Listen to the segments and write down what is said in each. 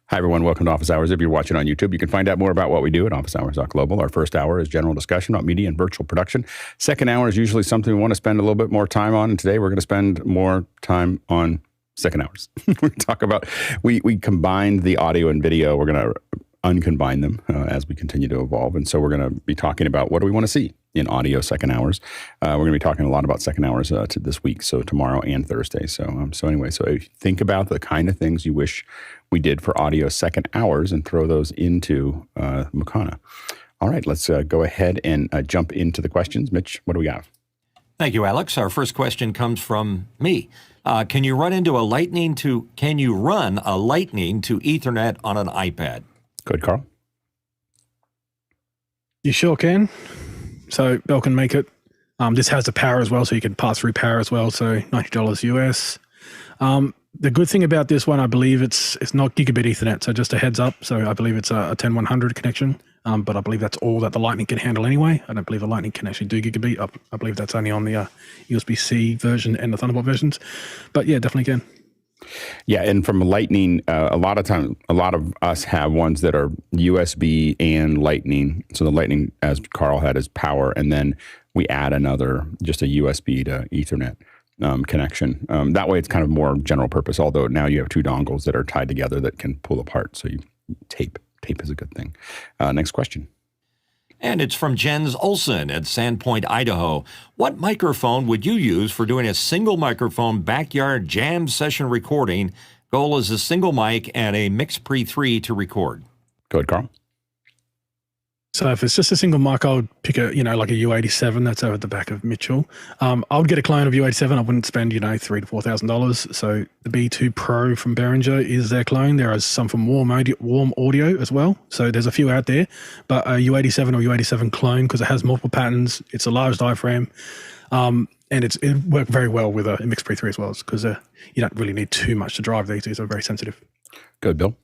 Hi, everyone. Welcome to Office Hours. If you're watching on YouTube, you can find out more about what we do at officehours.global. Our first hour is general discussion about media and virtual production. Second hour is usually something we want to spend a little bit more time on. And today we're going to spend more time on second hours. We talk about, we combined the audio and video. We're going to uncombine them as we continue to evolve. And so we're going to be talking about what do we want to see in audio second hours. We're going to be talking a lot about second hours this week, so tomorrow and Thursday. So anyway, so if you think about the kind of things you wish we did for audio second hours and throw those into Mukana. All right, let's go ahead and jump into the questions. Mitch, what do we have? Thank you, Alex. Our first question comes from me. Can you run a lightning to Ethernet on an iPad? Good, Carl. You sure can. So Bell can make it. This has the power as well, so you can pass through power as well. So $90 US. The good thing about this one, I believe it's not gigabit Ethernet, so just a heads up. So I believe it's a 10100 connection, but I believe that's all that the Lightning can handle anyway. I don't believe the Lightning can actually do gigabit. I believe that's only on the USB-C version and the Thunderbolt versions. But yeah, definitely can. Yeah, and from Lightning, a lot of us have ones that are USB and Lightning. So the Lightning, as Carl had, is power, and then we add just a USB to Ethernet connection. That way it's kind of more general purpose, although now you have two dongles that are tied together that can pull apart. So you tape is a good thing. Next question. And it's from Jens Olson at Sandpoint, Idaho. What microphone would you use for doing a single microphone backyard jam session recording? Goal is a single mic and a Mix Pre 3 to record. Go ahead, Carl. So if it's just a single mic, I would pick like a U87 that's over at the back of Mitchell. I would get a clone of U87. I wouldn't spend, $3,000 to $4,000. So the B2 Pro from Behringer is their clone. There is some from Warm Audio as well. So there's a few out there, but a U87 or U87 clone, because it has multiple patterns. It's a large diaphragm. And it worked very well with a Mix Pre 3 as well, because you don't really need too much to drive these. These are very sensitive. Good, Bill.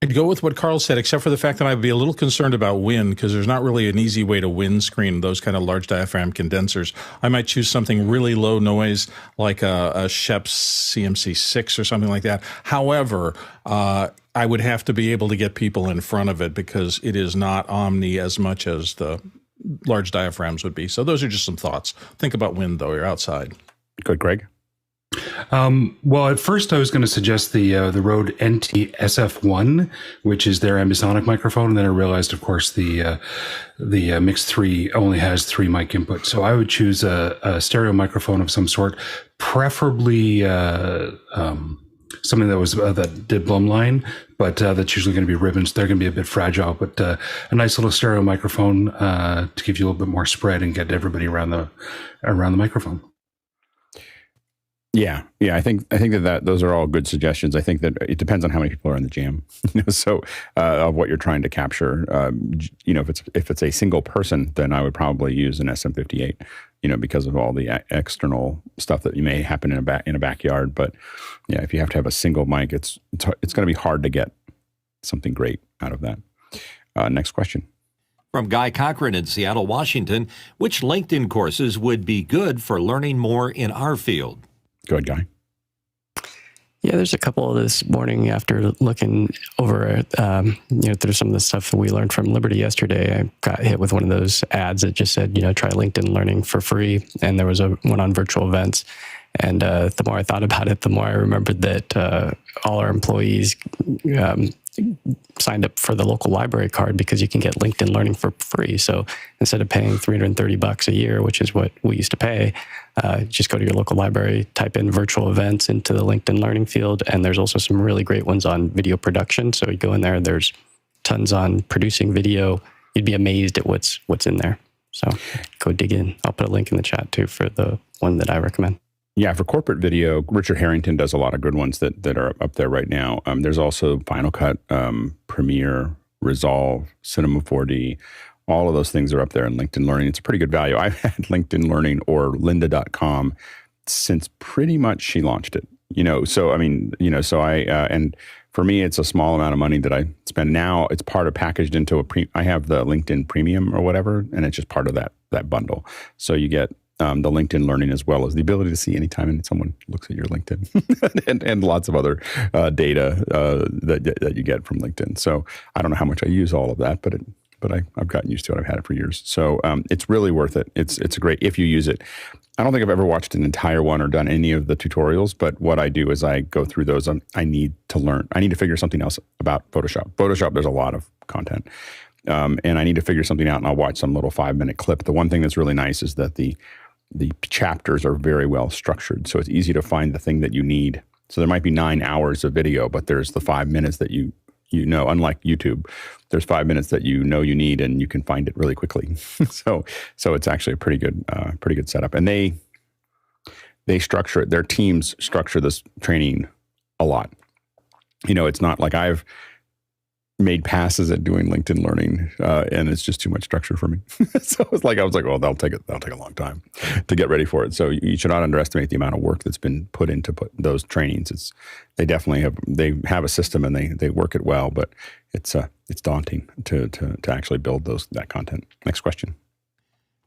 I'd go with what Carl said, except for the fact that I'd be a little concerned about wind, because there's not really an easy way to wind screen those kind of large diaphragm condensers. I might choose something really low noise, like a Sheps CMC6 or something like that. However, I would have to be able to get people in front of it, because it is not omni as much as the large diaphragms would be. So those are just some thoughts. Think about wind, though. You're outside. Good, Greg. Well, at first I was going to suggest the Rode NT SF1, which is their ambisonic microphone, and then I realized, of course, the Mix 3 only has 3 mic inputs. So I would choose a stereo microphone of some sort, preferably something that did Blumline, but that's usually going to be ribbons. They're going to be a bit fragile, but a nice little stereo microphone to give you a little bit more spread and get everybody around the microphone. Yeah. I think that those are all good suggestions. I think that it depends on how many people are in the jam, so of what you're trying to capture. If it's a single person, then I would probably use an SM58, because of all the external stuff that may happen in a backyard. But yeah, if you have to have a single mic, it's going to be hard to get something great out of that. Next question. From Guy Cochran in Seattle, Washington, which LinkedIn courses would be good for learning more in our field? Go ahead, Guy. Yeah, there's a couple this morning after looking over through some of the stuff that we learned from Liberty yesterday. I got hit with one of those ads that just said, try LinkedIn Learning for free. And there was one on virtual events. And the more I thought about it, the more I remembered that all our employees signed up for the local library card, because you can get LinkedIn Learning for free. So instead of paying $330 a year, which is what we used to pay, just go to your local library, type in virtual events into the LinkedIn Learning field, and there's also some really great ones on video production. So you go in there, there's tons on producing video. You'd be amazed at what's in there. So go dig in. I'll put a link in the chat too for the one that I recommend. Yeah, for corporate video, Richard Harrington does a lot of good ones that are up there right now. There's also Final Cut, Premiere, Resolve, Cinema 4D. All of those things are up there in LinkedIn Learning. It's a pretty good value. I've had LinkedIn Learning or lynda.com since pretty much she launched it. And for me, it's a small amount of money that I spend. Now it's packaged into I have the LinkedIn Premium or whatever, and it's just part of that bundle. So you get the LinkedIn learning, as well as the ability to see anytime someone looks at your LinkedIn and lots of other data that you get from LinkedIn. So I don't know how much I use all of that, but I've gotten used to it. I've had it for years. So it's really worth it. It's great if you use it. I don't think I've ever watched an entire one or done any of the tutorials, but what I do is I go through those. I need to learn. I need to figure something else about Photoshop. Photoshop, there's a lot of content. And I need to figure something out, and I'll watch some little 5-minute clip. The one thing that's really nice is that the chapters are very well structured, so it's easy to find the thing that you need. So there might be 9 hours of video, but there's the 5 minutes that you know, unlike YouTube, there's 5 minutes that you know you need, and you can find it really quickly. so it's actually a pretty good setup. And they structure it. Their teams structure this training a lot. You know, it's not like I've made passes at doing LinkedIn learning, and it's just too much structure for me. So it's like I was like, well, that'll take a long time to get ready for it. So you should not underestimate the amount of work that's been put into those trainings. They definitely have a system, and they work it well, but it's daunting to actually build that content. Next question.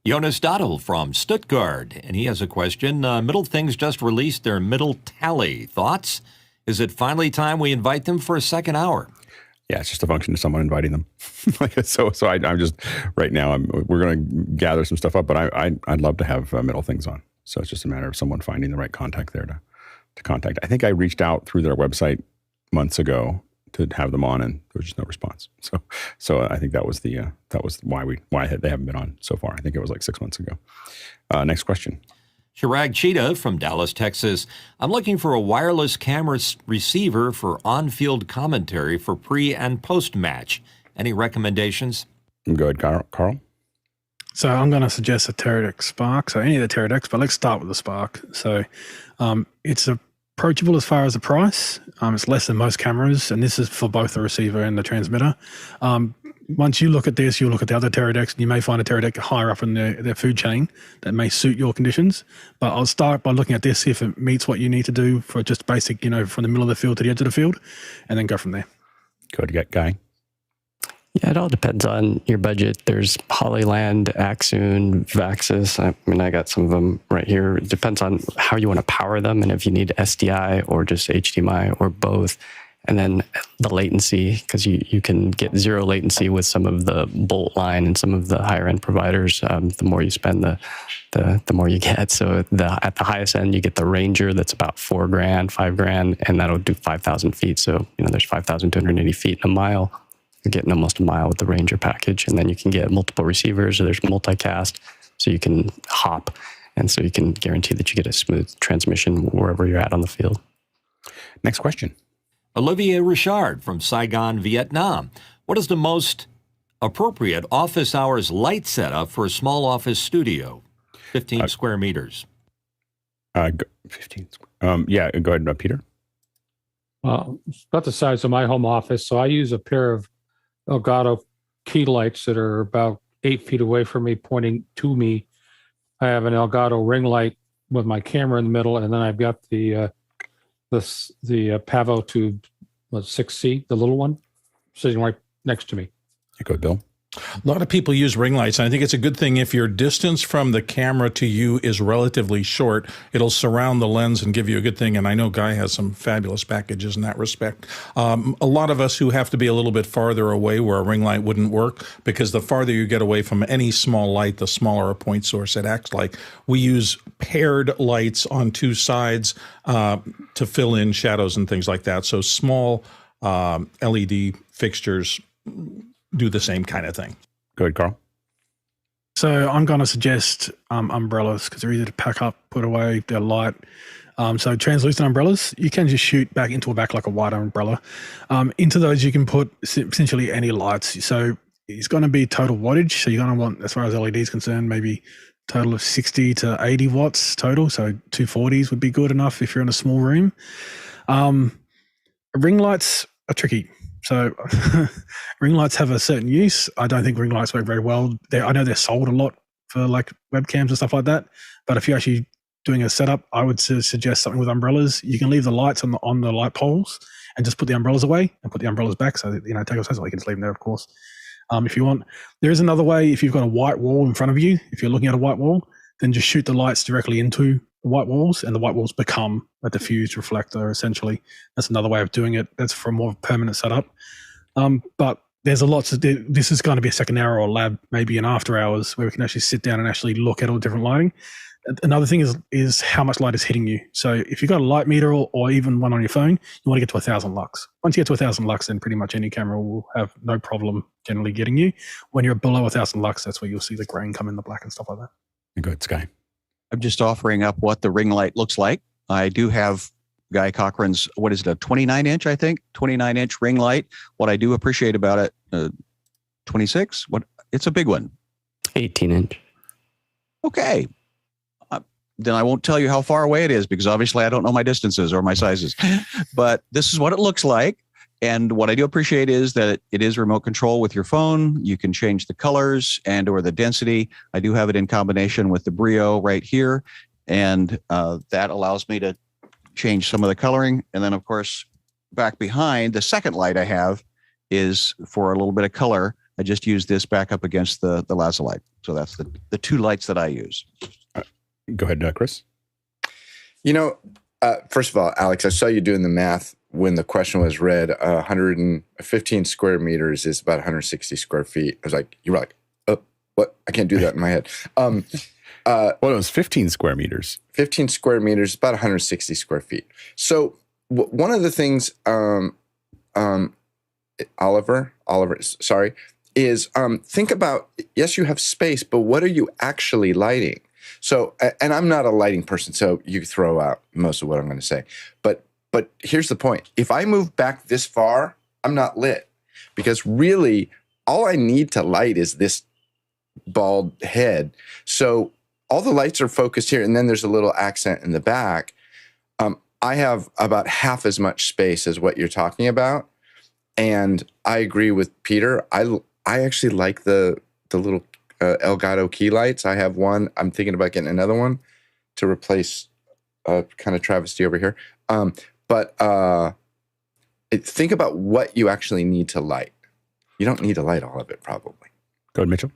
Jonas Dottel from Stuttgart, and he has a question. Middlethings just released their middle tally. Thoughts? Is it finally time we invite them for a second hour? Yeah, it's just a function of someone inviting them. So I'm just right now. We're going to gather some stuff up, but I'd love to have Middlethings on. So it's just a matter of someone finding the right contact there to contact. I think I reached out through their website months ago to have them on, and there was just no response. So I think that was why they haven't been on so far. I think it was like 6 months ago. Next question. Chirag Cheetah from Dallas, Texas. I'm looking for a wireless camera receiver for on-field commentary for pre- and post-match. Any recommendations? Go ahead, Carl. So I'm going to suggest a Teradek Spark. So any of the Teradeks, but let's start with the Spark. So it's approachable as far as the price. It's less than most cameras, and this is for both the receiver and the transmitter. Once you look at this, you'll look at the other Teradeks, and you may find a Teradek higher up in their food chain that may suit your conditions. But I'll start by looking at this, see if it meets what you need to do for just basic, from the middle of the field to the edge of the field, and then go from there. Good guy. Yeah, it all depends on your budget. There's Holyland, Axoon, Vaxis. I got some of them right here. It depends on how you want to power them, and if you need SDI or just HDMI or both. And then the latency, because you can get zero latency with some of the Bolt line and some of the higher end providers. The more you spend, the more you get. So at the highest end, you get the Ranger that's about $4,000, $5,000, and that'll do 5,000 feet. So there's 5,280 feet in a mile. You're getting almost a mile with the Ranger package, and then you can get multiple receivers. So there's multicast, so you can hop, and so you can guarantee that you get a smooth transmission wherever you're at on the field. Next question. Olivier Richard from Saigon, Vietnam. What is the most appropriate office hours light setup for a small office studio? 15 square meters. 15. Yeah, go ahead, Peter. It's about the size of my home office, so I use a pair of Elgato key lights that are about 8 feet away from me, pointing to me. I have an Elgato ring light with my camera in the middle, and then I've got the Pavo Tube 6C, the little one, sitting right next to me. Go ahead, Bill. A lot of people use ring lights, and I think it's a good thing if your distance from the camera to you is relatively short. It'll surround the lens and give you a good thing, and I know Guy has some fabulous packages in that respect. A lot of us who have to be a little bit farther away where a ring light wouldn't work, because the farther you get away from any small light, the smaller a point source it acts like. We use paired lights on two sides to fill in shadows and things like that. So small LED fixtures do the same kind of thing. Go ahead, Carl. So I'm going to suggest umbrellas, because they're easy to pack up, put away, they're light. So translucent umbrellas, you can just shoot back into a back like a white umbrella. Into those, you can put essentially any lights. So it's going to be total wattage. So you're going to want, as far as LED is concerned, maybe total of 60 to 80 watts total. So 240s would be good enough if you're in a small room. Ring lights are tricky. So ring lights have a certain use. I don't think ring lights work very well. I know they're sold a lot for like webcams and stuff like that. But if you're actually doing a setup, I would suggest something with umbrellas. You can leave the lights on the light poles and just put the umbrellas away and put the umbrellas back. So, take off size, you can just leave them there, of course. If you want, there is another way. If you've got a white wall in front of you, if you're looking at a white wall, then just shoot the lights directly into the white walls, and the white walls become a diffused reflector, essentially. That's another way of doing it. That's for a more permanent setup. But there's a lot to do. This is going to be a second hour or lab, maybe an after hours, where we can actually sit down and actually look at all different lighting. Another thing is how much light is hitting you. So if you've got a light meter or even one on your phone, you want to get to 1,000 lux. Once you get to 1,000 lux, then pretty much any camera will have no problem generally getting you. When you're below 1,000 lux, that's where you'll see the grain come in the black and stuff like that. Go ahead, Sky. I'm just offering up what the ring light looks like. I do have Guy Cochran's, what is it, a 29-inch, I think? 29-inch ring light. What I do appreciate about it, 26? It's a big one. 18-inch. Okay. Then I won't tell you how far away it is because obviously I don't know my distances or my sizes. But this is what it looks like. And what I do appreciate is that it is remote control with your phone. You can change the colors and or the density. I do have it in combination with the Brio right here. And that allows me to change some of the coloring. And then, of course, back behind, the second light I have is for a little bit of color. I just use this back up against the Lazo light. So that's the two lights that I use. Go ahead, Chris. First of all, Alex, I saw you doing the math when the question was read. 115 square meters is about 160 square feet. I was like, you were like, oh, what? I can't do that in my head. Well, it was 15 square meters. 15 square meters, about 160 square feet. So one of the things, Oliver, sorry, is think about, yes, you have space, but what are you actually lighting? So, and I'm not a lighting person, so you throw out most of what I'm going to say. But here's the point. If I move back this far, I'm not lit. Because really, all I need to light is this bald head. So all the lights are focused here, and then there's a little accent in the back. I have about half as much space as what you're talking about. And I agree with Peter. I actually like the little Elgato key lights. I have one. I'm thinking about getting another one to replace a kind of travesty over here. Think about what you actually need to light. You don't need to light all of it, probably. Go ahead, Mitchell.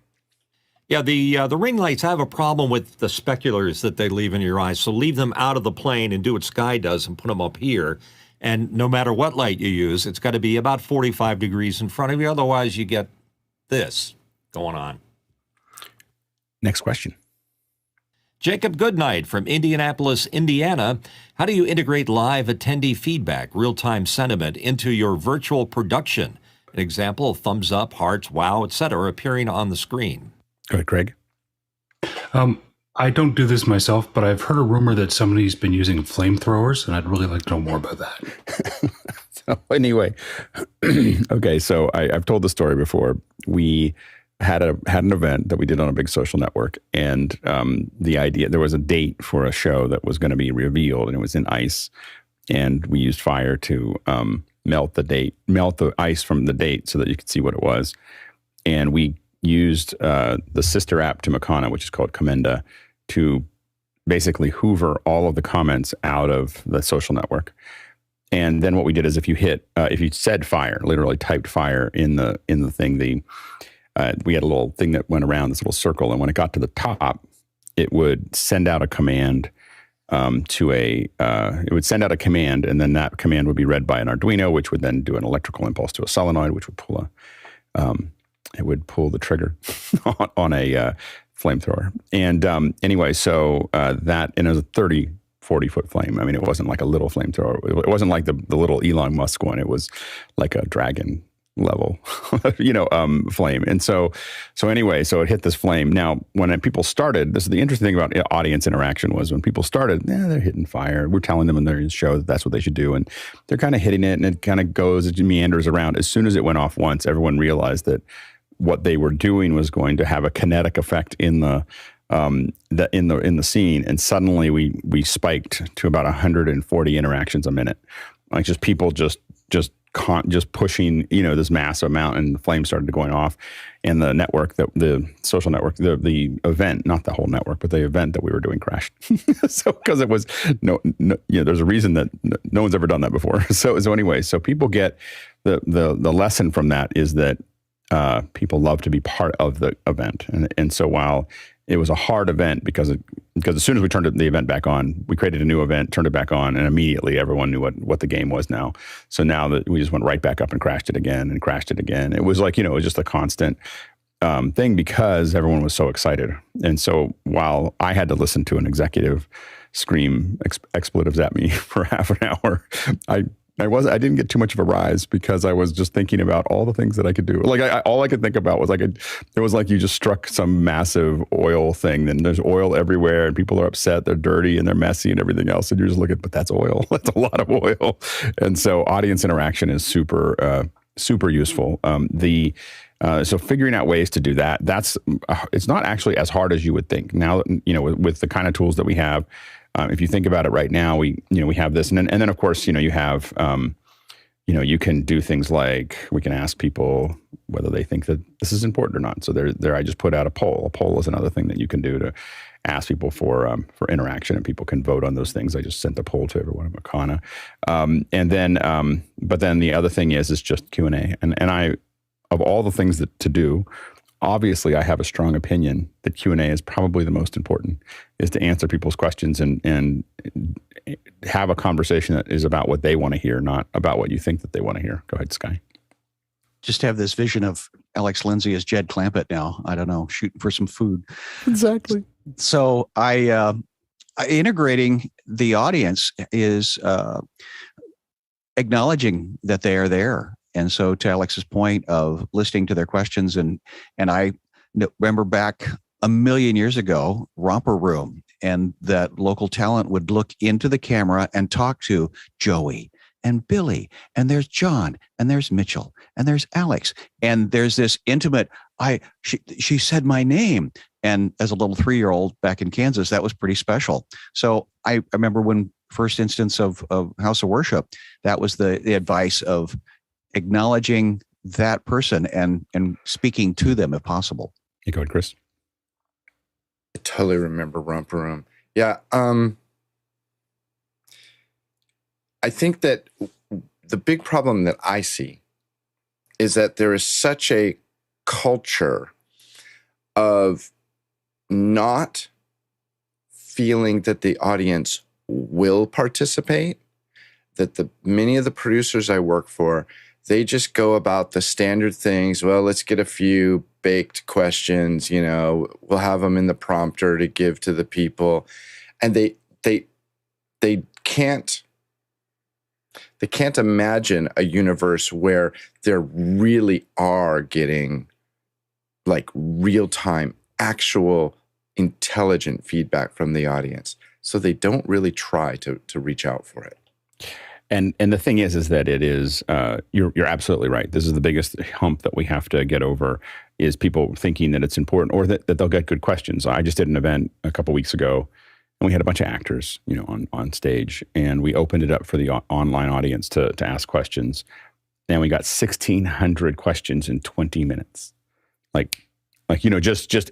Yeah, the ring lights have a problem with the speculars that they leave in your eyes. So leave them out of the plane and do what Sky does and put them up here. And no matter what light you use, it's got to be about 45 degrees in front of you. Otherwise, you get this going on. Next question. Jacob Goodnight from Indianapolis, Indiana. How do you integrate live attendee feedback, real-time sentiment into your virtual production? An example, thumbs up, hearts, wow, etc., appearing on the screen. Go ahead, Craig. I don't do this myself, but I've heard a rumor that somebody's been using flamethrowers, and I'd really like to know more about that. So anyway, okay, so I've told the story before. We had an event that we did on a big social network, and the idea, there was a date for a show that was going to be revealed, and it was in ice, and we used fire to melt the ice from the date so that you could see what it was, and we used the sister app to Makana, which is called Commenda, to basically hoover all of the comments out of the social network. And then what we did is if you said fire, literally typed fire in the thing, we had a little thing that went around, this little circle, and when it got to the top, it would send out a command it would send out a command, and then that command would be read by an Arduino, which would then do an electrical impulse to a solenoid, which would pull the trigger on a flamethrower. And anyway, so that, and it was a 40-foot flame. I mean, it wasn't like a little flamethrower. It wasn't like the little Elon Musk one. It was like a dragon level, flame. And so anyway, so it hit this flame. Now, when people started, this is the interesting thing about audience interaction was when people started, they're hitting fire. We're telling them in their show that that's what they should do. And they're kind of hitting it, and it kind of goes, it meanders around. As soon as it went off once, everyone realized that what they were doing was going to have a kinetic effect in the scene. And suddenly we spiked to about 140 interactions a minute. Like just people just pushing, this massive amount, and the flame started going off. And the network, the social network, the event, not the whole network, but the event that we were doing crashed. So, because it was there's a reason that no one's ever done that before. So anyway, so people get the lesson from that is that people love to be part of the event. And so while it was a hard event because as soon as we turned the event back on, we created a new event, turned it back on, and immediately everyone knew what the game was now. So now that we just went right back up and crashed it again. It was like, it was just a constant thing because everyone was so excited. And so while I had to listen to an executive scream expletives at me for half an hour, I didn't get too much of a rise because I was just thinking about all the things that I could do. Like all I could think about was it was like you just struck some massive oil thing. Then there's oil everywhere and people are upset, they're dirty and they're messy and everything else. And you're just looking, but that's oil. That's a lot of oil. And so audience interaction is super useful. So figuring out ways to do that, it's not actually as hard as you would think. Now, with the kind of tools that we have, if you think about it right now, we have this, and then of course, you have, you can do things like we can ask people whether they think that this is important or not. So there, I just put out a poll. A poll is another thing that you can do to ask people for interaction, and people can vote on those things. I just sent the poll to everyone at Makana, but then the other thing is just Q&A, and I, of all the things to do, obviously, I have a strong opinion that Q&A is probably the most important, is to answer people's questions and have a conversation that is about what they want to hear, not about what you think that they want to hear. Go ahead, Sky. Just have this vision of Alex Lindsay as Jed Clampett now. I don't know, shooting for some food. Exactly. So integrating the audience is acknowledging that they are there. And so to Alex's point of listening to their questions, and I remember back a million years ago, Romper Room, and that local talent would look into the camera and talk to Joey and Billy, and there's John, and there's Mitchell, and there's Alex, and there's this intimate, she said my name. And as a little 3-year-old back in Kansas, that was pretty special. So I remember when first instance of House of Worship, that was the advice of acknowledging that person and speaking to them if possible. You go ahead, Chris. I totally remember Romper Room. Yeah. I think that the big problem that I see is that there is such a culture of not feeling that the audience will participate, that many of the producers I work for, they just go about the standard things. Well, let's get a few baked questions, we'll have them in the prompter to give to the people. And they can't imagine a universe where they really are getting like real-time, actual, intelligent feedback from the audience. So they don't really try to reach out for it. And the thing is that it is, you're absolutely right. This is the biggest hump that we have to get over, is people thinking that it's important or that they'll get good questions. I just did an event a couple weeks ago, and we had a bunch of actors, on stage, and we opened it up for the online audience to ask questions. And we got 1,600 questions in 20 minutes.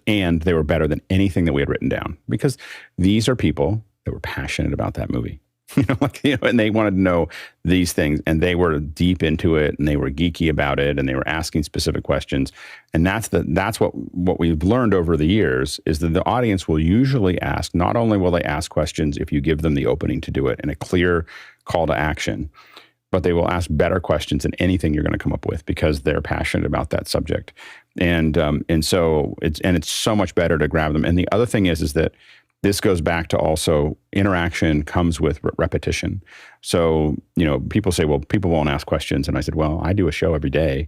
And they were better than anything that we had written down, because these are people that were passionate about that movie. And they wanted to know these things, and they were deep into it, and they were geeky about it, and they were asking specific questions. And that's what we've learned over the years, is that the audience will usually ask, not only will they ask questions if you give them the opening to do it and a clear call to action, but they will ask better questions than anything you're going to come up with, because they're passionate about that subject. And so it's so much better to grab them. And the other thing is that this goes back to also interaction comes with repetition. So, people say, well, people won't ask questions. And I said, well, I do a show every day,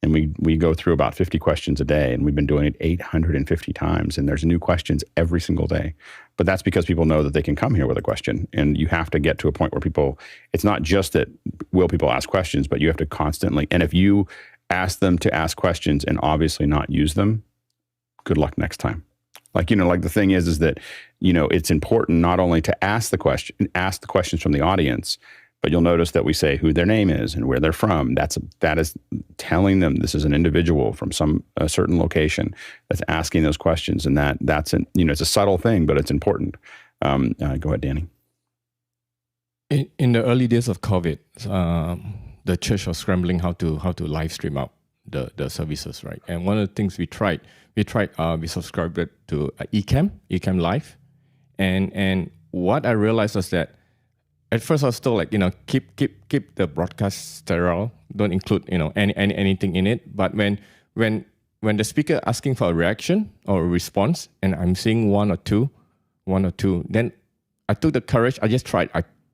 and we go through about 50 questions a day, and we've been doing it 850 times. And there's new questions every single day. But that's because people know that they can come here with a question. And you have to get to a point where it's not just that will people ask questions, but you have to constantly, and if you ask them to ask questions and obviously not use them, good luck next time. The thing is that, it's important not only to ask the questions from the audience, but you'll notice that we say who their name is and where they're from. That is telling them this is an individual from a certain location that's asking those questions. And it's a subtle thing, but it's important. Go ahead, Danny. In the early days of COVID, the church was scrambling how to live stream out the services, right? And one of the things we subscribed to Ecamm Live, and what I realized was that at first I was still like, keep the broadcast sterile, don't include anything in it. But when the speaker asking for a reaction or a response, and I'm seeing one or two, then I took the courage. I just tried.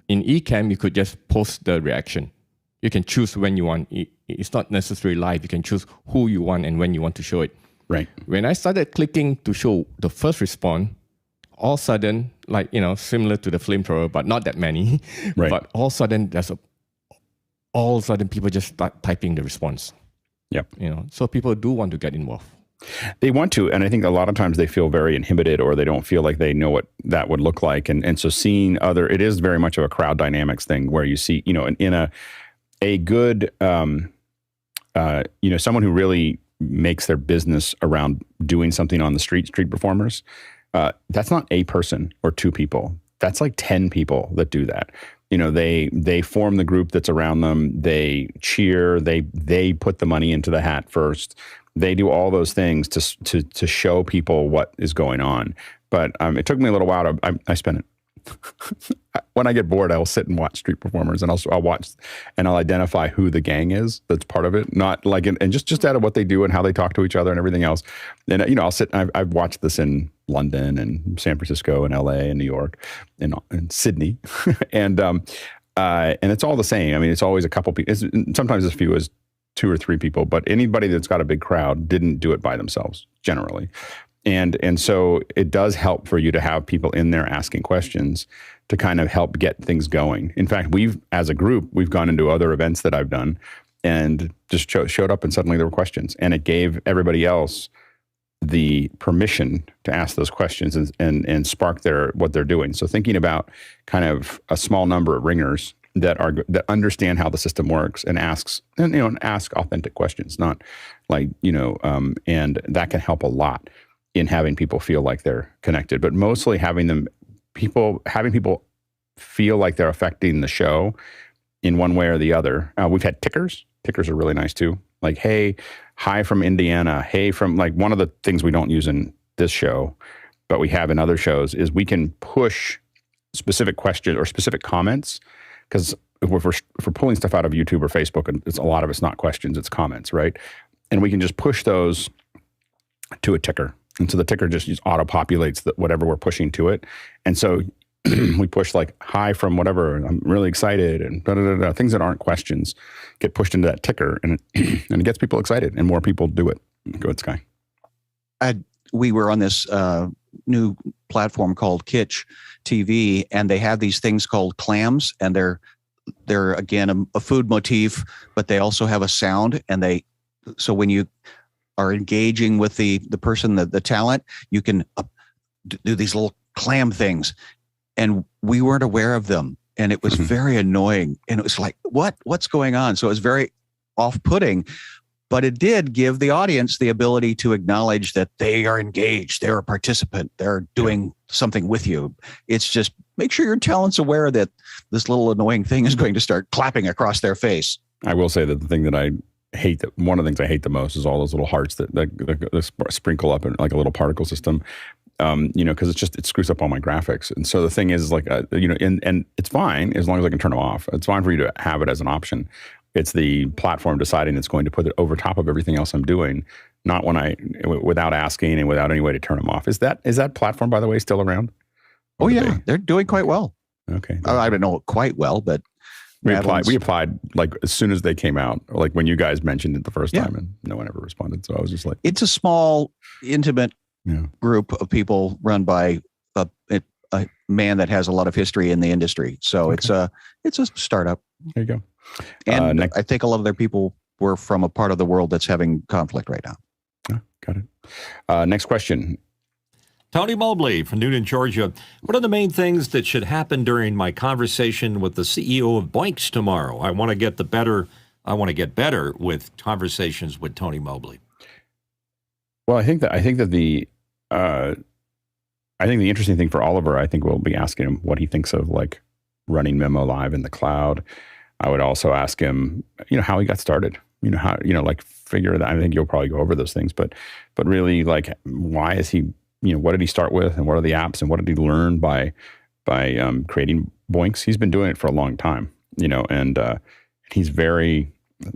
In Ecamm, you could just post the reaction. You can choose when you want. It's not necessarily live. You can choose who you want and when you want to show it. Right. When I started clicking to show the first response, all of a sudden, similar to the flamethrower, but not that many. Right. But all of a sudden, people just start typing the response. Yep. So people do want to get involved. They want to, and I think a lot of times they feel very inhibited, or they don't feel like they know what that would look like. And so seeing it is very much of a crowd dynamics thing, where you see, in a good, someone who really makes their business around doing something on the street performers. That's not a person or two people. That's like 10 people that do that. They form the group that's around them. They cheer. They put the money into the hat first. They do all those things to show people what is going on. But it took me a little while I spent it. When I get bored, I'll sit and watch street performers, and I'll watch and I'll identify who the gang is that's part of it. Not like and just out of what they do and how they talk to each other and everything else. And I'll sit. I've watched this in London and San Francisco and LA and New York and Sydney, and it's all the same. I mean, it's always a couple people. Sometimes as few as 2 or 3 people, but anybody that's got a big crowd didn't do it by themselves generally. And so it does help for you to have people in there asking questions to kind of help get things going. In fact, as a group, we've gone into other events that I've done and just showed up, and suddenly there were questions, and it gave everybody else the permission to ask those questions and spark what they're doing. So thinking about kind of a small number of ringers that understand how the system works and ask authentic questions, not like, and that can help a lot in having people feel like they're connected, but mostly having people feel like they're affecting the show in one way or the other. We've had tickers. Tickers are really nice too. Like, hey, hi from Indiana. Hey, from like one of the things we don't use in this show, but we have in other shows is we can push specific questions or specific comments, because if we're pulling stuff out of YouTube or Facebook, and a lot of it's not questions, it's comments, right? And we can just push those to a ticker. And so the ticker just auto-populates whatever we're pushing to it. And so we push like, hi from whatever, I'm really excited, and things that aren't questions get pushed into that ticker, and it gets people excited, and more people do it. Go ahead, Sky. We were on this new platform called Kitsch TV, and they have these things called clams, and they're again a food motif, but they also have a sound, and so when you are engaging with the person, the talent, you can do these little clam things, and we weren't aware of them, and it was very annoying, and it was like, what's going on? So it was very off-putting, but it did give the audience the ability to acknowledge that they are engaged, they're a participant, they're doing something with you. It's just make sure your talent's aware that this little annoying thing is going to start clapping across their face. I will say that the thing that I hate, one of the things I hate the most is all those little hearts that sprinkle up in like a little particle system, because it screws up all my graphics. And so the thing is like, and it's fine as long as I can turn them off. It's fine for you to have it as an option. It's the platform deciding it's going to put it over top of everything else I'm doing, not without asking and without any way to turn them off. Is that platform, by the way, still around? Oh yeah, they're doing quite well. Okay. I don't know quite well, but we applied like as soon as they came out, like when you guys mentioned it the first time, and no one ever responded. So I was just like, it's a small, intimate group of people run by a man that has a lot of history in the industry. So it's a startup. There you go. And I think a lot of their people were from a part of the world that's having conflict right now. Got it. Next question. Tony Mobley from Newton, Georgia. What are the main things that should happen during my conversation with the CEO of Boinx tomorrow? I want to get better with conversations with Tony Mobley. Well, I think that the interesting thing for Oliver, I think we'll be asking him what he thinks of like running Memo Live in the cloud. I would also ask him, how he got started. how, like figure that. I think you'll probably go over those things, but really, like, why is he, what did he start with, and what are the apps, and what did he learn by creating Boinx? He's been doing it for a long time, and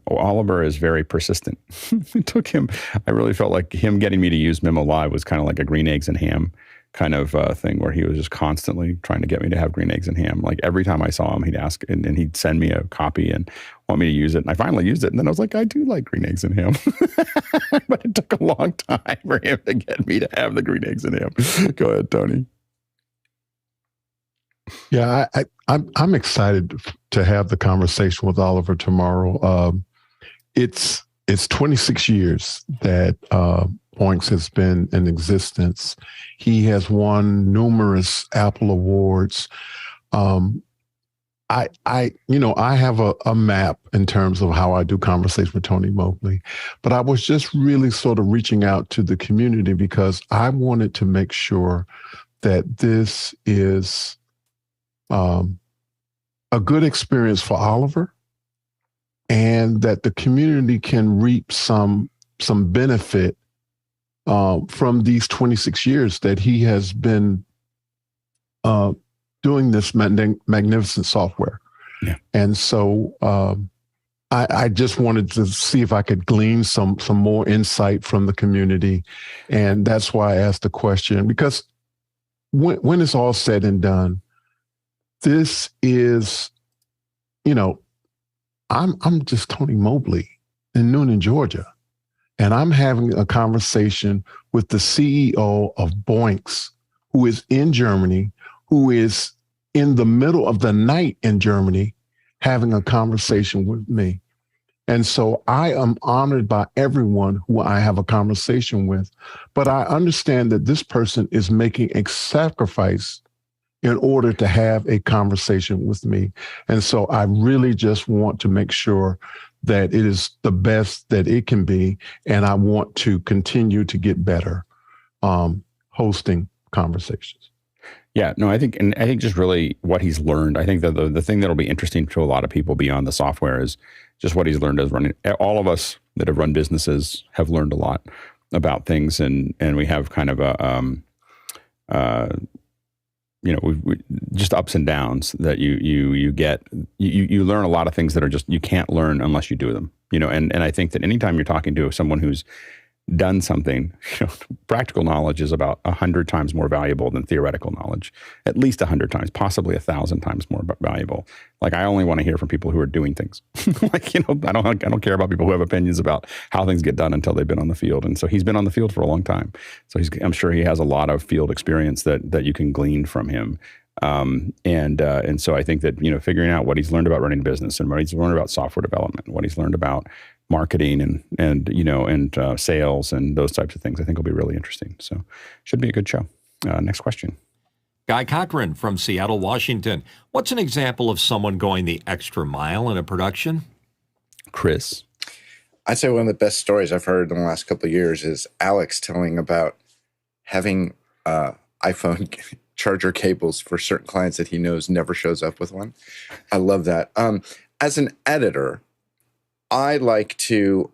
Oliver is very persistent. It took him, I really felt like him getting me to use Memo Live was kind of like a green eggs and ham kind of thing, where he was just constantly trying to get me to have green eggs and ham. Like every time I saw him, he'd ask, and he'd send me a copy and want me to use it. And I finally used it. And then I was like, I do like green eggs and ham. But it took a long time for him to get me to have the green eggs and ham. Go ahead, Tony. Yeah, I'm excited to have the conversation with Oliver tomorrow. It's 26 years that Boinx has been in existence. He has won numerous Apple awards. I have a map in terms of how I do conversation with Tony Mobley, but I was just really sort of reaching out to the community because I wanted to make sure that this is a good experience for Oliver, and that the community can reap some benefit from these 26 years that he has been doing this magnificent software. Yeah. And so I just wanted to see if I could glean some more insight from the community. And that's why I asked the question, because when it's all said and done, this is, I'm just Tony Mobley in Noonan, Georgia, and I'm having a conversation with the CEO of Boinx, who is in Germany, who is in the middle of the night in Germany, having a conversation with me. And so I am honored by everyone who I have a conversation with, but I understand that this person is making a sacrifice in order to have a conversation with me. And so I really just want to make sure that it is the best that it can be. And I want to continue to get better hosting conversations. Yeah, no, I think just really what he's learned. I think that the thing that'll be interesting to a lot of people beyond the software is just what he's learned as running. All of us that have run businesses have learned a lot about things, and we have kind of a we just ups and downs that you get. You learn a lot of things that are just, you can't learn unless you do them. And I think that anytime you're talking to someone who's done something, practical knowledge is about 100 times more valuable than theoretical knowledge, at least 100 times, possibly 1,000 times more valuable. Like, I only want to hear from people who are doing things. I don't care about people who have opinions about how things get done until they've been on the field. And so he's been on the field for a long time. So I'm sure he has a lot of field experience that you can glean from him. And so I think that, figuring out what he's learned about running a business, and what he's learned about software development, what he's learned about marketing and sales and those types of things, I think will be really interesting. So should be a good show. Next question. Guy Cochran from Seattle, Washington. What's an example of someone going the extra mile in a production? Chris. I'd say one of the best stories I've heard in the last couple of years is Alex telling about having iPhone charger cables for certain clients that he knows never shows up with one. I love that. As an editor, I like to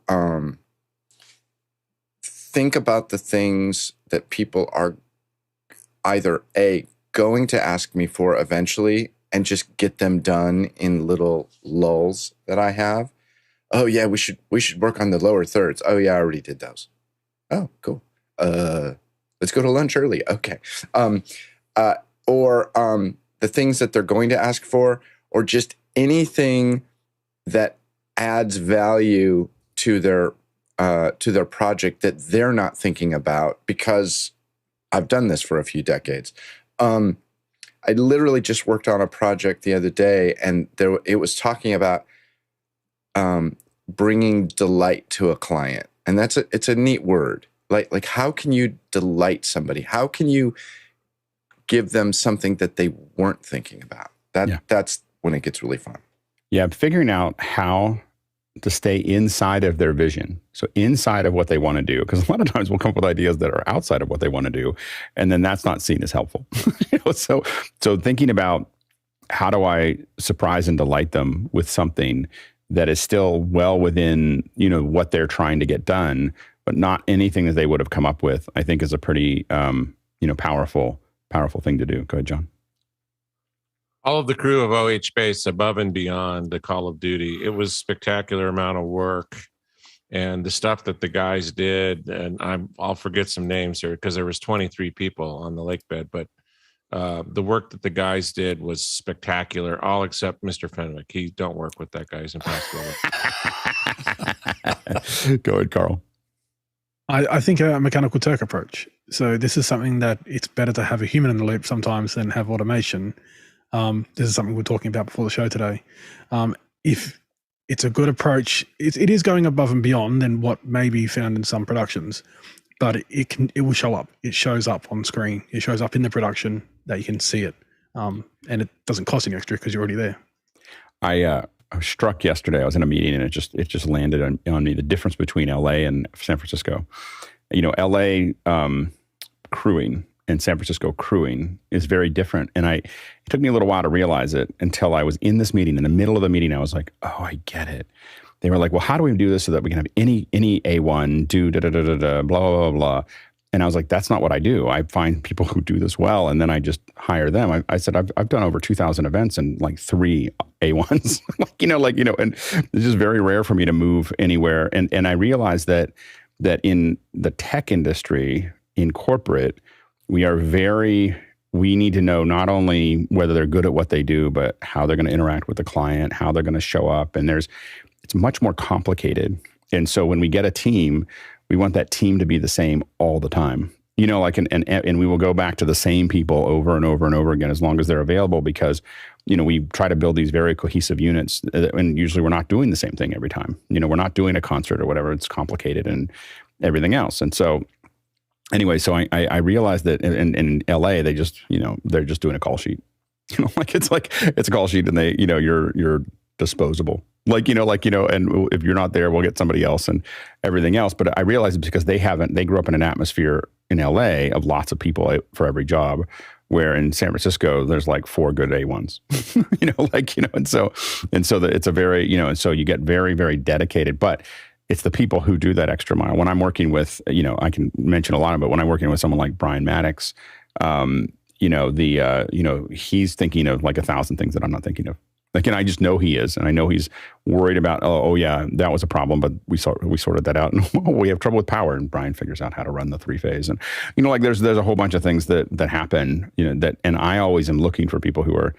think about the things that people are either going to ask me for eventually, and just get them done in little lulls that I have. Oh yeah, we should work on the lower thirds. Oh yeah, I already did those. Oh, cool. Let's go to lunch early. Okay. Or the things that they're going to ask for, or just anything that adds value to their project that they're not thinking about, because I've done this for a few decades. I literally just worked on a project the other day, and it was talking about bringing delight to a client, and it's a neat word. Like how can you delight somebody? How can you give them something that they weren't thinking about? That's when it gets really fun. Yeah, figuring out how to stay inside of their vision. So inside of what they want to do, because a lot of times we'll come up with ideas that are outside of what they want to do, and then that's not seen as helpful. So thinking about how do I surprise and delight them with something that is still well within, what they're trying to get done, but not anything that they would have come up with, I think is a pretty, powerful thing to do. Go ahead, John. All of the crew of OH Space above and beyond the Call of Duty. It was spectacular amount of work, and the stuff that the guys did, and I'll forget some names here because there was 23 people on the lake bed, but the work that the guys did was spectacular, all except Mr. Fenwick. Don't work with that guy. He's impossible. Go ahead, Carl. I think a mechanical Turk approach. So this is something that it's better to have a human in the loop sometimes than have automation. This is something we were talking about before the show today. If it's a good approach, it is going above and beyond than what may be found in some productions, but it will show up. It shows up on screen. It shows up in the production that you can see it, and it doesn't cost any extra because you're already there. I was struck yesterday. I was in a meeting and it just landed on me, the difference between LA and San Francisco. LA crewing and San Francisco crewing is very different. And it took me a little while to realize it until I was in this meeting. In the middle of the meeting, I was like, oh, I get it. They were like, well, how do we do this so that we can have any A1 do blah, blah, blah, blah. And I was like, that's not what I do. I find people who do this well, and then I just hire them. I said, I've done over 2,000 events and like 3 A1s, and it's just very rare for me to move anywhere. And I realized that in the tech industry, in corporate, we need to know not only whether they're good at what they do, but how they're going to interact with the client, how they're going to show up. And it's much more complicated. And so when we get a team, we want that team to be the same all the time. And we will go back to the same people over and over and over again as long as they're available, because, we try to build these very cohesive units, and usually we're not doing the same thing every time. We're not doing a concert or whatever. It's complicated and everything else. And so anyway, so I realized that in LA, they just, they're just doing a call sheet. It's a call sheet, and they, you're disposable. And if you're not there, we'll get somebody else and everything else. But I realized it's because they grew up in an atmosphere in LA of lots of people for every job, where in San Francisco, there's like 4 good A1s, and so it's a very, and so you get very, very dedicated, but it's the people who do that extra mile. When I'm working with, I can mention a lot of it. When I'm working with someone like Brian Maddox, he's thinking of like 1,000 things that I'm not thinking of. And I just know he is, and I know he's worried about, oh yeah, that was a problem, but we sorted that out, and we have trouble with power, and Brian figures out how to run the 3-phase, and there's a whole bunch of things that happen, and I always am looking for people who are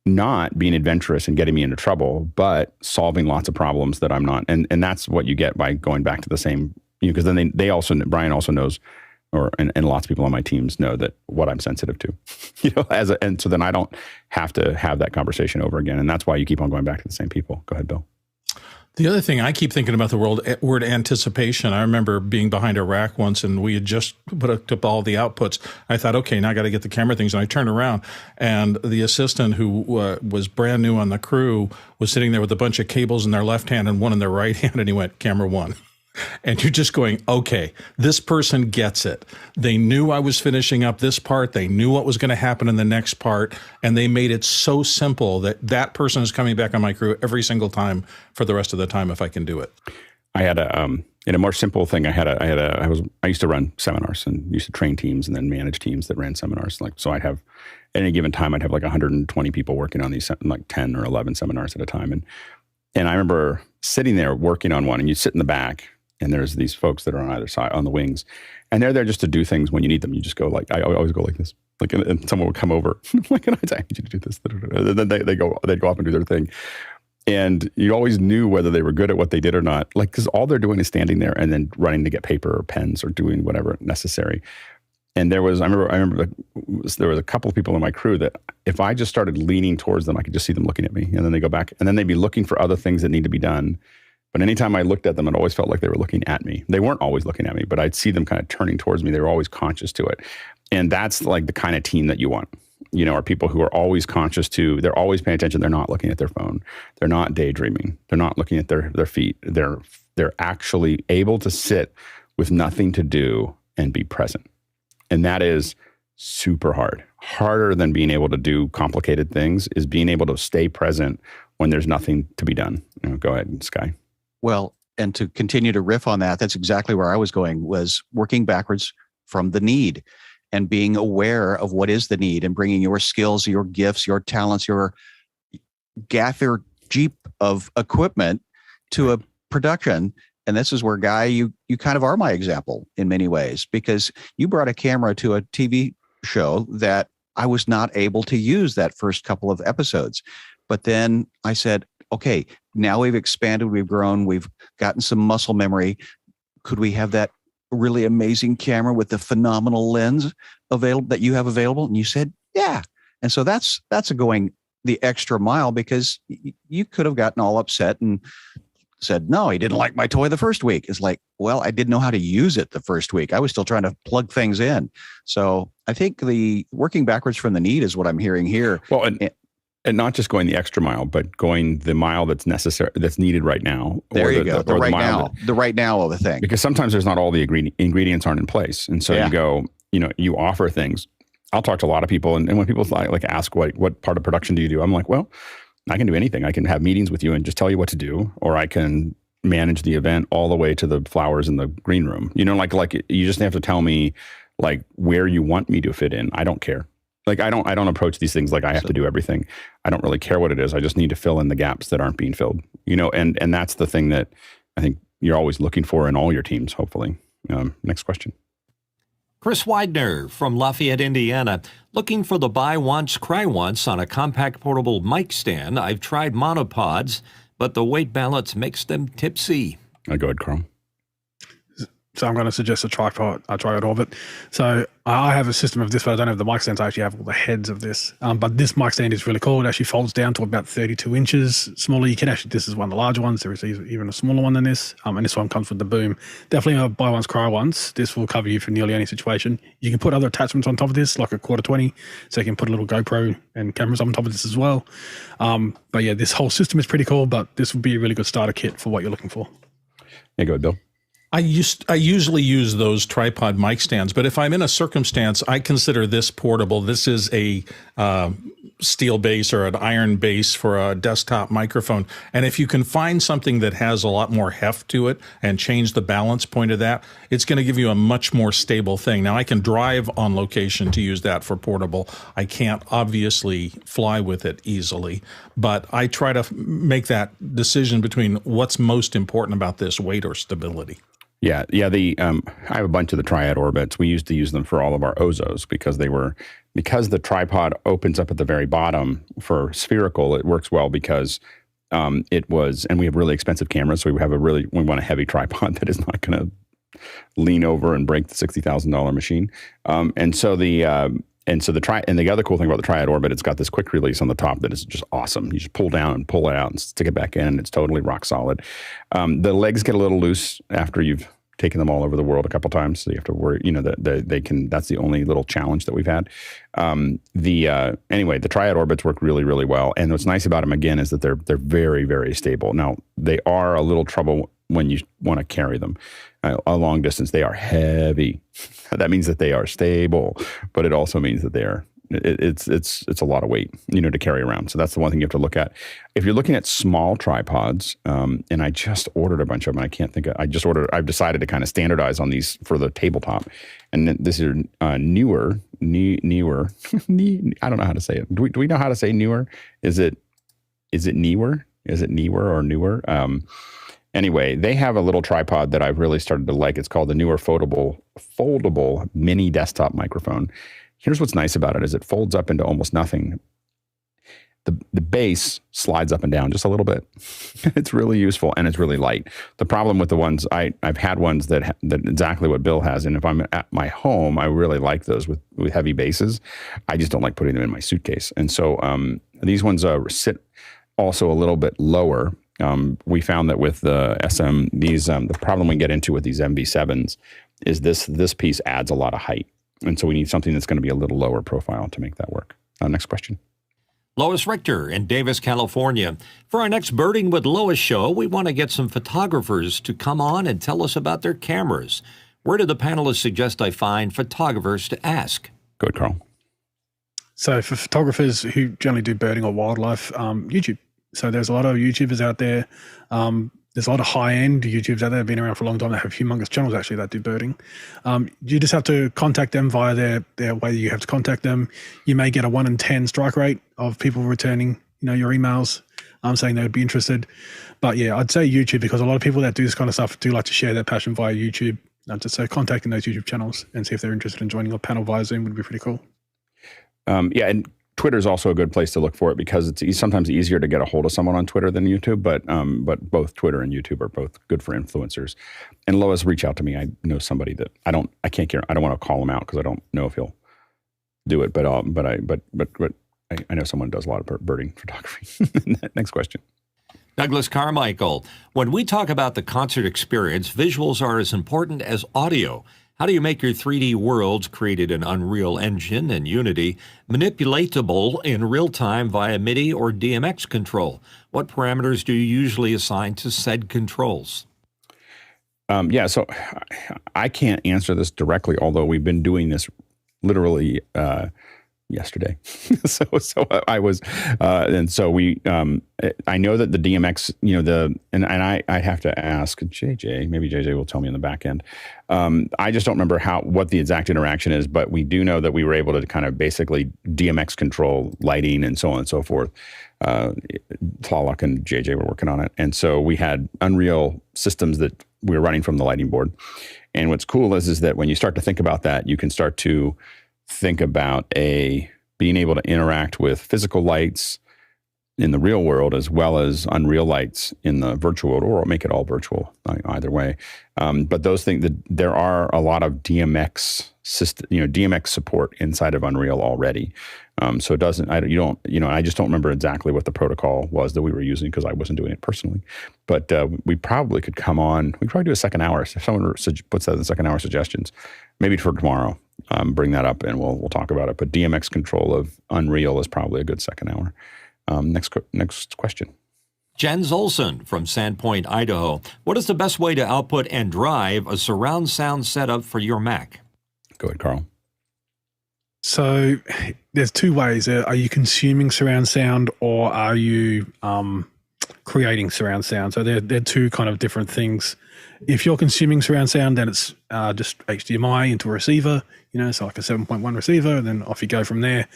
not being adventurous and getting me into trouble, but solving lots of problems that I'm not, and that's what you get by going back to the same, because then Brian also knows. And lots of people on my teams know that what I'm sensitive to, and so then I don't have to have that conversation over again. And that's why you keep on going back to the same people. Go ahead, Bill. The other thing I keep thinking about the word anticipation. I remember being behind a rack once, and we had just put up all the outputs. I thought, okay, now I got to get the camera things. And I turned around, and the assistant, who was brand new on the crew, was sitting there with a bunch of cables in their left hand and one in their right hand. And he went, camera 1. And you're just going, okay, this person gets it. They knew I was finishing up this part. They knew what was going to happen in the next part. And they made it so simple that person is coming back on my crew every single time for the rest of the time if I can do it. I had in a more simple thing, I used to run seminars and used to train teams and then manage teams that ran seminars. So I'd have, at any given time, I'd have like 120 people working on these, like 10 or 11 seminars at a time. And I remember sitting there working on one, and you sit in the back, and there's these folks that are on either side, on the wings, and they're there just to do things when you need them. You just go I always go like this, and someone would come over, like, I need you to do this. And then they'd go off and do their thing. And you always knew whether they were good at what they did or not, because all they're doing is standing there and then running to get paper or pens or doing whatever necessary. And I remember there was a couple of people in my crew that if I just started leaning towards them, I could just see them looking at me, and then they go back, and then they'd be looking for other things that need to be done. But anytime I looked at them, it always felt like they were looking at me. They weren't always looking at me, but I'd see them kind of turning towards me. They were always conscious to it. And that's like the kind of team that you want, are people who are always conscious they're always paying attention. They're not looking at their phone. They're not daydreaming. They're not looking at their feet. They're actually able to sit with nothing to do and be present. And that is super hard. Harder than being able to do complicated things is being able to stay present when there's nothing to be done. Go ahead, Sky. Well, and to continue to riff on that, that's exactly where I was going, was working backwards from the need and being aware of what is the need and bringing your skills, your gifts, your talents, your gaffer jeep of equipment to a production. And this is where, Guy, you kind of are my example in many ways, because you brought a camera to a TV show that I was not able to use that first couple of episodes. But then I said, okay, now we've expanded, we've grown, we've gotten some muscle memory. Could we have that really amazing camera with the phenomenal lens available that you have available? And you said, yeah. And so that's going the extra mile, because you could have gotten all upset and said, no, he didn't like my toy the first week. It's like, well, I didn't know how to use it the first week. I was still trying to plug things in. So I think the working backwards from the need is what I'm hearing here. Well, and not just going the extra mile, but going the mile that's necessary, that's needed right now. There you go. The right now of the thing. Because sometimes there's not all the ingredients aren't in place. And so you go, you offer things. I'll talk to a lot of people. And when people like ask what part of production do you do? I'm like, well, I can do anything. I can have meetings with you and just tell you what to do, or I can manage the event all the way to the flowers in the green room. Like you just have to tell me like where you want me to fit in. I don't care. Like I don't approach these things like I have to do everything. I don't really care what it is. I just need to fill in the gaps that aren't being filled. And that's the thing that I think you're always looking for in all your teams, hopefully. Next question. Chris Widener from Lafayette, Indiana, looking for the buy once, cry once on a compact portable mic stand. I've tried monopods, but the weight balance makes them tipsy. Go ahead, Carl. So I'm going to suggest a tripod orbit. So I have a system of this, but I don't have the mic stands. I actually have all the heads of this. But this mic stand is really cool. It actually folds down to about 32 inches smaller. You can actually, this is one of the larger ones. There is even a smaller one than this. And this one comes with the boom. Definitely a buy once, cry once. This will cover you for nearly any situation. You can put other attachments on top of this, like a quarter 20. So you can put a little GoPro and cameras on top of this as well. But yeah, this whole system is pretty cool, but this would be a really good starter kit for what you're looking for. Yeah, go ahead, Bill. I usually use those tripod mic stands, but if I'm in a circumstance, I consider this portable. This is a steel base or an iron base for a desktop microphone. And if you can find something that has a lot more heft to it and change the balance point of that, it's going to give you a much more stable thing. Now, I can drive on location to use that for portable. I can't obviously fly with it easily, but I try to make that decision between what's most important about this, weight or stability. Yeah. I have a bunch of the triad orbits. We used to use them for all of our Ozos because the tripod opens up at the very bottom for spherical. It works well because and we have really expensive cameras, so we want a heavy tripod that is not going to lean over and break the $60,000 machine. And the other cool thing about the triad orbit, it's got this quick release on the top that is just awesome. You just pull down and pull it out and stick it back in, and it's totally rock solid. The legs get a little loose after you've taken them all over the world a couple times, so you have to worry. That they can. That's the only little challenge that we've had. Anyway, the triad orbits work really, really well, and what's nice about them again is that they're very, very stable. Now they are a little trouble when you want to carry them a long distance. They are heavy. That means that they are stable, but it also means that it's a lot of weight, to carry around. So that's the one thing you have to look at. If you're looking at small tripods, and I just ordered a bunch of them, I've decided to kind of standardize on these for the tabletop. And this is newer. I don't know how to say it. Do we know how to say newer? Is it newer? Is it newer or newer? Anyway, they have a little tripod that I've really started to like. It's called the newer foldable mini desktop microphone. Here's what's nice about it is it folds up into almost nothing. The base slides up and down just a little bit. It's really useful and it's really light. The problem with the ones, I've had ones that exactly what Bill has, and if I'm at my home, I really like those with heavy bases. I just don't like putting them in my suitcase. And so these ones sit also a little bit lower. We found that with the the problem we get into with these MV7s is this piece adds a lot of height. And so we need something that's going to be a little lower profile to make that work. Next question. Lois Richter in Davis, California. For our next Birding with Lois show, we want to get some photographers to come on and tell us about their cameras. Where do the panelists suggest I find photographers to ask? Go ahead, Carl. So for photographers who generally do birding or wildlife, YouTube. So there's a lot of YouTubers out there. There's a lot of high-end YouTubers out there that have been around for a long time that have humongous channels actually that do birding. You just have to contact them via their way you have to contact them. You may get a 1 in 10 strike rate of people returning, your emails saying they would be interested. But yeah, I'd say YouTube, because a lot of people that do this kind of stuff do like to share their passion via YouTube. So contacting those YouTube channels and see if they're interested in joining a panel via Zoom would be pretty cool. Yeah, and Twitter is also a good place to look for it because it's sometimes easier to get a hold of someone on Twitter than YouTube, but both Twitter and YouTube are both good for influencers. And Lois, reach out to me. I know somebody that I don't want to call him out because I don't know if he'll do it, but I know someone who does a lot of birding photography. Next question. Douglas Carmichael, when we talk about the concert experience, visuals are as important as audio. How do you make your 3D worlds created in Unreal Engine and Unity manipulatable in real time via MIDI or DMX control? What parameters do you usually assign to said controls? So I can't answer this directly, although we've been doing this literally yesterday. so I was, and so we, I know that the DMX, and I have to ask JJ, maybe JJ will tell me in the back end. I just don't remember what the exact interaction is, but we do know that we were able to kind of basically DMX control lighting and so on and so forth. Tlaloc and JJ were working on it. And so we had Unreal systems that we were running from the lighting board. And what's cool is that when you start to think about that, you can start to think about being able to interact with physical lights in the real world as well as Unreal lights in the virtual world, or make it all virtual either way. But those things, there are a lot of DMX system, DMX support inside of Unreal already. So it doesn't, I just don't remember exactly what the protocol was that we were using because I wasn't doing it personally. But we probably could come on, we could probably do a second hour. If someone puts that in the second hour suggestions, maybe for tomorrow, bring that up and we'll talk about it. But DMX control of Unreal is probably a good second hour. Next question. Jens Olson from Sandpoint, Idaho. What is the best way to output and drive a surround sound setup for your Mac? Go ahead, Carl. So there's two ways. Are you consuming surround sound or are you creating surround sound? So they're two kind of different things. If you're consuming surround sound, then it's just HDMI into a receiver, so like a 7.1 receiver, and then off you go from there.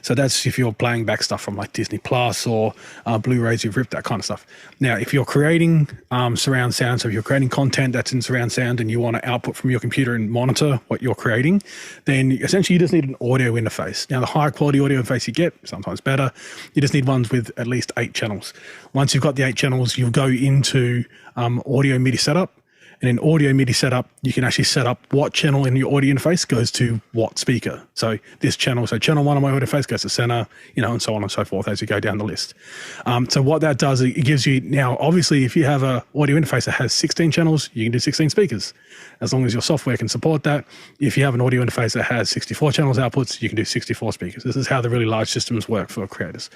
So that's if you're playing back stuff from like Disney Plus or Blu-rays you've ripped, that kind of stuff. Now, if you're creating surround sound, so if you're creating content that's in surround sound and you want to output from your computer and monitor what you're creating, then essentially you just need an audio interface. Now, the higher quality audio interface you get, sometimes better, you just need ones with at least 8 channels. Once you've got the 8 channels, you'll go into audio MIDI setup. And in audio MIDI setup, you can actually set up what channel in your audio interface goes to what speaker. So this channel, channel 1 on my audio interface goes to center, and so on and so forth as you go down the list. So what that does, it gives you, now obviously if you have a audio interface that has 16 channels, you can do 16 speakers, as long as your software can support that. If you have an audio interface that has 64 channels outputs, you can do 64 speakers. This is how the really large systems work for creators.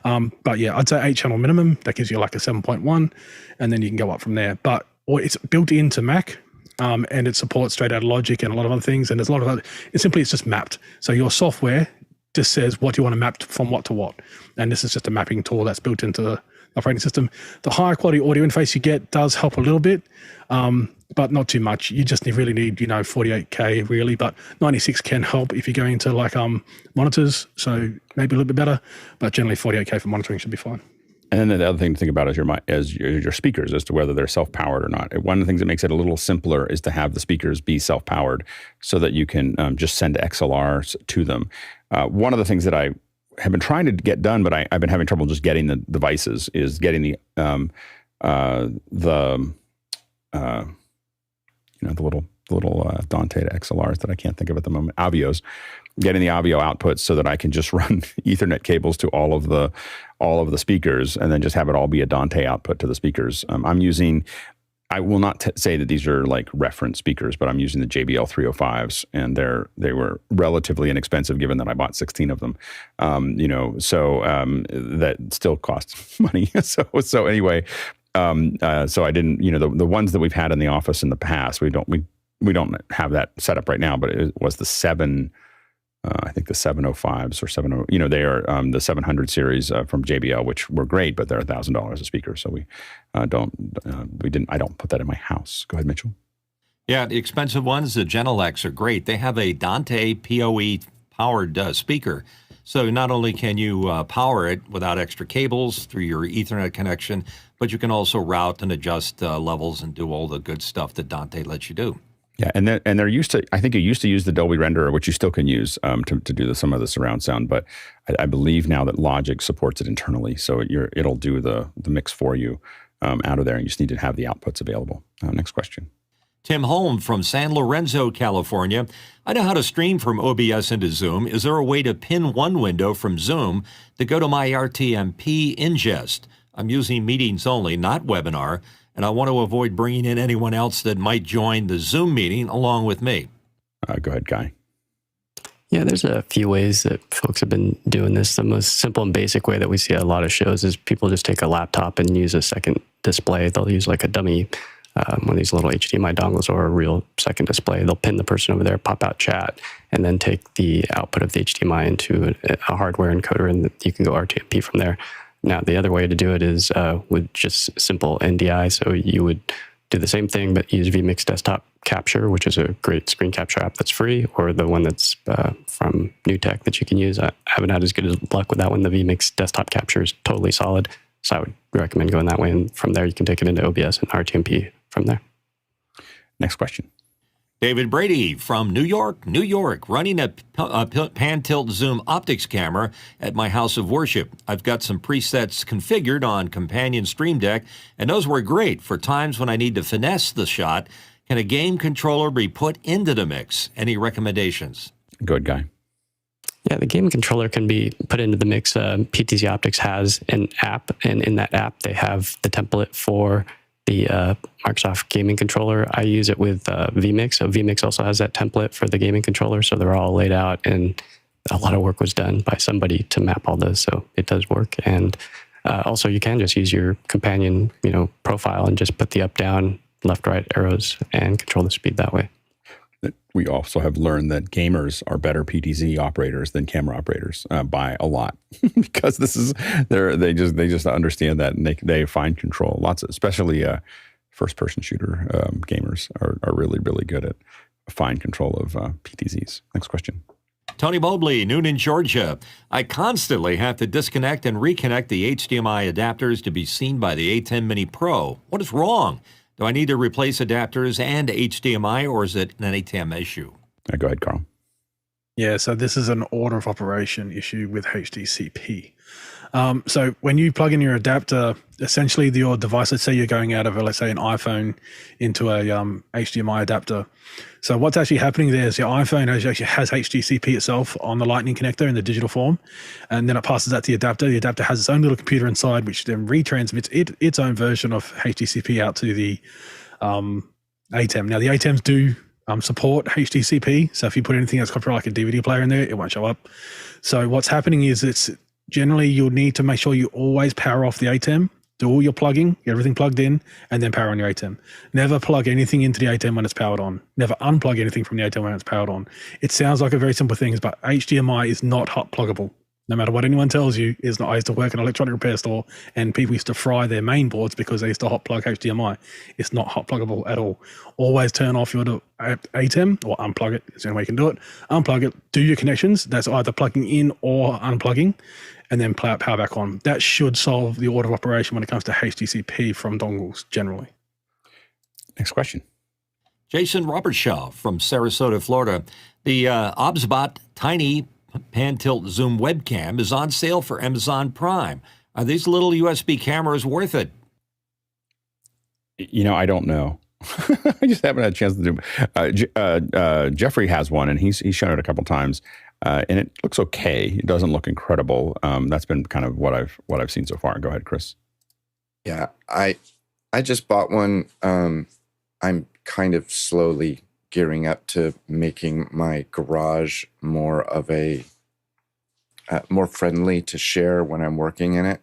But yeah, I'd say 8 channel minimum. That gives you like a 7.1, and then you can go up from there. But or it's built into Mac, and it supports straight out of Logic and a lot of other things. And there's a lot of other, it's just mapped. So your software just says what you want to map from what to what. And this is just a mapping tool that's built into the operating system. The higher quality audio interface you get does help a little bit, but not too much. You just really need, 48K really, but 96 can help if you're going into like monitors. So maybe a little bit better, but generally 48K for monitoring should be fine. And then the other thing to think about is your speakers, as to whether they're self-powered or not. One of the things that makes it a little simpler is to have the speakers be self-powered so that you can just send XLRs to them. One of the things that I have been trying to get done, but I've been having trouble just getting the devices, is getting the little Dante XLRs that I can't think of at the moment, Avios, getting the Avio outputs so that I can just run Ethernet cables to all of the speakers and then just have it all be a Dante output to the speakers. I will not say that these are like reference speakers, but I'm using the JBL 305s, and they were relatively inexpensive given that I bought 16 of them. That still costs money. So anyway, so I didn't, the ones that we've had in the office in the past, we don't have that set up right now, but it was the 7 I think the 705s or 70, they are the 700 series from JBL, which were great, but they're $1,000 a speaker. So I don't put that in my house. Go ahead, Mitchell. Yeah, the expensive ones, the Genelecs, are great. They have a Dante PoE powered speaker. So not only can you power it without extra cables through your Ethernet connection, but you can also route and adjust levels and do all the good stuff that Dante lets you do. Yeah, and they're used to. I think you used to use the Dolby Renderer, which you still can use to do some of the surround sound. But I believe now that Logic supports it internally, so it'll do the mix for you out of there, and you just need to have the outputs available. Next question. Tim Holm from San Lorenzo, California. I know how to stream from OBS into Zoom. Is there a way to pin one window from Zoom to go to my RTMP ingest? I'm using meetings only, not webinar, and I want to avoid bringing in anyone else that might join the Zoom meeting along with me. Go ahead, Guy. Yeah, there's a few ways that folks have been doing this. The most simple and basic way that we see at a lot of shows is people just take a laptop and use a second display. They'll use like a dummy, one of these little HDMI dongles or a real second display. They'll pin the person over there, pop out chat, and then take the output of the HDMI into a hardware encoder, and you can go RTMP from there. Now, the other way to do it is with just simple NDI. So you would do the same thing, but use vMix Desktop Capture, which is a great screen capture app that's free, or the one that's from NewTek that you can use. I haven't had as good luck with that one. The vMix Desktop Capture is totally solid. So I would recommend going that way. And from there, you can take it into OBS and RTMP from there. Next question. David Brady from New York, running a pan-tilt zoom optics camera at my house of worship. I've got some presets configured on Companion Stream Deck, and those work great for times when I need to finesse the shot. Can a game controller be put into the mix? Any recommendations? Good, Guy. Yeah, the game controller can be put into the mix. PTZ Optics has an app, and in that app, they have the template for the Microsoft gaming controller. I use it with vMix. So vMix also has that template for the gaming controller. So they're all laid out, and a lot of work was done by somebody to map all those. So it does work. And also you can just use your companion, profile and just put the up, down, left, right arrows and control the speed that way. We also have learned that gamers are better PTZ operators than camera operators by a lot because they just understand that, and they find control. Especially first-person shooter gamers are really, really good at fine control of PTZs. Next question. Tony Mobley, Noonan, Georgia. I constantly have to disconnect and reconnect the HDMI adapters to be seen by the ATEM Mini Pro. What is wrong? Do I need to replace adapters and HDMI, or is it an ATEM issue? Go ahead, Carl. Yeah, so this is an order of operation issue with HDCP. So when you plug in your adapter, essentially your device, let's say you're going out of, let's say, an iPhone into a HDMI adapter. So what's actually happening there is your iPhone actually has HDCP itself on the lightning connector in the digital form, and then it passes that to the adapter. The adapter has its own little computer inside, which then retransmits its own version of HDCP out to the ATEM. Now, the ATEMs do support HDCP, so if you put anything that's copyright like a DVD player in there, it won't show up. So what's happening is it's generally you'll need to make sure you always power off the ATEM, do all your plugging, get everything plugged in, and then power on your ATEM. Never plug anything into the ATEM when it's powered on. Never unplug anything from the ATEM when it's powered on. It sounds like a very simple thing, but HDMI is not hot pluggable. No matter what anyone tells you, is not. I used to work in an electronic repair store, and people used to fry their main boards because they used to hot plug HDMI. It's not hot pluggable at all. Always turn off your ATEM or unplug it. It's the only way you can do it. Unplug it. Do your connections. That's either plugging in or unplugging, and then power back on. That should solve the order of operation when it comes to HDCP from dongles generally. Next question. Jason Robertshaw from Sarasota, Florida. The OBSBOT Tiny Pan-Tilt Zoom Webcam is on sale for Amazon Prime. Are these little USB cameras worth it? I don't know. I just haven't had a chance to do. Jeffrey has one, and he's shown it a couple times, and it looks okay. It doesn't look incredible. That's been kind of what I've seen so far. Go ahead, Chris. Yeah, I just bought one. I'm kind of slowly gearing up to making my garage more of a more friendly to share when I'm working in it.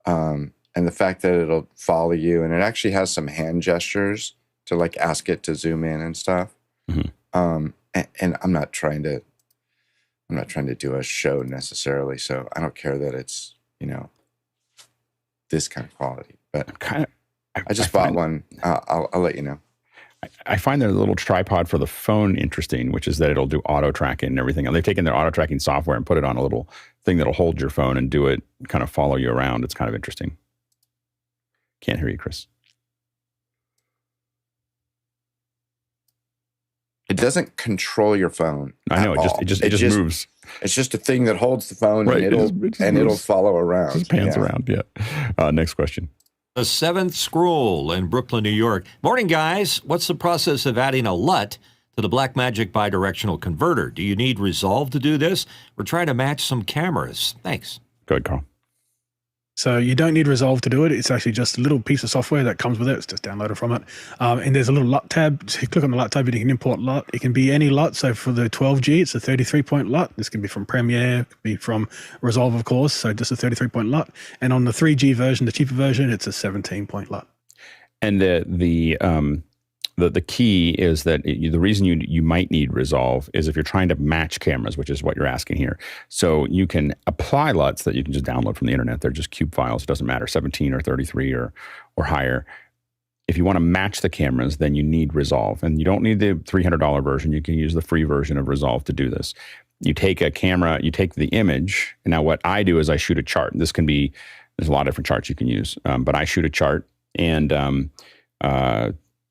And the fact that it'll follow you, and it actually has some hand gestures to like ask it to zoom in and stuff. Mm-hmm. And I'm not trying to I'm not trying to do a show necessarily, so I don't care that it's, this kind of quality. But I just bought one. I'll let you know. I find their little tripod for the phone interesting, which is that it'll do auto tracking and everything. And they've taken their auto tracking software and put it on a little thing that'll hold your phone and do it, kind of follow you around. It's kind of interesting. Can't hear you, Chris. It doesn't control your phone. I know, it just moves. It's just a thing that holds the phone, right, and it'll follow around. Just pans around, yeah. Next question. The Seventh Scroll in Brooklyn, New York. Morning, guys. What's the process of adding a LUT to the Blackmagic bidirectional converter? Do you need Resolve to do this? We're trying to match some cameras. Thanks. Go ahead, Carl. So you don't need Resolve to do it. It's actually just a little piece of software that comes with it. It's just downloaded from it. And there's a little LUT tab. So you click on the LUT tab and you can import LUT. It can be any LUT. So for the 12G, it's a 33-point LUT. This can be from Premiere, it can be from Resolve, of course. So just a 33-point LUT. And on the 3G version, the cheaper version, it's a 17-point LUT. And the key is that the reason you might need Resolve is if you're trying to match cameras, which is what you're asking here. So you can apply LUTs that you can just download from the internet. They're just cube files. It doesn't matter, 17 or 33 or higher. If you want to match the cameras, then you need Resolve. And you don't need the $300 version. You can use the free version of Resolve to do this. You take a camera, you take the image, and now what I do is I shoot a chart. This can be, there's a lot of different charts you can use, but I shoot a chart, and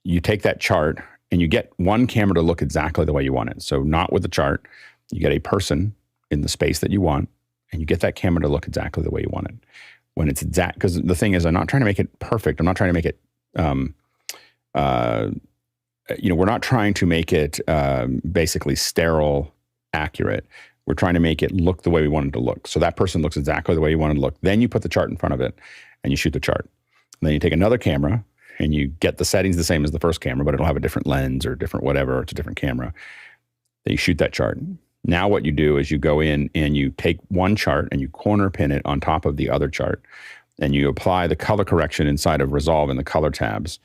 you take that chart and you get one camera to look exactly the way you want it. So not with the chart, you get a person in the space that you want, and you get that camera to look exactly the way you want it. When it's exact, because the thing is, I'm not trying to make it perfect. I'm not trying to make it, we're not trying to make it basically sterile accurate. We're trying to make it look the way we want it to look. So that person looks exactly the way you want it to look. Then you put the chart in front of it and you shoot the chart. And then you take another camera and you get the settings the same as the first camera, but it'll have a different lens or different whatever. It's a different camera. Then you shoot that chart. Now what you do is you go in and you take one chart and you corner pin it on top of the other chart, and you apply the color correction inside of Resolve in the color tabs,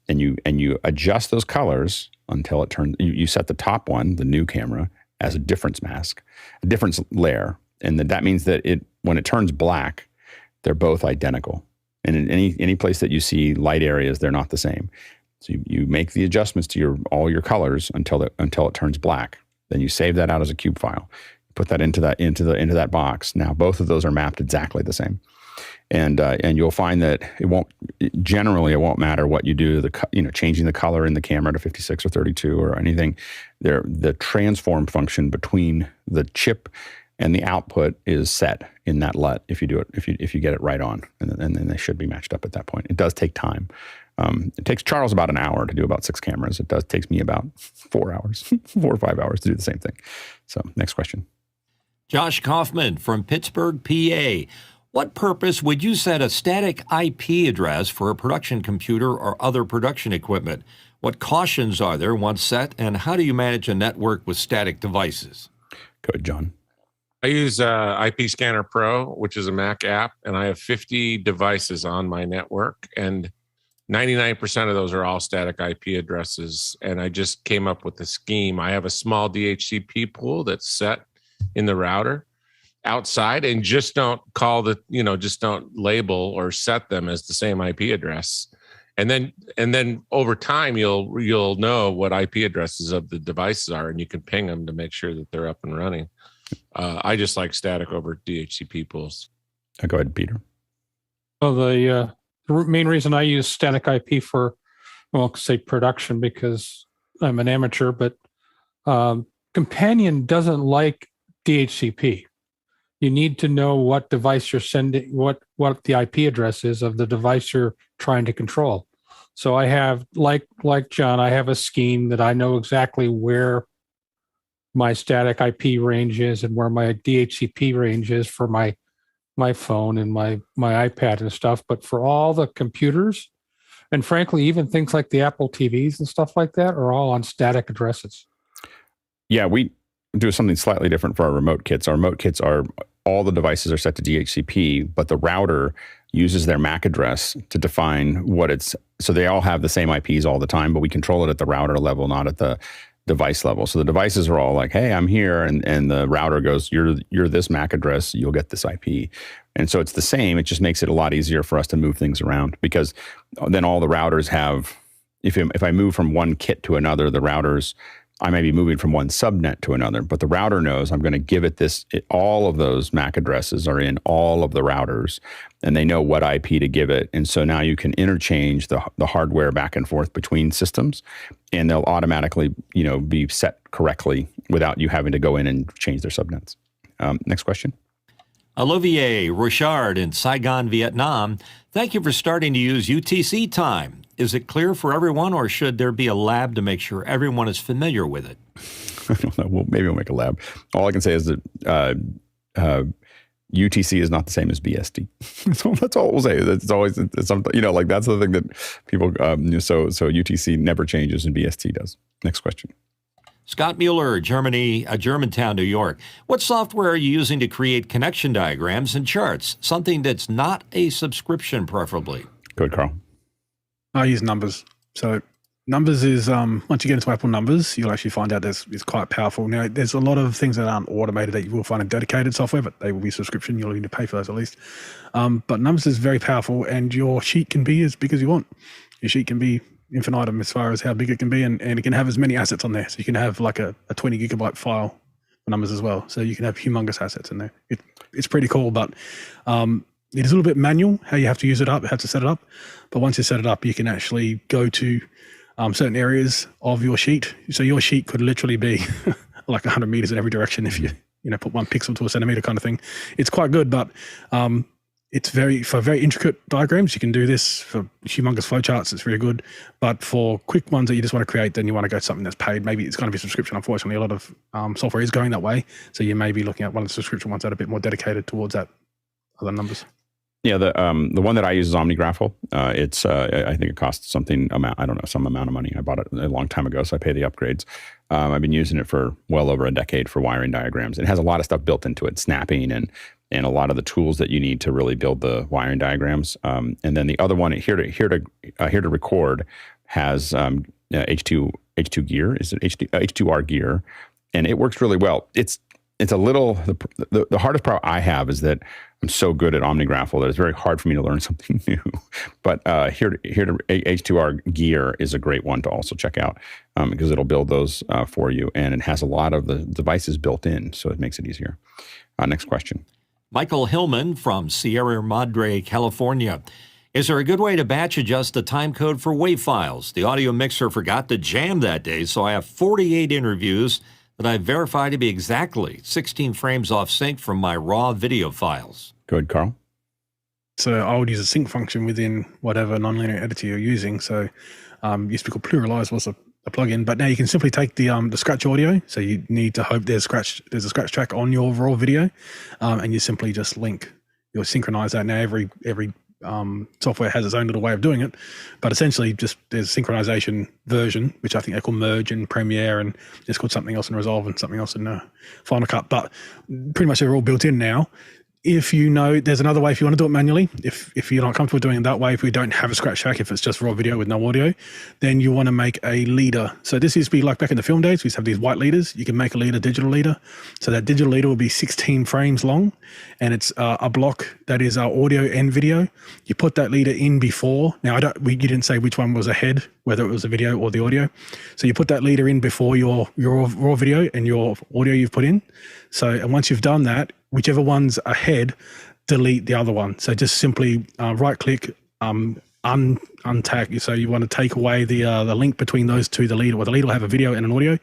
and you adjust those colors until it turns. You set the top one, the new camera, as a difference mask, a difference layer, and that means that when it turns black, they're both identical. And in any place that you see light areas, they're not the same. So you make the adjustments to all your colors until it turns black. Then you save that out as a cube file. Put that into that box. Now both of those are mapped exactly the same. And you'll find that it won't matter what you do. Changing the color in the camera to 56 or 32 or anything. The transform function between the chip and the output is set in that LUT if you do it, if you get it right on, and then they should be matched up at that point. It does take time. It takes Charles about an hour to do about 6 cameras. It takes me about 4 hours, 4 or 5 hours to do the same thing. So next question. Josh Kaufman from Pittsburgh, PA. What purpose would you set a static IP address for a production computer or other production equipment? What cautions are there once set, and how do you manage a network with static devices? Go ahead, John. I use IP Scanner Pro, which is a Mac app, and I have 50 devices on my network, and 99% of those are all static IP addresses. And I just came up with a scheme. I have a small DHCP pool that's set in the router outside, and just don't just don't label or set them as the same IP address. And then over time, you'll know what IP addresses of the devices are, and you can ping them to make sure that they're up and running. I just like static over DHCP pools. Go ahead, Peter. Well, the main reason I use static IP for, say production, because I'm an amateur, but Companion doesn't like DHCP. You need to know what device you're sending, what the IP address is of the device you're trying to control. So I have, like John, I have a scheme that I know exactly where my static IP range is and where my DHCP range is for my phone and my iPad and stuff. But for all the computers, and frankly, even things like the Apple TVs and stuff like that are all on static addresses. Yeah, we do something slightly different for our remote kits. Our remote kits are, all the devices are set to DHCP, but the router uses their MAC address to define what it's, so they all have the same IPs all the time, but we control it at the router level, not at the device level. So the devices are all like, hey, I'm here. And the router goes, you're this MAC address, you'll get this IP. And so it's the same. It just makes it a lot easier for us to move things around, because then all the routers have, if I move from one kit to another, the routers, I may be moving from one subnet to another, but the router knows I'm going to give it this, all of those MAC addresses are in all of the routers, and they know what IP to give it. And so now you can interchange the hardware back and forth between systems, and they'll automatically, be set correctly without you having to go in and change their subnets. Next question. Olivier Richard in Saigon, Vietnam. Thank you for starting to use UTC time. Is it clear for everyone, or should there be a lab to make sure everyone is familiar with it? I don't know. Well, maybe we'll make a lab. All I can say is that UTC is not the same as BSD. That's all we'll say. It's always, something, like that's the thing that people, so UTC never changes and BSD does. Next question. Scott Mueller, Germany, Germantown, New York. What software are you using to create connection diagrams and charts? Something that's not a subscription, preferably. Go ahead, Carl. I use Numbers. So Numbers is, once you get into Apple Numbers, you'll actually find out it's quite powerful. Now, there's a lot of things that aren't automated that you will find in dedicated software, but they will be subscription. You'll need to pay for those at least. But Numbers is very powerful, and your sheet can be as big as you want. Your sheet can be infinitum as far as how big it can be, and it can have as many assets on there. So you can have like a 20 gigabyte file for Numbers as well. So you can have humongous assets in there. It's pretty cool, but it is a little bit manual how you have to use it up, how to set it up. But once you set it up, you can actually go to certain areas of your sheet. So your sheet could literally be like 100 meters in every direction if you put 1 pixel to a centimeter kind of thing. It's quite good, but it's for very intricate diagrams. You can do this for humongous flowcharts. It's really good. But for quick ones that you just want to create, then you want to go to something that's paid. Maybe it's going to be a subscription. Unfortunately, a lot of software is going that way. So you may be looking at one of the subscription ones that are a bit more dedicated towards that other numbers. Yeah, the one that I use is OmniGraffle. It's I think it costs some amount of money. I bought it a long time ago, so I pay the upgrades. I've been using it for well over a decade for wiring diagrams. It has a lot of stuff built into it, snapping and a lot of the tools that you need to really build the wiring diagrams. And then the other one here to record has H2 gear. Is it H2R gear, and it works really well. It's a little the hardest part I have is that I'm so good at OmniGraffle that it's very hard for me to learn something new. But here to H2R gear is a great one to also check out because it'll build those for you, and it has a lot of the devices built in, so it makes it easier. Next question. Michael Hillman from Sierra Madre, California. Is there a good way to batch adjust the timecode for WAV files? The audio mixer forgot to jam that day, so I have 48 interviews that I verified to be exactly 16 frames off sync from my raw video files. Go ahead, Carl. So I would use a sync function within whatever nonlinear editor you're using. So used to be called Pluralize was a plugin, but now you can simply take the scratch audio. So you need to hope there's a scratch track on your raw video, and you simply just you'll synchronize that. Now every software has its own little way of doing it, but essentially just there's a synchronization version, which I think they call Merge in Premiere, and it's called something else in Resolve and something else in Final Cut. But pretty much they're all built in now. If there's another way if you want to do it manually, if you're not comfortable doing it that way, if we don't have a scratch track, if it's just raw video with no audio, then you want to make a leader. So this used to be like back in the film days, we used to have these white leaders. You can make a leader, digital leader. So that digital leader will be 16 frames long, and it's a block that is our audio and video. You put that leader in before. Now, you didn't say which one was ahead, whether it was the video or the audio. So you put that leader in before your raw video and your audio you've put in. So, and once you've done that, whichever one's ahead, delete the other one. So just simply right-click, untag. So you want to take away the link between those two. The leader will have a video and an audio.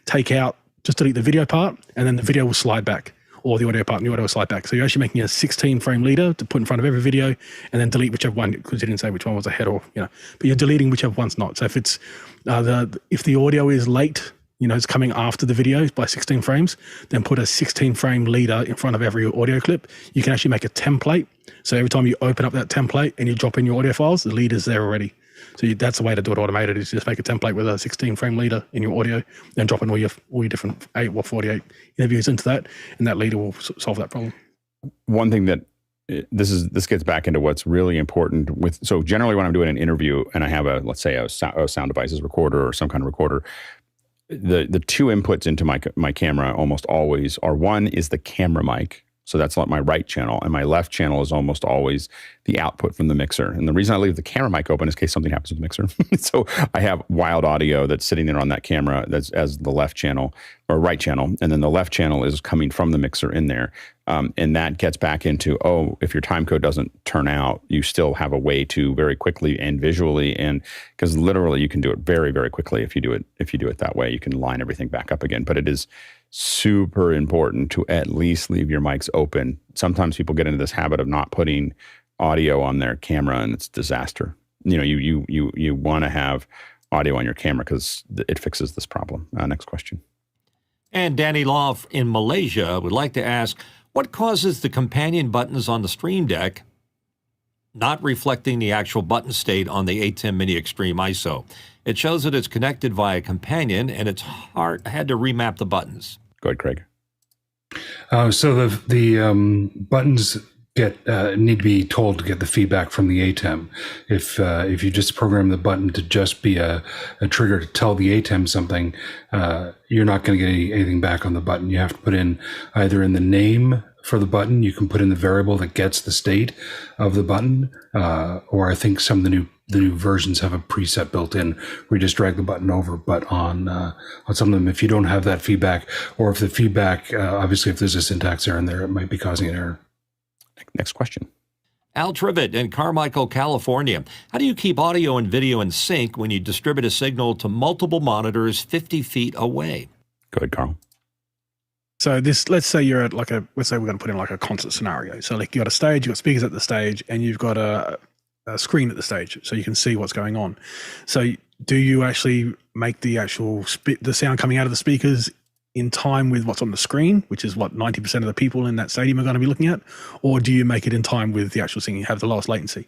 Take out, just delete the video part, and then the video will slide back, or the audio part and the audio will slide back. So you're actually making a 16-frame leader to put in front of every video, and then delete whichever one, because you didn't say which one was ahead or but you're deleting whichever one's not. So if it's if the audio is late, it's coming after the video by 16 frames, then put a 16-frame leader in front of every audio clip. You can actually make a template. So every time you open up that template and you drop in your audio files, the leader's there already. So that's the way to do it automated, is just make a template with a 16-frame leader in your audio, then drop in all your different 8 or 48 interviews into that, and that leader will solve that problem. One thing that this gets back into what's really important so generally when I'm doing an interview and I have let's say a sound devices recorder or some kind of recorder, the two inputs into my camera almost always are, one is the camera mic. So that's like my right channel, and my left channel is almost always the output from the mixer. And the reason I leave the camera mic open is in case something happens with the mixer. So I have wild audio that's sitting there on that camera that's as the left channel or right channel, and then the left channel is coming from the mixer in there. And that gets back into, if your timecode doesn't turn out, you still have a way to very quickly and visually, and because literally you can do it very, very quickly if you do it that way. You can line everything back up again. But it is super important to at least leave your mics open. Sometimes people get into this habit of not putting audio on their camera, and it's disaster. You want to have audio on your camera because it fixes this problem. Next question. And Danny Law in Malaysia would like to ask, what causes the companion buttons on the Stream Deck not reflecting the actual button state on the ATEM Mini Extreme ISO? It shows that it's connected via companion, and it's hard. I had to remap the buttons. Go ahead, Craig. So the buttons need to be told to get the feedback from the ATEM. If you just program the button to just be a trigger to tell the ATEM something, you're not going to get anything back on the button. You have to put in either in the name for the button, you can put in the variable that gets the state of the button, or I think some of the new versions have a preset built in where you just drag the button over. But on some of them, if you don't have that feedback, or if the feedback, obviously if there's a syntax error in there, it might be causing an error. Next question. Al Trivet in Carmichael, California. How do you keep audio and video in sync when you distribute a signal to multiple monitors 50 feet away? Go ahead, Carl. So let's say you're at let's say we're going to put in like a concert scenario. So like you got a stage, you got speakers at the stage, and you've got a screen at the stage, so you can see what's going on. So do you actually make the actual the sound coming out of the speakers in time with what's on the screen, which is what 90% of the people in that stadium are going to be looking at, or do you make it in time with the actual singing, have the lowest latency?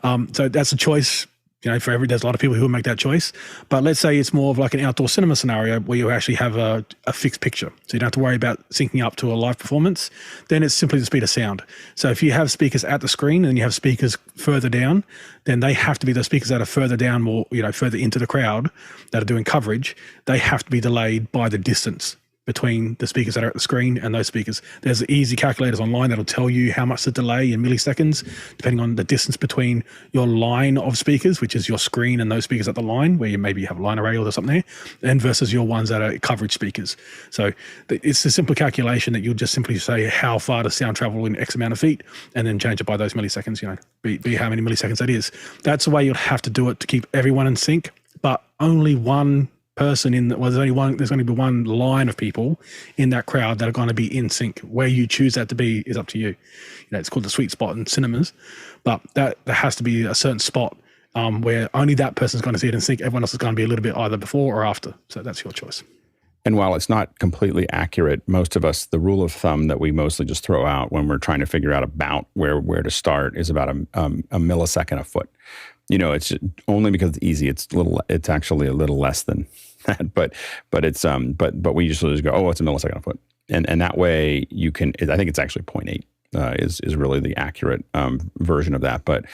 So that's a choice. There's a lot of people who will make that choice. But let's say it's more of like an outdoor cinema scenario where you actually have a fixed picture. So you don't have to worry about syncing up to a live performance. Then it's simply the speed of sound. So if you have speakers at the screen and you have speakers further down, then they have to be the speakers that are further down, more, further into the crowd that are doing coverage. They have to be delayed by the distance between the speakers that are at the screen and those speakers. There's easy calculators online that'll tell you how much the delay in milliseconds, depending on the distance between your line of speakers, which is your screen and those speakers at the line, where you maybe have a line array or something there, and versus your ones that are coverage speakers. So it's a simple calculation that you'll just simply say how far does sound travel in X amount of feet, and then change it by those milliseconds, be how many milliseconds that is. That's the way you'll have to do it to keep everyone in sync, but only one person there's going to be one line of people in that crowd that are going to be in sync. Where you choose that to be is up to you. It's called the sweet spot in cinemas, but there has to be a certain spot where only that person's going to see it in sync. Everyone else is going to be a little bit either before or after. So that's your choice. And while it's not completely accurate, most of us, the rule of thumb that we mostly just throw out when we're trying to figure out about where to start is about a millisecond a foot. It's only because it's easy. It's actually a little less than that, but we usually just go, it's a millisecond a foot, and that way you can. I think it's actually 0.8 is really the accurate version of that, but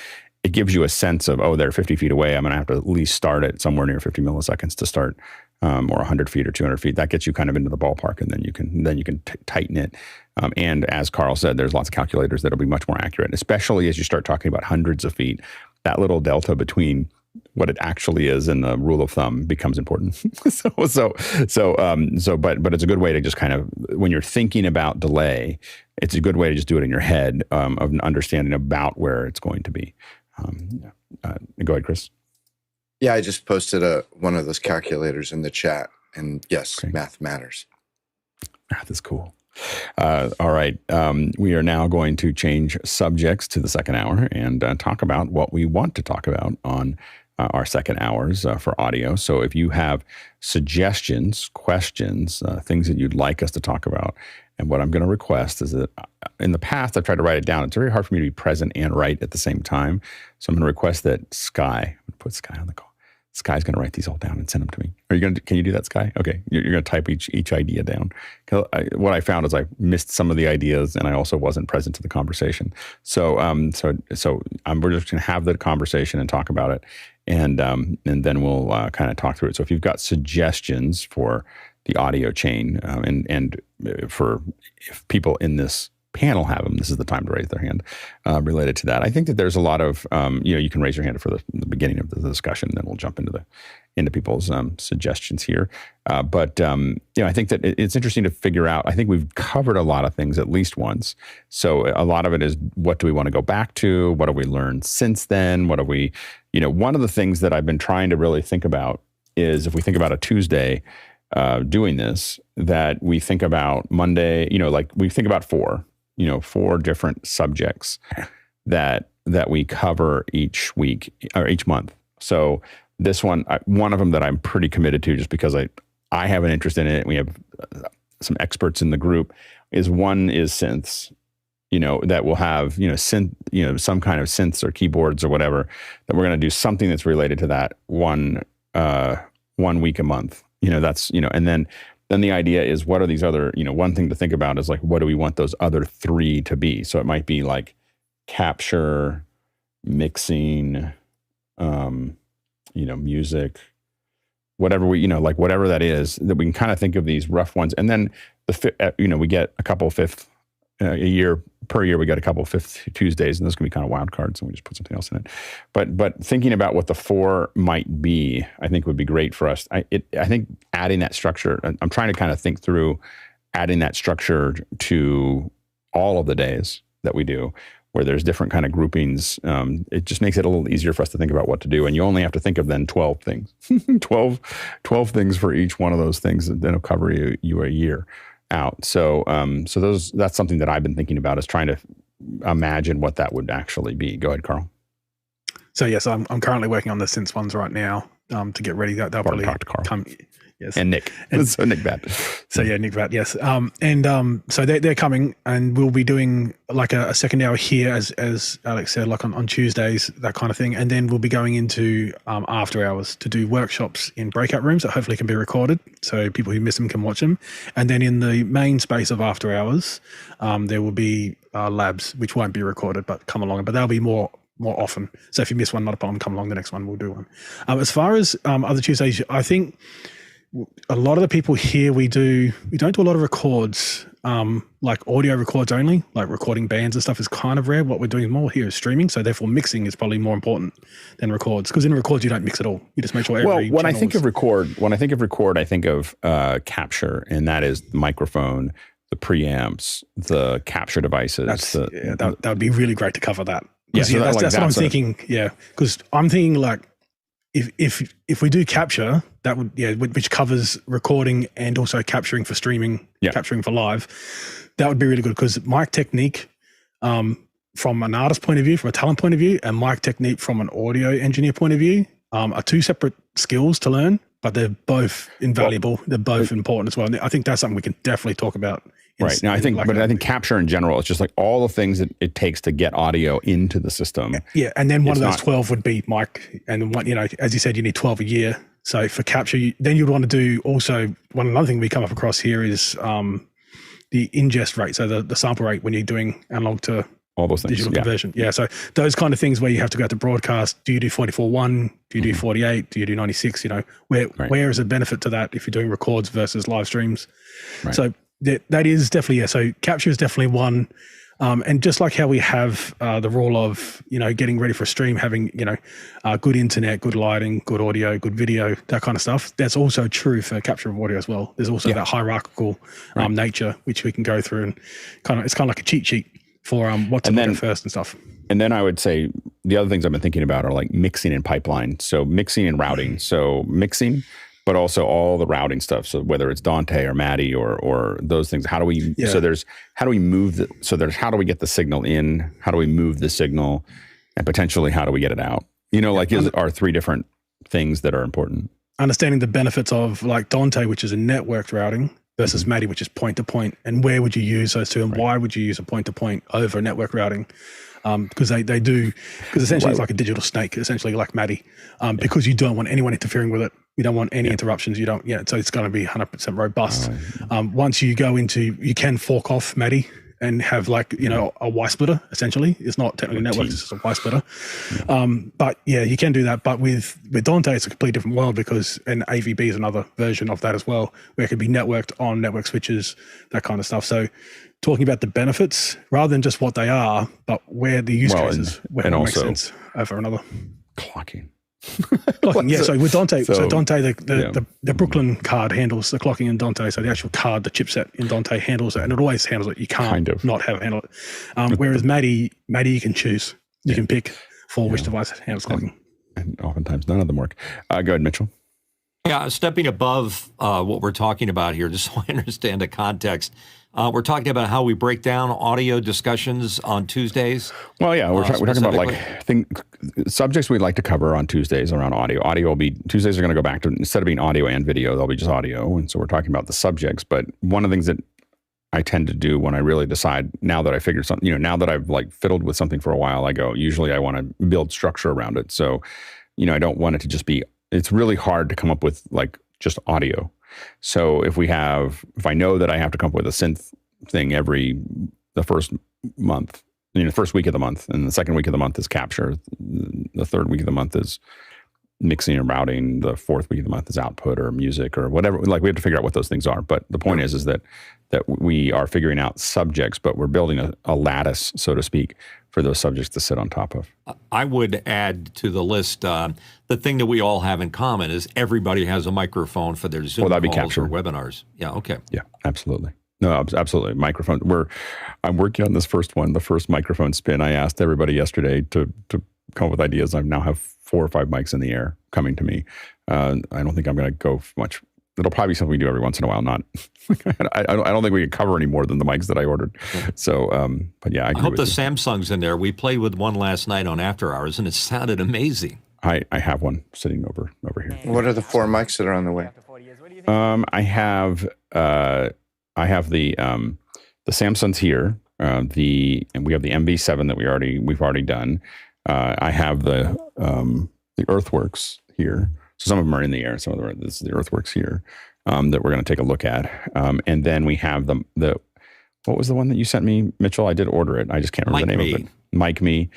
it gives you a sense of they're 50 feet away. I'm going to have to at least start at somewhere near 50 milliseconds to start, or 100 feet or 200 feet. That gets you kind of into the ballpark, and then you can tighten it. And as Carl said, there's lots of calculators that'll be much more accurate, especially as you start talking about hundreds of feet. That little delta between what it actually is and the rule of thumb becomes important. But it's a good way to just kind of, when you're thinking about delay, it's a good way to just do it in your head, of understanding about where it's going to be. Go ahead, Chris. Yeah, I just posted one of those calculators in the chat, and yes, math matters. Math is cool. All right. We are now going to change subjects to the second hour and talk about what we want to talk about on our second hours for audio. So if you have suggestions, questions, things that you'd like us to talk about, and what I'm going to request is that in the past, I've tried to write it down. It's very hard for me to be present and write at the same time. So I'm going to request that Sky, I'm going to put Sky on the call. Sky's going to write these all down and send them to me. Can you do that, Sky? Okay. You're going to type each idea down. What I found is I missed some of the ideas, and I also wasn't present to the conversation. So we're just going to have the conversation and talk about it. And then we'll kind of talk through it. So if you've got suggestions for the audio chain, and for if people in this panel have them, this is the time to raise their hand related to that. I think that there's a lot of, you can raise your hand for the beginning of the discussion, then we'll jump into people's suggestions here. But I think that it's interesting to figure out. I think we've covered a lot of things at least once. So a lot of it is, what do we want to go back to? What have we learned since then? What have we, one of the things that I've been trying to really think about is, if we think about a Tuesday doing this, that we think about Monday, like we think about four different subjects that we cover each week or each month. So this one of them that I'm pretty committed to, just because I have an interest in it. We have some experts in the group. One is synths, that will have, synth, some kind of synths or keyboards or whatever, that we're going to do something that's related to that one week a month. That's, and then the idea is, what are these other, one thing to think about is like, what do we want those other three to be? So it might be like capture, mixing, music, whatever whatever that is, that we can kind of think of these rough ones. And then we get a couple per year, we got a couple of fifth Tuesdays, and those can be kind of wild cards, and we just put something else in it. But thinking about what the four might be, I think would be great for us. I think adding that structure, I'm trying to kind of think through adding that structure to all of the days that we do, where there's different kind of groupings. It just makes it a little easier for us to think about what to do. And you only have to think of then 12 things, 12 things for each one of those things, that then will cover you a year out. So that's something that I've been thinking about, is trying to imagine what that would actually be. Go ahead, Carl. So yes, I'm currently working on the synths ones right now to get ready. They'll probably talk to Carl. come. Yes, and Nick. So Nick Bat. So yeah, Nick Bat. Yes, so they're coming, and we'll be doing like a second hour here, as Alex said, like on Tuesdays, that kind of thing, and then we'll be going into after hours to do workshops in breakout rooms that hopefully can be recorded, so people who miss them can watch them, and then in the main space of after hours, there will be labs which won't be recorded but come along, but they'll be more often. So if you miss one, not a problem, come along the next one, we'll do one. As far as other Tuesdays, I think a lot of the people here, we don't do a lot of records, like audio records only, like recording bands and stuff is kind of rare. What we're doing more here is streaming, so therefore mixing is probably more important than records, because in records you don't mix at all. You just make sure every when I think of record, I think of capture, and that is the microphone, the preamps, the capture devices. That would be really great to cover that. Yeah, that's what I'm thinking. Yeah, because I'm thinking like, if we do capture, that would, which covers recording and also capturing for streaming, capturing for live, that would be really good, because mic technique from an artist point of view, from a talent point of view, and mic technique from an audio engineer point of view are two separate skills to learn, but they're both invaluable. They're both important as well. And I think that's something we can definitely talk about. Right. Now, I think capture in general, it's just like all the things that it takes to get audio into the system. Yeah. And then one of those 12 would be mic. And one, as you said, you need 12 a year. So for capture, then you'd want to do also, another thing we come up across here is the ingest rate. So the sample rate when you're doing analog to all those things, digital conversion. Yeah. So those kind of things where you have to go out to broadcast. Do you do 44.1? Do you do 48? Do you do 96? Where is a benefit to that if you're doing records versus live streams? Right. So that is definitely, so capture is definitely one. And just like how we have the rule of, getting ready for a stream, having, good internet, good lighting, good audio, good video, that kind of stuff, that's also true for capture of audio as well. There's also that hierarchical nature, which we can go through, and it's kind of like a cheat sheet for what to look at first and stuff. And then I would say the other things I've been thinking about are like mixing and pipeline. So mixing and routing. So mixing, but also all the routing stuff. So whether it's Dante or Maddie or those things, how do we how do we get the signal in? How do we move the signal? And potentially, how do we get it out? Are three different things that are important. Understanding the benefits of like Dante, which is a networked routing, versus Maddie, which is point to point, and where would you use those two, and why would you use a point to point over network routing? because they do, because essentially it's like a digital snake, essentially like MIDI, because you don't want anyone interfering with it. You don't want any interruptions. You don't, so it's going to be 100% robust. Once you go into, you can fork off MIDI and have like, a Y splitter, essentially. It's not technically network, it's just a Y splitter. But yeah, you can do that. But with Dante, it's a completely different world because, and AVB is another version of that as well, where it can be networked on network switches, that kind of stuff. So talking about the benefits rather than just what they are, but where the use cases, where it makes sense over another. Clocking. Clocking, so with Dante, so Dante, the Brooklyn card handles the clocking in Dante. So the actual card, the chipset in Dante handles it, and it always handles it. You can't not have it handle it. Whereas MIDI you can choose. You can pick for which device handles clocking. And oftentimes none of them work. Go ahead, Mitchell. Yeah, stepping above what we're talking about here, just so I understand the context. We're talking about how we break down audio discussions on Tuesdays. Well, yeah, we're talking about like subjects we'd like to cover on Tuesdays around audio. Audio will be, Tuesdays are going to go back to, instead of being audio and video, they'll be just audio. And so we're talking about the subjects. But one of the things that I tend to do when I really decide, now that I figured something, now that I've like fiddled with something for a while, usually I want to build structure around it. So, I don't want it to just be, it's really hard to come up with like just audio. So if I know that I have to come up with a synth thing the first month, the first week of the month, and the second week of the month is capture, the third week of the month is mixing and routing, the fourth week of the month is output or music or whatever. Like we have to figure out what those things are. But the point is that we are figuring out subjects, but we're building a lattice, so to speak, for those subjects to sit on top of. I would add to the list, the thing that we all have in common is everybody has a microphone for their Zoom calls or webinars. Yeah, okay. Yeah, absolutely. No, absolutely. Microphone. I'm working on this first one, the first microphone spin. I asked everybody yesterday to come up with ideas. I now have 4 or 5 mics in the air coming to me. I don't think I'm going to go much. It'll probably be something we do every once in a while. Not, I don't think we can cover any more than the mics that I ordered. So, but yeah, I hope the Samsung's in there. We played with one last night on After Hours, and it sounded amazing. I have one sitting over here. What are the 4 mics that are on the way? I have the Samsung's here. And we have the MV7 that we've already done. I have the Earthworks here. So some of them are in the air. Some of them this is the Earthworks here that we're going to take a look at. And then we have the what was the one that you sent me, Mitchell? I did order it. I just can't remember the name of it. Mic Me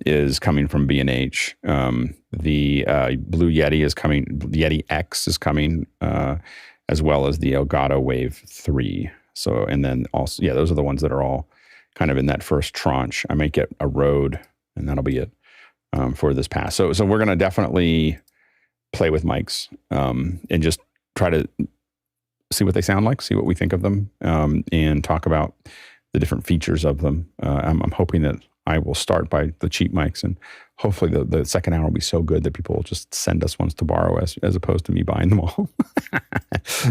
is coming from B&H. The Blue Yeti is coming. The Yeti X is coming, as well as the Elgato Wave 3. So, and then also, those are the ones that are all kind of in that first tranche. I might get a Rode, and that'll be it for this pass. So we're going to definitely play with mics and just try to see what they sound like, see what we think of them, and talk about the different features of them. I'm hoping that I will start by the cheap mics, and hopefully the second hour will be so good that people will just send us ones to borrow as opposed to me buying them all.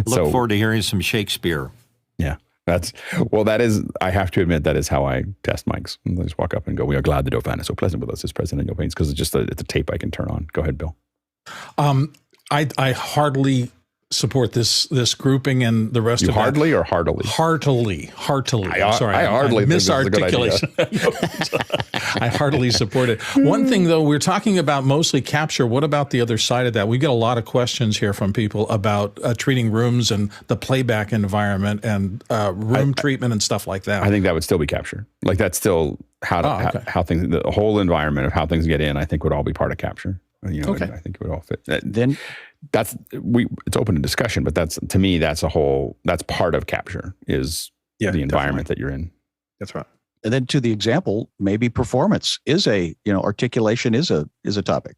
Look forward to hearing some Shakespeare. Yeah. I have to admit, that is how I test mics. I just walk up and go, "We are glad that Dauphin is so pleasant with us as President Dauphin," because it's just it's a tape I can turn on. Go ahead, Bill. I hardly support this grouping and the rest of hardly or heartily? Heartily. I'm sorry. I hardly misarticulation. I hardly support it. One thing, though, we're talking about mostly capture. What about the other side of that? We get a lot of questions here from people about treating rooms and the playback environment and room treatment and stuff like that. I think that would still be capture. Like that's still how things, the whole environment of how things get in, I think would all be part of capture. I think it would all fit. Then it's open to discussion, but that's, to me, that's part of capture is the environment that you're in. That's right. And then to the example, maybe performance is articulation is a topic.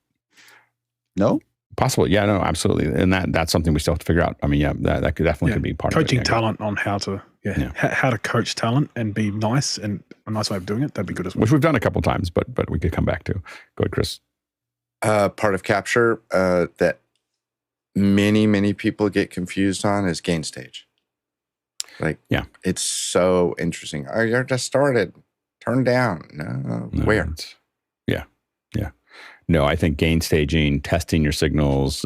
No? Possibly. Yeah, no, absolutely. And that's something we still have to figure out. I mean, that could definitely could be part of it. Coaching talent on how to coach talent and be nice, and a nice way of doing it. That'd be good as well. Which we've done a couple times, but we could come back to. Go ahead, Chris. Part of capture that many people get confused on is gain stage. It's so interesting. Oh, you're just started. Turn down. No, where? Yeah. No, I think gain staging, testing your signals,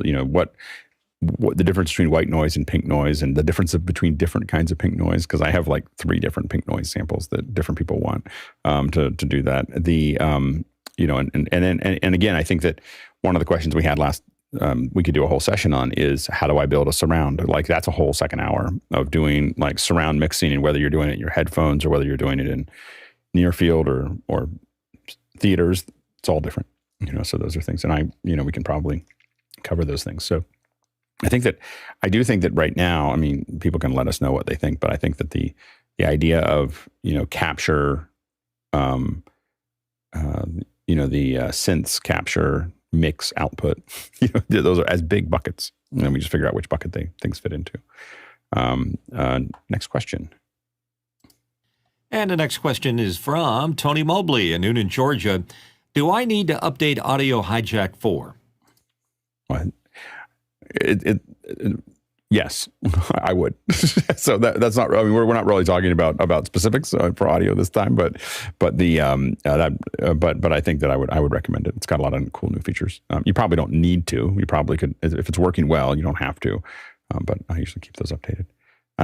what the difference between white noise and pink noise, and the difference between different kinds of pink noise, because I have like 3 different pink noise samples that different people want to do that. The and again, I think that one of the questions we had last we could do a whole session on is how do I build a surround? Like that's a whole second hour of doing like surround mixing, and whether you're doing it in your headphones or whether you're doing it in near field or theaters, it's all different. So those are things, and we can probably cover those things. So I do think that right now, I mean, people can let us know what they think, but I think that the idea of, capture, the synths capture, mix, output, those are as big buckets. And then we just figure out which bucket things fit into. Next question. And the next question is from Tony Mobley in Noonan, Georgia. Do I need to update Audio Hijack 4? What? Yes, I would. So that's not. I mean, we're not really talking about specifics for audio this time, but I think that I would recommend it. It's got a lot of cool new features. You probably don't need to. You probably could if it's working well. You don't have to, but I usually keep those updated.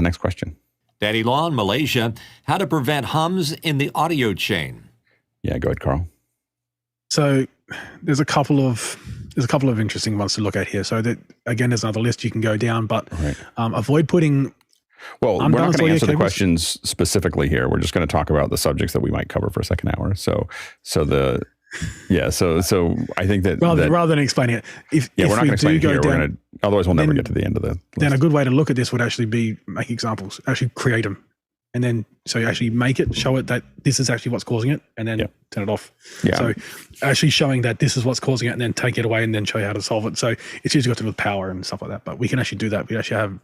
Next question. Daddy Law in Malaysia. How to prevent hums in the audio chain? Yeah, go ahead, Carl. So there's a couple of interesting ones to look at here. So that again, there's another list you can go down, but avoid putting. Well, we're not going to answer the questions specifically here. We're just going to talk about the subjects that we might cover for a second hour. So I think that rather than explaining it, if we're not going to explain it here. Down, otherwise we'll never get to the end of the list. Then a good way to look at this would actually be make examples, actually create them. And then, so you actually make it, show it that this is actually what's causing it, and then turn it off. Yeah. So actually showing that this is what's causing it, and then take it away, and then show you how to solve it. So it's usually got to do with power and stuff like that. But we can actually do that. We actually have,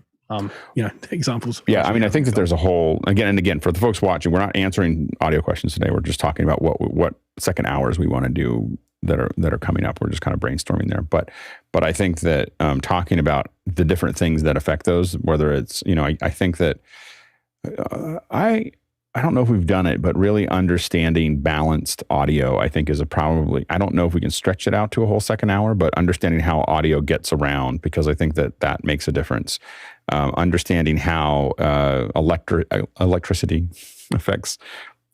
examples. Yeah, I mean, I think that there's a whole, again, for the folks watching, we're not answering audio questions today. We're just talking about what second hours we want to do that are coming up. We're just kind of brainstorming there. But I think that talking about the different things that affect those, whether it's, I think that. I don't know if we've done it, but really understanding balanced audio, I think, is I don't know if we can stretch it out to a whole second hour, but understanding how audio gets around, because I think that makes a difference. Understanding how electricity affects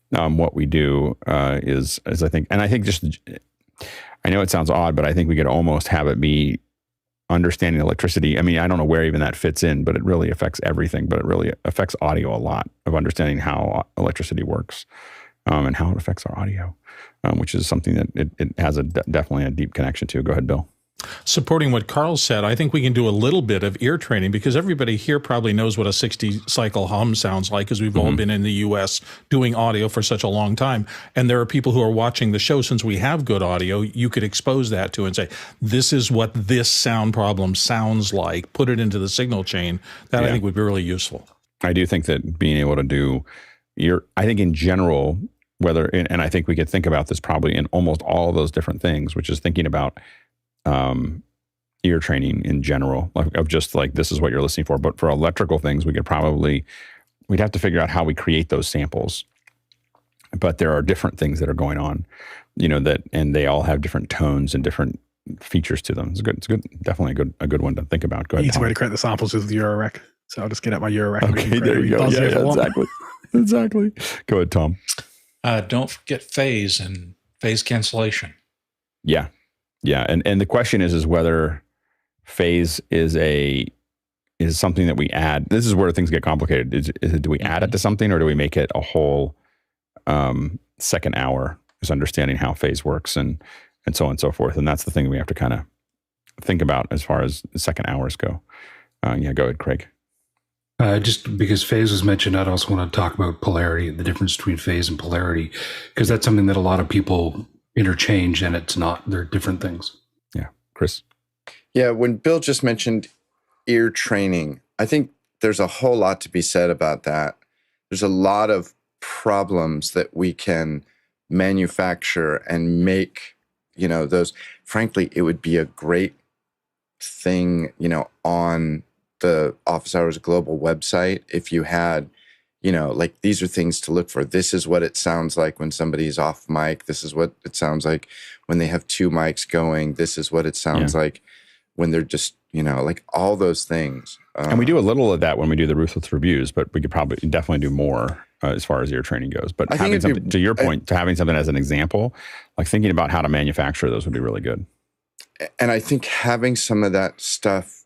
what we do is I think, and I think I know it sounds odd, but I think we could almost have it be understanding electricity. I mean, I don't know where even that fits in, but it really affects everything. But it really affects audio a lot, of understanding how electricity works and how it affects our audio, which is something that it has definitely a deep connection to. Go ahead, Bill. Supporting what Carl said, I think we can do a little bit of ear training, because everybody here probably knows what a 60-cycle hum sounds like, because we've all been in the U.S. doing audio for such a long time. And there are people who are watching the show. Since we have good audio, you could expose that to and say, this is what this sound problem sounds like. Put it into the signal chain. That I think would be really useful. I do think that being able to do I think in general, and I think we could think about this probably in almost all of those different things, which is thinking about ear training in general, of just like, this is what you're listening for. But for electrical things, we'd have to figure out how we create those samples. But there are different things that are going on, and they all have different tones and different features to them. It's good. Definitely a good one to think about. Go ahead. Easy way to create the samples is the Eurorack. So I'll just get out my Eurorack. Okay, there you go. Yeah, exactly. Go ahead, Tom. Don't forget phase and phase cancellation. Yeah. Yeah, and the question is whether phase is something that we add. This is where things get complicated. Do we add it to something, or do we make it a whole second hour? Is understanding how phase works and so on and so forth. And that's the thing we have to kind of think about as far as the second hours go. Go ahead, Craig. Just because phase was mentioned, I'd also want to talk about polarity, the difference between phase and polarity, because that's something that a lot of people interchange, and it's not. They're different things. Yeah. Chris? Yeah, when Bill just mentioned ear training, I think there's a whole lot to be said about that. There's a lot of problems that we can manufacture and make, those. Frankly, it would be a great thing, on the Office Hours Global website if you had, like, these are things to look for. This is what it sounds like when somebody's off mic. This is what it sounds like when they have 2 mics going. This is what it sounds like when they're just, like all those things. And we do a little of that when we do the Ruthless reviews, but we could definitely do more as far as ear training goes. But having something, to your point, to having something as an example, like thinking about how to manufacture those would be really good. And I think having some of that stuff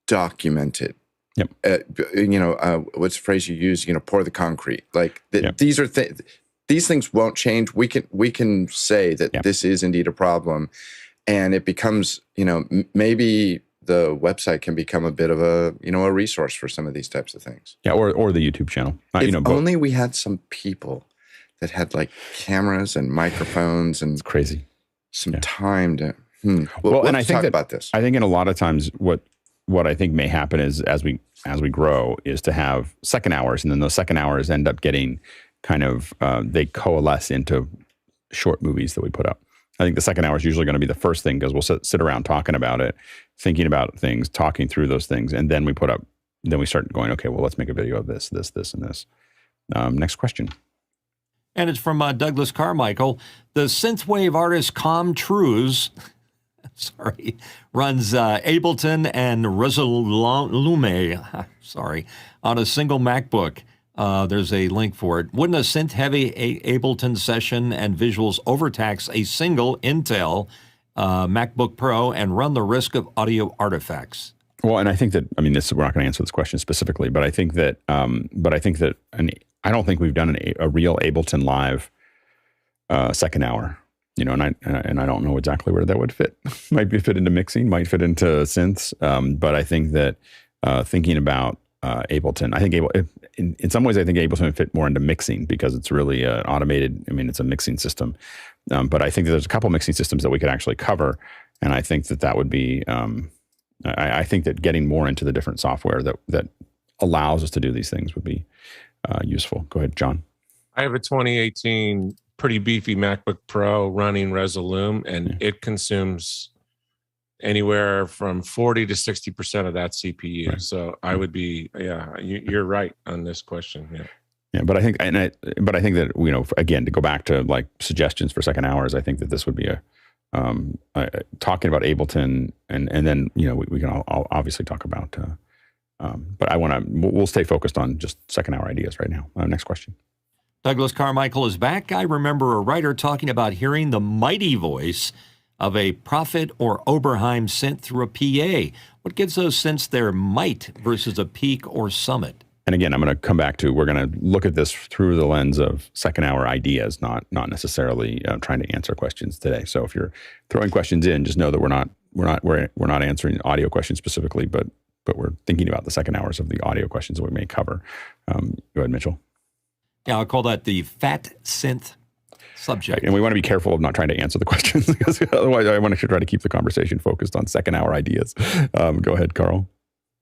documented. Yep. What's the phrase you use? Pour the concrete. Like these are these things won't change. We can say that this is indeed a problem, and it becomes, maybe the website can become a bit of a resource for some of these types of things. Yeah, or the YouTube channel. If only we had some people that had like cameras and microphones and it's crazy. Some time to. Well, and I think talk about this. I think in a lot of times what I think may happen is as we grow is to have second hours, and then those second hours end up getting kind of they coalesce into short movies that we put up. I think the second hour is usually going to be the first thing because we'll sit around talking about it, thinking about things, talking through those things, and then we start going, okay, well, let's make a video of this, and this. Next question. And it's from Douglas Carmichael. The synthwave artist Com Truise, runs Ableton and Resolume, on a single MacBook. There's a link for it. Wouldn't a synth-heavy Ableton session and visuals overtax a single Intel MacBook Pro and run the risk of audio artifacts? Well, and I think that, we're not going to answer this question specifically, but I think that, I don't think we've done a real Ableton Live second hour, and I don't know exactly where that would fit. Might fit into mixing, might fit into synths, but I think that thinking about Ableton, I think in some ways I think Ableton would fit more into mixing because it's really automated. It's a mixing system, but I think that there's a couple mixing systems that we could actually cover, and I think that would be. I think that getting more into the different software that allows us to do these things would be useful. Go ahead, John. I have a 2018 pretty beefy MacBook Pro running Resolume, and it consumes anywhere from 40 to 60% of that CPU. Right. So I would be, you're right on this question. Yeah. Yeah, but I think, that again, to go back to like suggestions for second hours, I think that this would be talking about Ableton, and then we can all obviously talk about. But we'll stay focused on just second hour ideas right now. Next question. Douglas Carmichael is back. I remember a writer talking about hearing the mighty voice of a Prophet or Oberheim synth through a PA. What gives those synths their might versus a peak or summit? And again, I'm going to come back to, we're going to look at this through the lens of second hour ideas, not necessarily trying to answer questions today. So if you're throwing questions in, just know that we're not answering audio questions specifically, but we're thinking about the second hours of the audio questions that we may cover. Go ahead, Mitchell. Yeah, I'll call that the fat synth subject. Right, and we want to be careful of not trying to answer the questions because otherwise I want to try to keep the conversation focused on second hour ideas. Go ahead, Carl.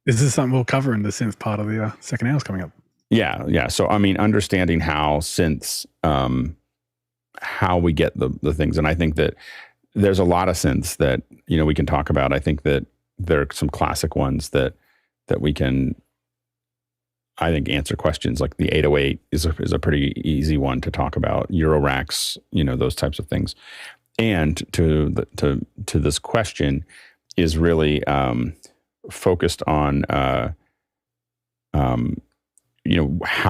This is something we'll cover in the synth part of the second hours coming up. Yeah. So, understanding how synths, how we get the things. And I think that there's a lot of synths that, we can talk about. I think that there are some classic ones that we can, I think, answer questions. Like the 808 is a pretty easy one to talk about. Euroracks, those types of things. And to this question is really focused on, how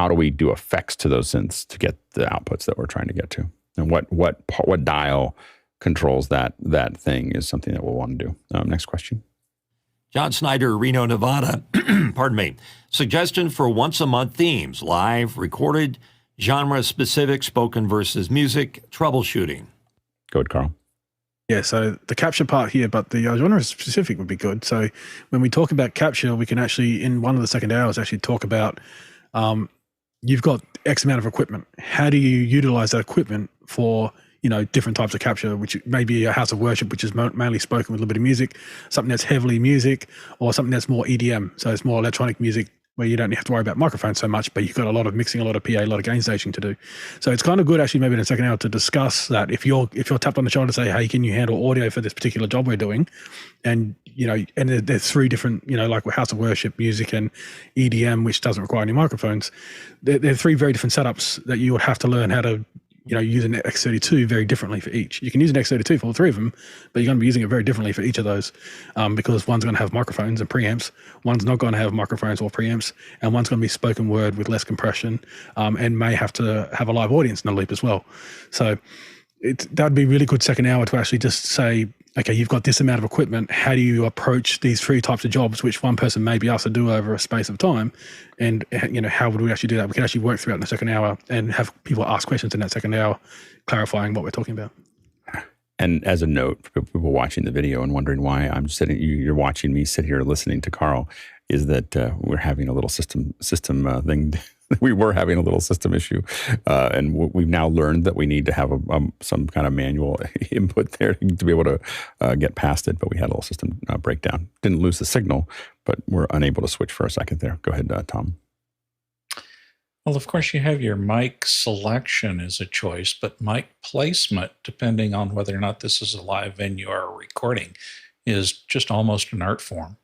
do we do effects to those synths to get the outputs that we're trying to get to, and what dial controls that thing is something that we'll want to do. Next question. John Snyder, Reno, Nevada. Pardon me. Suggestion for once a month themes: live, recorded, genre specific, spoken versus music, troubleshooting. Go ahead, Carl. Yeah, so the capture part here, but the genre specific would be good. So when we talk about capture, we can actually, in one of the second hours, actually talk about you've got X amount of equipment. How do you utilize that equipment for different types of capture, which may be a house of worship, which is mainly spoken with a little bit of music, something that's heavily music, or something that's more EDM. So it's more electronic music where you don't have to worry about microphones so much, but you've got a lot of mixing, a lot of PA, a lot of gain staging to do. So it's kind of good actually maybe in the second hour to discuss that. If you're tapped on the shoulder to say, hey, can you handle audio for this particular job we're doing? And, and there's three different, like house of worship, music, and EDM, which doesn't require any microphones. They're three very different setups that you would have to learn how to use an X32 very differently for each. You can use an X32 for all three of them, but you're going to be using it very differently for each of those, because one's going to have microphones and preamps, one's not going to have microphones or preamps, and one's going to be spoken word with less compression, and may have to have a live audience in the loop as well. So that'd be a really good second hour to actually just say, okay, you've got this amount of equipment. How do you approach these three types of jobs, which one person may be asked to do over a space of time? And, how would we actually do that? We can actually work through it in the second hour and have people ask questions in that second hour, clarifying what we're talking about. And as a note for people watching the video and wondering why I'm sitting, you're watching me sit here listening to Carl, is that we're having a little system thing. We were having a little system issue, and we've now learned that we need to have some kind of manual input there to be able to get past it. But we had a little system breakdown. Didn't lose the signal, but we're unable to switch for a second there. Go ahead, Tom. Well, of course, you have your mic selection as a choice, but mic placement, depending on whether or not this is a live venue or a recording, is just almost an art form.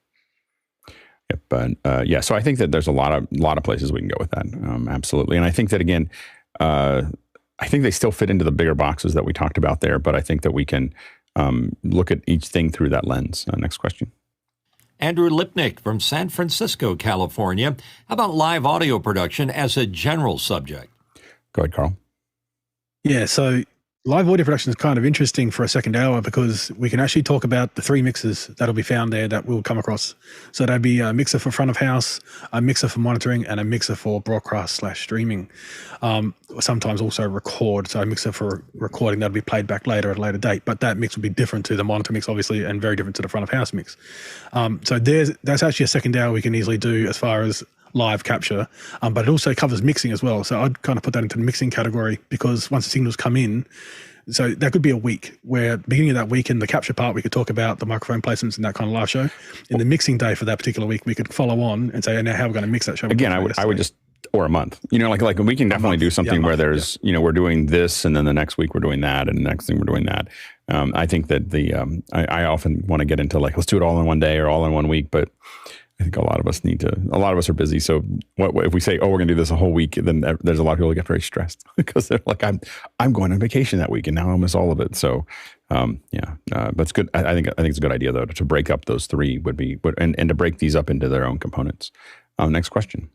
Yep, but so I think that there's a lot of places we can go with that. Absolutely, and I think that again, I think they still fit into the bigger boxes that we talked about there. But I think that we can look at each thing through that lens. Next question. Andrew Lipnick from San Francisco, California. How about live audio production as a general subject? Go ahead, Carl. Yeah, so live audio production is kind of interesting for a second hour because we can actually talk about the three mixers that'll be found there that we'll come across. So that'd be a mixer for front of house, a mixer for monitoring, and a mixer for broadcast/streaming. Sometimes also record, so a mixer for recording that'll be played back later at a later date, but that mix will be different to the monitor mix, obviously, and very different to the front of house mix. So that's actually a second hour we can easily do as far as live capture, but it also covers mixing as well. So I'd kind of put that into the mixing category because once the signals come in, so that could be a week where beginning of that week in the capture part, we could talk about the microphone placements and that kind of live show. In the mixing day for that particular week, we could follow on and say, now how we're going to mix that show. Again, I would just, or a month, like we can definitely do something where there's, we're doing this and then the next week we're doing that and the next thing we're doing that. I think that I often want to get into let's do it all in one day or all in 1 week, but I think a lot of us are busy. So what if we say, we're going to do this a whole week, then there's a lot of people that get very stressed because they're like, I'm going on vacation that week and now I'll miss all of it. So, but it's good. I think it's a good idea though, to break up those three and to break these up into their own components. Next question.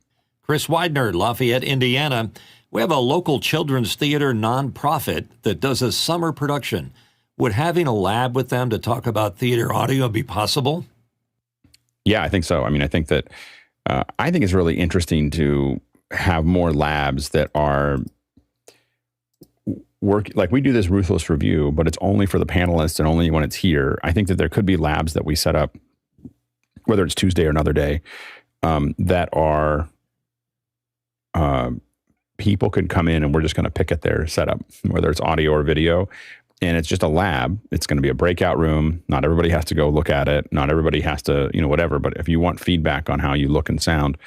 Chris Widener, Lafayette, Indiana. We have a local children's theater nonprofit that does a summer production. Would having a lab with them to talk about theater audio be possible? Yeah, I think so. I mean, I think that I think it's really interesting to have more labs that are work. Like we do this ruthless review, but it's only for the panelists and only when it's here. I think that there could be labs that we set up, whether it's Tuesday or another day, that are people could come in and we're just going to pick at their setup, whether it's audio or video. And it's just a lab. It's going to be a breakout room. Not everybody has to go look at it. Not everybody has to, whatever. But if you want feedback on how you look and sound,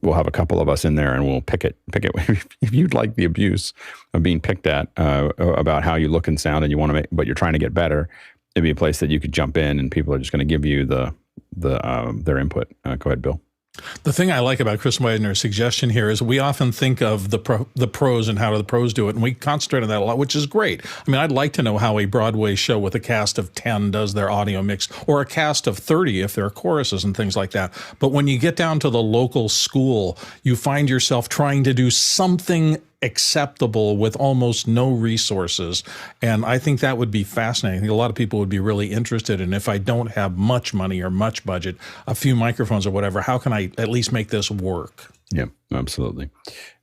we'll have a couple of us in there and we'll pick it. If you'd like the abuse of being picked at about how you look and sound and you want to but you're trying to get better, it'd be a place that you could jump in and people are just going to give you their input. Go ahead, Bill. The thing I like about Chris Widener's suggestion here is we often think of the pros and how do the pros do it, and we concentrate on that a lot, which is great. I mean, I'd like to know how a Broadway show with a cast of 10 does their audio mix, or a cast of 30 if there are choruses and things like that. But when you get down to the local school, you find yourself trying to do something acceptable with almost no resources. And I think that would be fascinating. I think a lot of people would be really interested in, if I don't have much money or much budget, a few microphones or whatever, how can I at least make this work? Yeah, absolutely.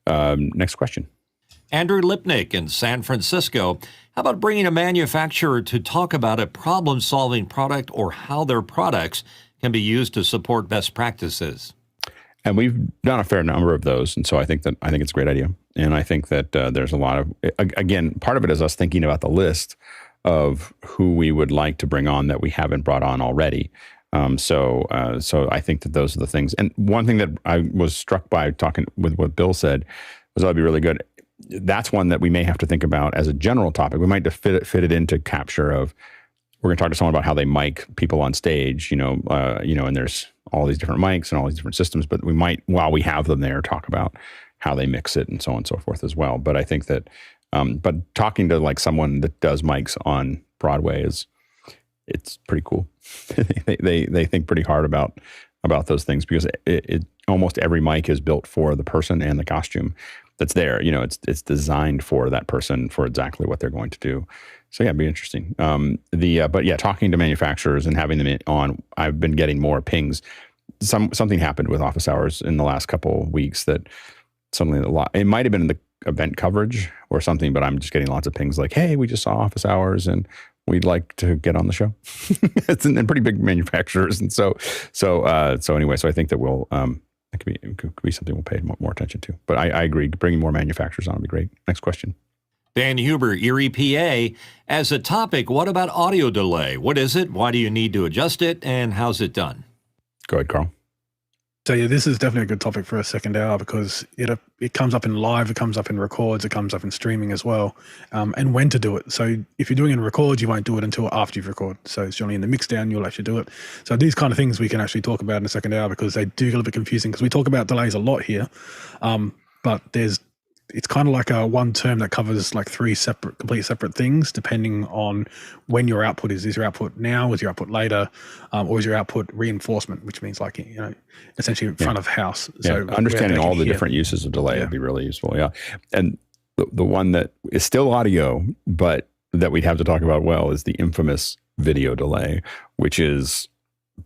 Next question. Andrew Lipnick in San Francisco. How about bringing a manufacturer to talk about a problem-solving product or how their products can be used to support best practices? And we've done a fair number of those. And so I think it's a great idea. And I think that there's a lot of, again, part of it is us thinking about the list of who we would like to bring on that we haven't brought on already. So I think that those are the things. And one thing that I was struck by talking with what Bill said was that'd be really good. That's one that we may have to think about as a general topic. We might fit it into capture of, we're going to talk to someone about how they mic people on stage, and there's all these different mics and all these different systems, but we might, while we have them there, talk about how they mix it and so on and so forth as well. But I think that But talking to like someone that does mics on Broadway it's pretty cool. they think pretty hard about those things because it almost every mic is built for the person and the costume that's there. It's designed for that person for exactly what they're going to do. So yeah, it'd be interesting. But yeah, talking to manufacturers and having them on, I've been getting more pings. Something happened with office hours in the last couple of weeks that suddenly it might have been in the event coverage or something, but I'm just getting lots of pings like, hey, we just saw office hours and we'd like to get on the show. It's in pretty big manufacturers. And so anyway, so I think that it could be something we'll pay more attention to. But I agree, bringing more manufacturers on would be great. Next question. Dan Huber, Erie, PA. As a topic, what about audio delay? What is it? Why do you need to adjust it? And how's it done? Go ahead, Carl. So yeah, this is definitely a good topic for a second hour because it comes up in live, it comes up in records, it comes up in streaming as well, and when to do it. So if you're doing it in records, you won't do it until after you've recorded. So it's generally in the mix down, you'll actually do it. So these kind of things we can actually talk about in the second hour because they do get a little bit confusing because we talk about delays a lot here, but it's kind of like a one term that covers like three complete separate things depending on when your output is. Is your output now? Is your output later? Or is your output reinforcement, which means like, essentially front of house. So understanding all the different uses of delay would be really useful. Yeah. And the one that is still audio, but that we'd have to talk about is the infamous video delay, which is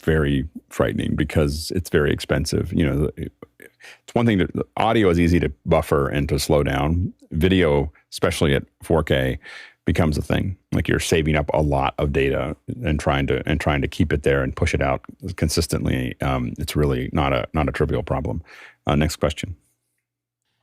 very frightening because it's very expensive. It's one thing that audio is easy to buffer and to slow down. Video, especially at 4K, becomes a thing. Like you're saving up a lot of data and trying to keep it there and push it out consistently. It's really not a trivial problem. Next question.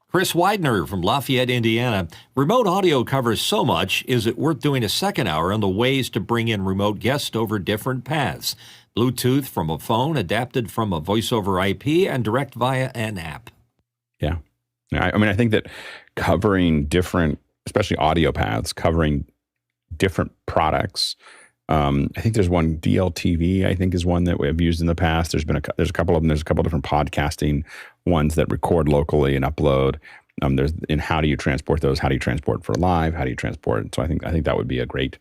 Chris Widener from Lafayette, Indiana. Remote audio covers so much. Is it worth doing a second hour on the ways to bring in remote guests over different paths? Bluetooth from a phone, adapted from a voice over IP, and direct via an app. Yeah. I think that covering different, especially audio paths, covering different products. I think there's one, DLTV, I think is one that we've used in the past. There's a couple of them. There's a couple of different podcasting ones that record locally and upload. How do you transport those? How do you transport for live? How do you transport it? So I think that would be a great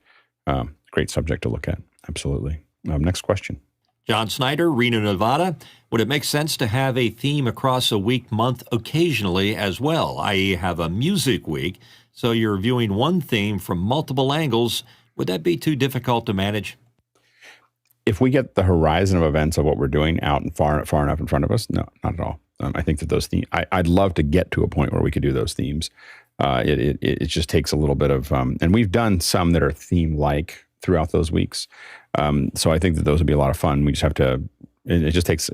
subject to look at. Absolutely. Next question. John Snyder, Reno, Nevada. Would it make sense to have a theme across a week, month occasionally as well, i.e. have a music week, so you're viewing one theme from multiple angles? Would that be too difficult to manage? If we get the horizon of events of what we're doing out and far enough in front of us, no, not at all. I think that those themes, I'd love to get to a point where we could do those themes. It just takes a little bit of, and we've done some that are theme-like throughout those weeks. So I think that those would be a lot of fun. We just have to, it just takes,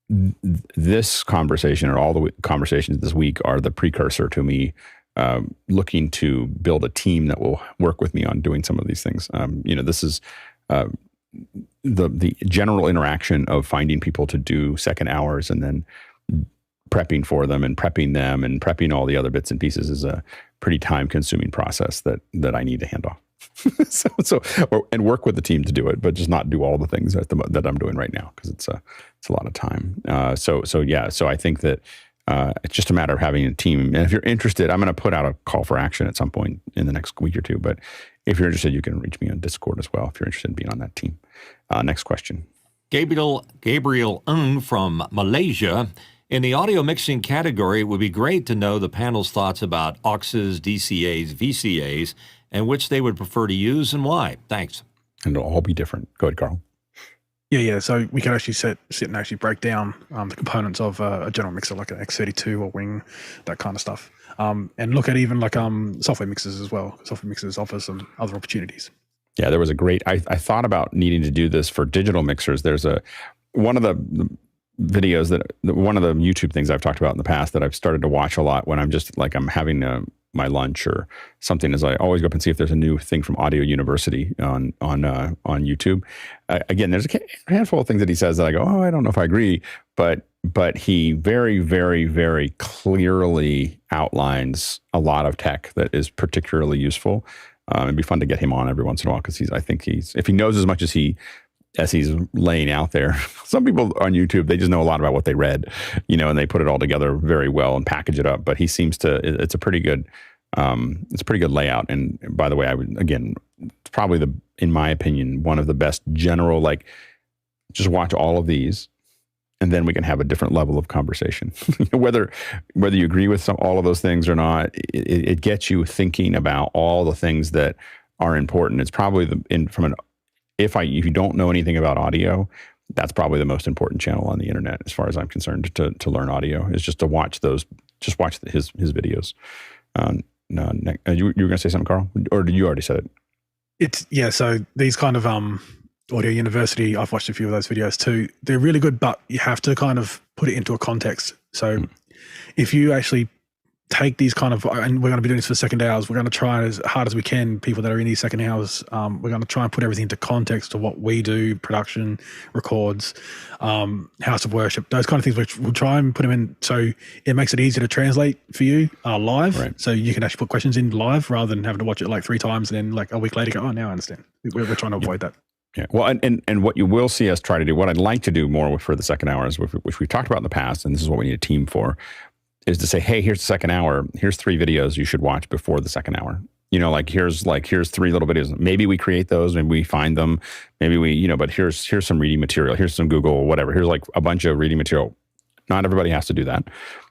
this conversation or all the conversations this week are the precursor to me looking to build a team that will work with me on doing some of these things. This is the general interaction of finding people to do second hours and then prepping for them and prepping all the other bits and pieces is a pretty time-consuming process that I need to hand off. And work with the team to do it, but just not do all the things that I'm doing right now because it's a lot of time. So I think that it's just a matter of having a team. And if you're interested, I'm going to put out a call for action at some point in the next week or two. But if you're interested, you can reach me on Discord as well if you're interested in being on that team. Next question. Gabriel Ng from Malaysia. In the audio mixing category, it would be great to know the panel's thoughts about AUXs, DCAs, VCAs, and which they would prefer to use and why. Thanks. And it'll all be different. Go ahead, Carl. Yeah. So we can actually sit and actually break down the components of a general mixer like an X32 or Wing, that kind of stuff. And look at even like software mixers as well. Software mixers offer some other opportunities. Yeah, there was a great, I thought about needing to do this for digital mixers. There's one of the videos one of the YouTube things I've talked about in the past that I've started to watch a lot when I'm just like, I'm having my lunch or something, is I always go up and see if there's a new thing from Audio University on YouTube. Again, there's a handful of things that he says that I go, I don't know if I agree, but he very, very, very clearly outlines a lot of tech that is particularly useful. It'd be fun to get him on every once in a while because if he knows as much as he's laying out there. Some people on YouTube, they just know a lot about what they read, and they put it all together very well and package it up. But he seems to, it's a pretty good It's a pretty good layout. And by the way, it's probably in my opinion, one of the best general, like, just watch all of these, and then we can have a different level of conversation. whether you agree with all of those things or not, it gets you thinking about all the things that are important. It's probably if you don't know anything about audio, that's probably the most important channel on the internet, as far as I'm concerned, to learn audio, is just to watch those. Just watch his videos. No, you were going to say something, Carl, or did you already said it? So these kind of Audio University, I've watched a few of those videos too. They're really good, but you have to kind of put it into a context. So if you actually take these kind of, and we're going to be doing this for second hours, we're going to try as hard as we can, people that are in these second hours, we're going to try and put everything into context of what we do, production, records, house of worship, those kind of things, which we'll try and put them in so it makes it easier to translate for you live. Right. So you can actually put questions in live rather than having to watch it like 3 times and then like a week later go, oh, now I understand. We're trying to avoid that. Yeah. Well, and what you will see us try to do, what I'd like to do more for the second hour is, which we've talked about in the past, and this is what we need a team for, is to say, hey, here's the second hour. Here's 3 videos you should watch before the second hour. Here's 3 little videos. Maybe we create those, maybe we find them, maybe we, but here's some reading material. Here's some Google, whatever. Here's like a bunch of reading material. Not everybody has to do that.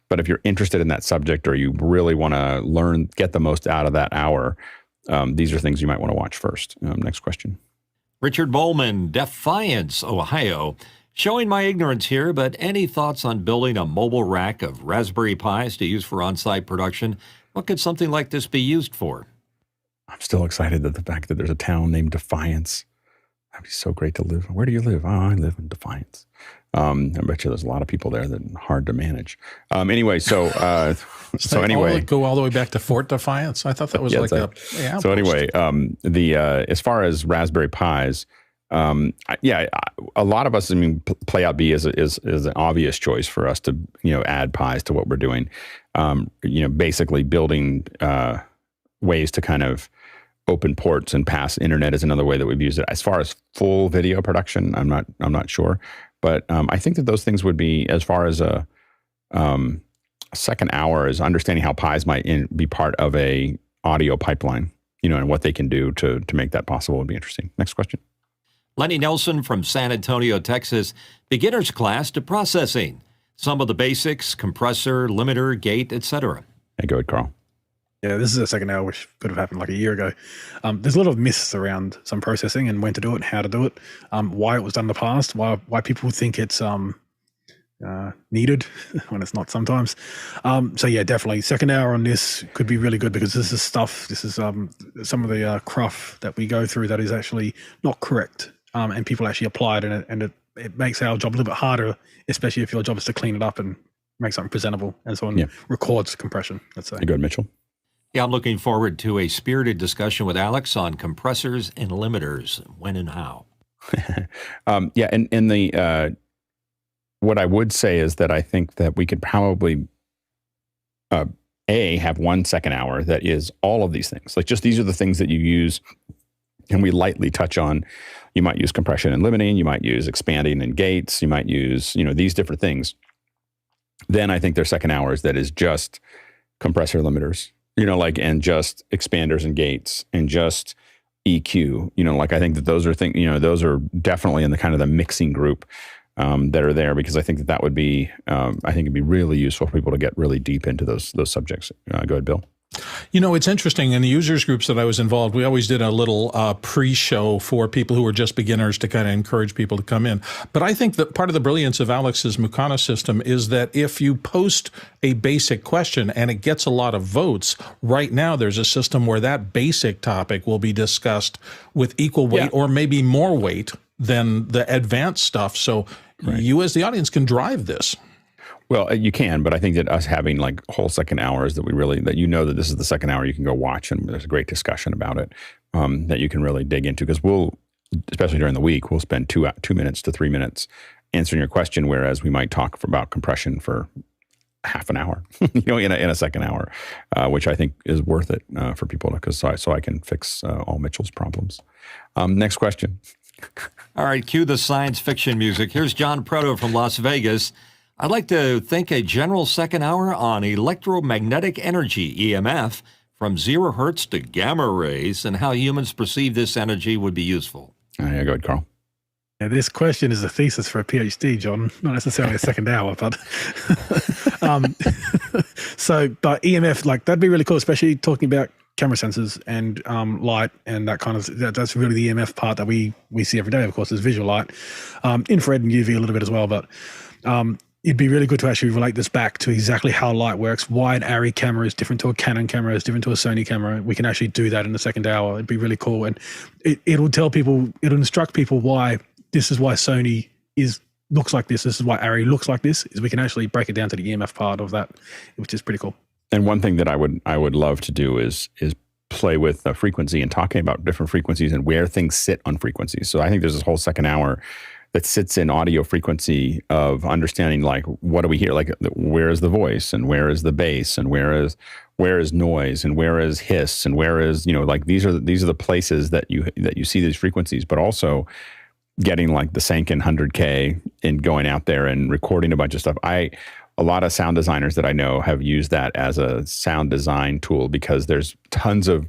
But if you're interested in that subject, or you really want to get the most out of that hour, these are things you might want to watch first. Next question. Richard Bowman, Defiance, Ohio. Showing my ignorance here, but any thoughts on building a mobile rack of Raspberry Pis to use for on-site production? What could something like this be used for? I'm still excited at the fact that there's a town named Defiance. That'd be so great to live. Where do you live? Oh, I live in Defiance. I bet you there's a lot of people there that are hard to manage. Anyway, so go all the way back to Fort Defiance. I thought that was So anyway, as far as Raspberry Pis, a lot of us, Playout B is an obvious choice for us to add Pis to what we're doing. Basically building ways to kind of open ports and pass internet is another way that we've used it. As far as full video production, I'm not sure. But I think that those things would be, as far as a second hour, is understanding how Pis might be part of a audio pipeline, and what they can do to make that possible would be interesting. Next question. Lenny Nelson from San Antonio, Texas. Beginner's class to processing. Some of the basics, compressor, limiter, gate, etc. Hey, go ahead, Carl. Yeah, this is a second hour, which could have happened like a year ago. There's a lot of myths around some processing and when to do it and how to do it, why it was done in the past, why people think it's needed when it's not sometimes. So yeah, definitely second hour on this could be really good, because this is some of the cruff that we go through that is actually not correct, and people actually apply it, and it makes our job a little bit harder, especially if your job is to clean it up and make something presentable and so on. Yeah. Records compression, let's say. Hey, go ahead, Mitchell. Yeah, I'm looking forward to a spirited discussion with Alex on compressors and limiters, when and how. And what I would say is that I think that we could probably have 1 second hour that is all of these things. Like, just these are the things that you use, and we lightly touch on. You might use compression and limiting. You might use expanding and gates. You might use these different things. Then I think there's second hours that is just compressor limiters. And just expanders and gates and just EQ, I think that those are things, those are definitely in the kind of the mixing group that are there, because I think that would be, I think it'd be really useful for people to get really deep into those subjects. Go ahead, Bill. It's interesting. In the users groups that I was involved, we always did a little pre-show for people who were just beginners to kind of encourage people to come in. But I think that part of the brilliance of Alex's Mukana system is that if you post a basic question and it gets a lot of votes, right now there's a system where that basic topic will be discussed with equal weight or maybe more weight than the advanced stuff. So you as the audience can drive this. Well, you can, but I think that us having like whole second hours that that this is the second hour, you can go watch, and there's a great discussion about it that you can really dig into, because especially during the week, we'll spend 2 minutes to 3 minutes answering your question, whereas we might talk about compression for half an hour, in a second hour, which I think is worth it for people, so I can fix all Mitchell's problems. Next question. All right, cue the science fiction music. Here's John Proto from Las Vegas. I'd like to think a general second hour on electromagnetic energy, EMF, from 0 hertz to gamma rays and how humans perceive this energy would be useful. Yeah, go ahead, Carl. Yeah, this question is a thesis for a PhD, John, not necessarily a second hour, but but EMF, like that'd be really cool, especially talking about camera sensors and light and that kind of, that's really the EMF part that we see every day, of course, is visual light, infrared and UV a little bit as well, but it'd be really good to actually relate this back to exactly how light works, why an Arri camera is different to a Canon camera, is different to a Sony camera. We can actually do that in the second hour. It'd be really cool. And it'll tell people, it'll instruct people why this is why Sony looks like this is why Arri looks like this, is we can actually break it down to the EMF part of that, which is pretty cool. And one thing that I would love to do is play with frequency and talking about different frequencies and where things sit on frequencies. So I think there's this whole second hour that sits in audio frequency of understanding, like, what do we hear? Like, where is the voice and where is the bass and where is noise and where is hiss and where is, like these are the places that you see these frequencies, but also getting like the Sanken 100K and going out there and recording a bunch of stuff. A lot of sound designers that I know have used that as a sound design tool, because there's tons of,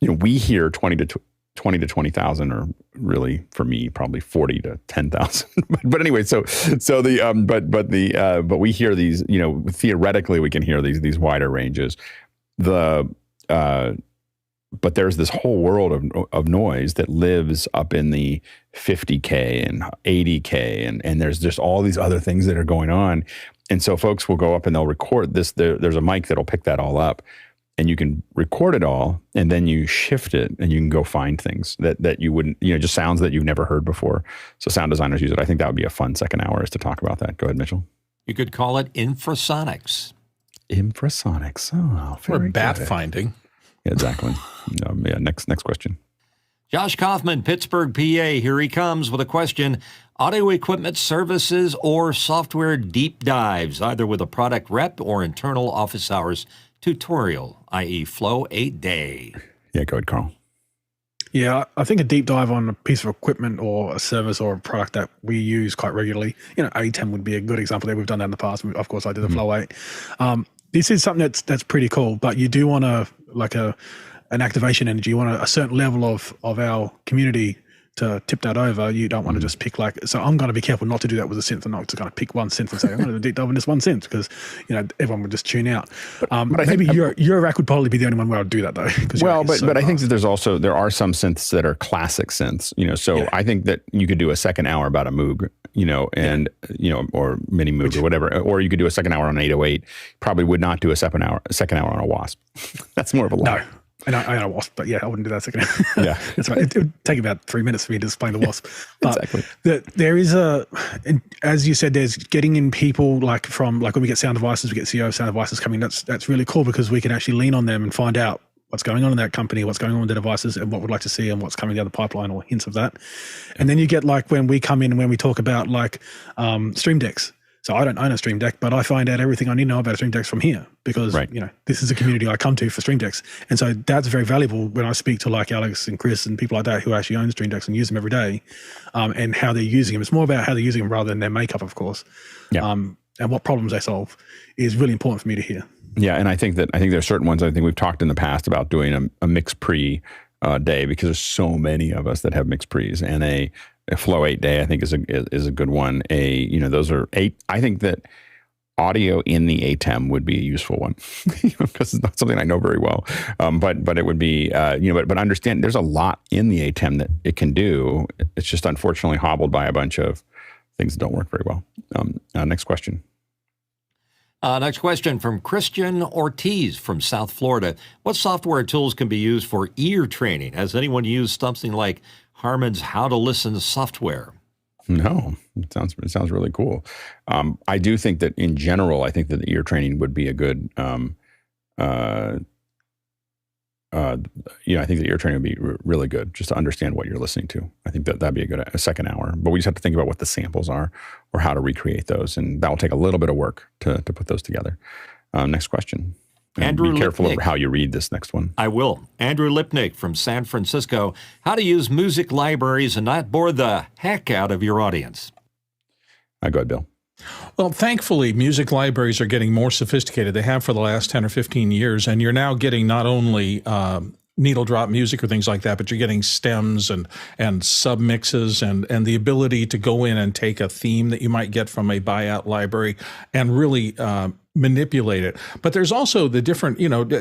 we hear 20 to 20,000, or really for me probably 40 to 10,000. But anyway, but we hear these, theoretically we can hear these wider ranges. But there's this whole world of noise that lives up in the 50K and 80K, and there's just all these other things that are going on. And so folks will go up and they'll record this. There's a mic that'll pick that all up, and you can record it all, and then you shift it, and you can go find things that you wouldn't, just sounds that you've never heard before. So sound designers use it. I think that would be a fun second hour, is to talk about that. Go ahead, Mitchell. You could call it infrasonics. Infrasonics. Oh, very or bat good. finding. Yeah, exactly. Next question. Josh Kaufman, Pittsburgh, PA. Here he comes with a question. Audio equipment services or software deep dives, either with a product rep or internal office hours tutorial, i.e. Flow 8-day. Yeah, go ahead, Carl. Yeah, I think a deep dive on a piece of equipment or a service or a product that we use quite regularly. ATEM would be a good example there. We've done that in the past. Of course, I did the Flow 8. This is something that's pretty cool, but you do want an activation energy. You want a certain level of our community to tip that over. You don't want to just pick so I'm going to be careful not to do that with a synth, and not to kind of pick one synth and say, I'm going to deep dive in this one synth, because, everyone would just tune out. But I think your rack would probably be the only one where I'd do that, though. But I think that there are some synths that are classic synths, I think that you could do a second hour about a Moog, or mini Moog or whatever, or you could do a second hour on an 808. Probably would not do a second hour on a Wasp. That's more of a lie. No. I know Wasp, but I wouldn't do that second. Yeah, that's right. It would take about 3 minutes for me to explain the Wasp. But exactly. There is as you said, there's getting in people when we get sound devices, we get CEO of sound devices coming. That's really cool, because we can actually lean on them and find out what's going on in that company, what's going on with the devices, and what we'd like to see, and what's coming down the pipeline, or hints of that. And then you get when we come in and when we talk about stream decks. So I don't own a Stream Deck, but I find out everything I need to know about Stream Decks from here, because this is a community I come to for Stream Decks, and so that's very valuable when I speak to Alex and Chris and people like that who actually own Stream Decks and use them every day, and how they're using them. It's more about how they're using them rather than their makeup, of course, and what problems they solve is really important for me to hear. Yeah, and I think there are certain ones. I think we've talked in the past about doing a mix pre day, because there's so many of us that have mix pre's, and a Flow 8-day, I think, is a good one. Those are 8. I think that audio in the ATEM would be a useful one, because it's not something I know very well. But it would be, but understand there's a lot in the ATEM that it can do. It's just unfortunately hobbled by a bunch of things that don't work very well. Next question. Next question from Christian Ortiz from South Florida. What software tools can be used for ear training? Has anyone used something like Harman's How to Listen software? No, it sounds really cool. I do think that in general, I think that the ear training would be a good. I think the ear training would be really good, just to understand what you're listening to. I think that'd be a second hour. But we just have to think about what the samples are, or how to recreate those, and that will take a little bit of work to put those together. Next question. Andrew be careful Lipnick. of how you read this next one. I will. Andrew Lipnick from San Francisco. How to use music libraries and not bore the heck out of your audience. Go ahead, Bill. Well, thankfully, music libraries are getting more sophisticated. They have for the last 10 or 15 years, and you're now getting not only needle drop music or things like that, but you're getting stems and submixes and the ability to go in and take a theme that you might get from a buyout library and really manipulate it. But there's also the different,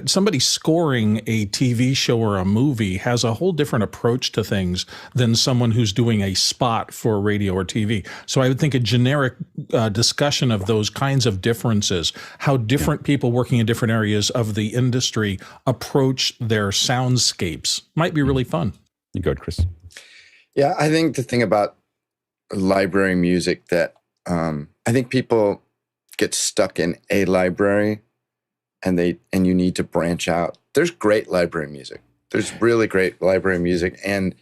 somebody scoring a TV show or a movie has a whole different approach to things than someone who's doing a spot for radio or TV. So I would think a generic discussion of those kinds of differences, how different people working in different areas of the industry approach their soundscapes might be really fun. You go, Chris. Yeah, I think the thing about library music that I think people get stuck in a library and you need to branch out. There's great library music. There's really great library music. And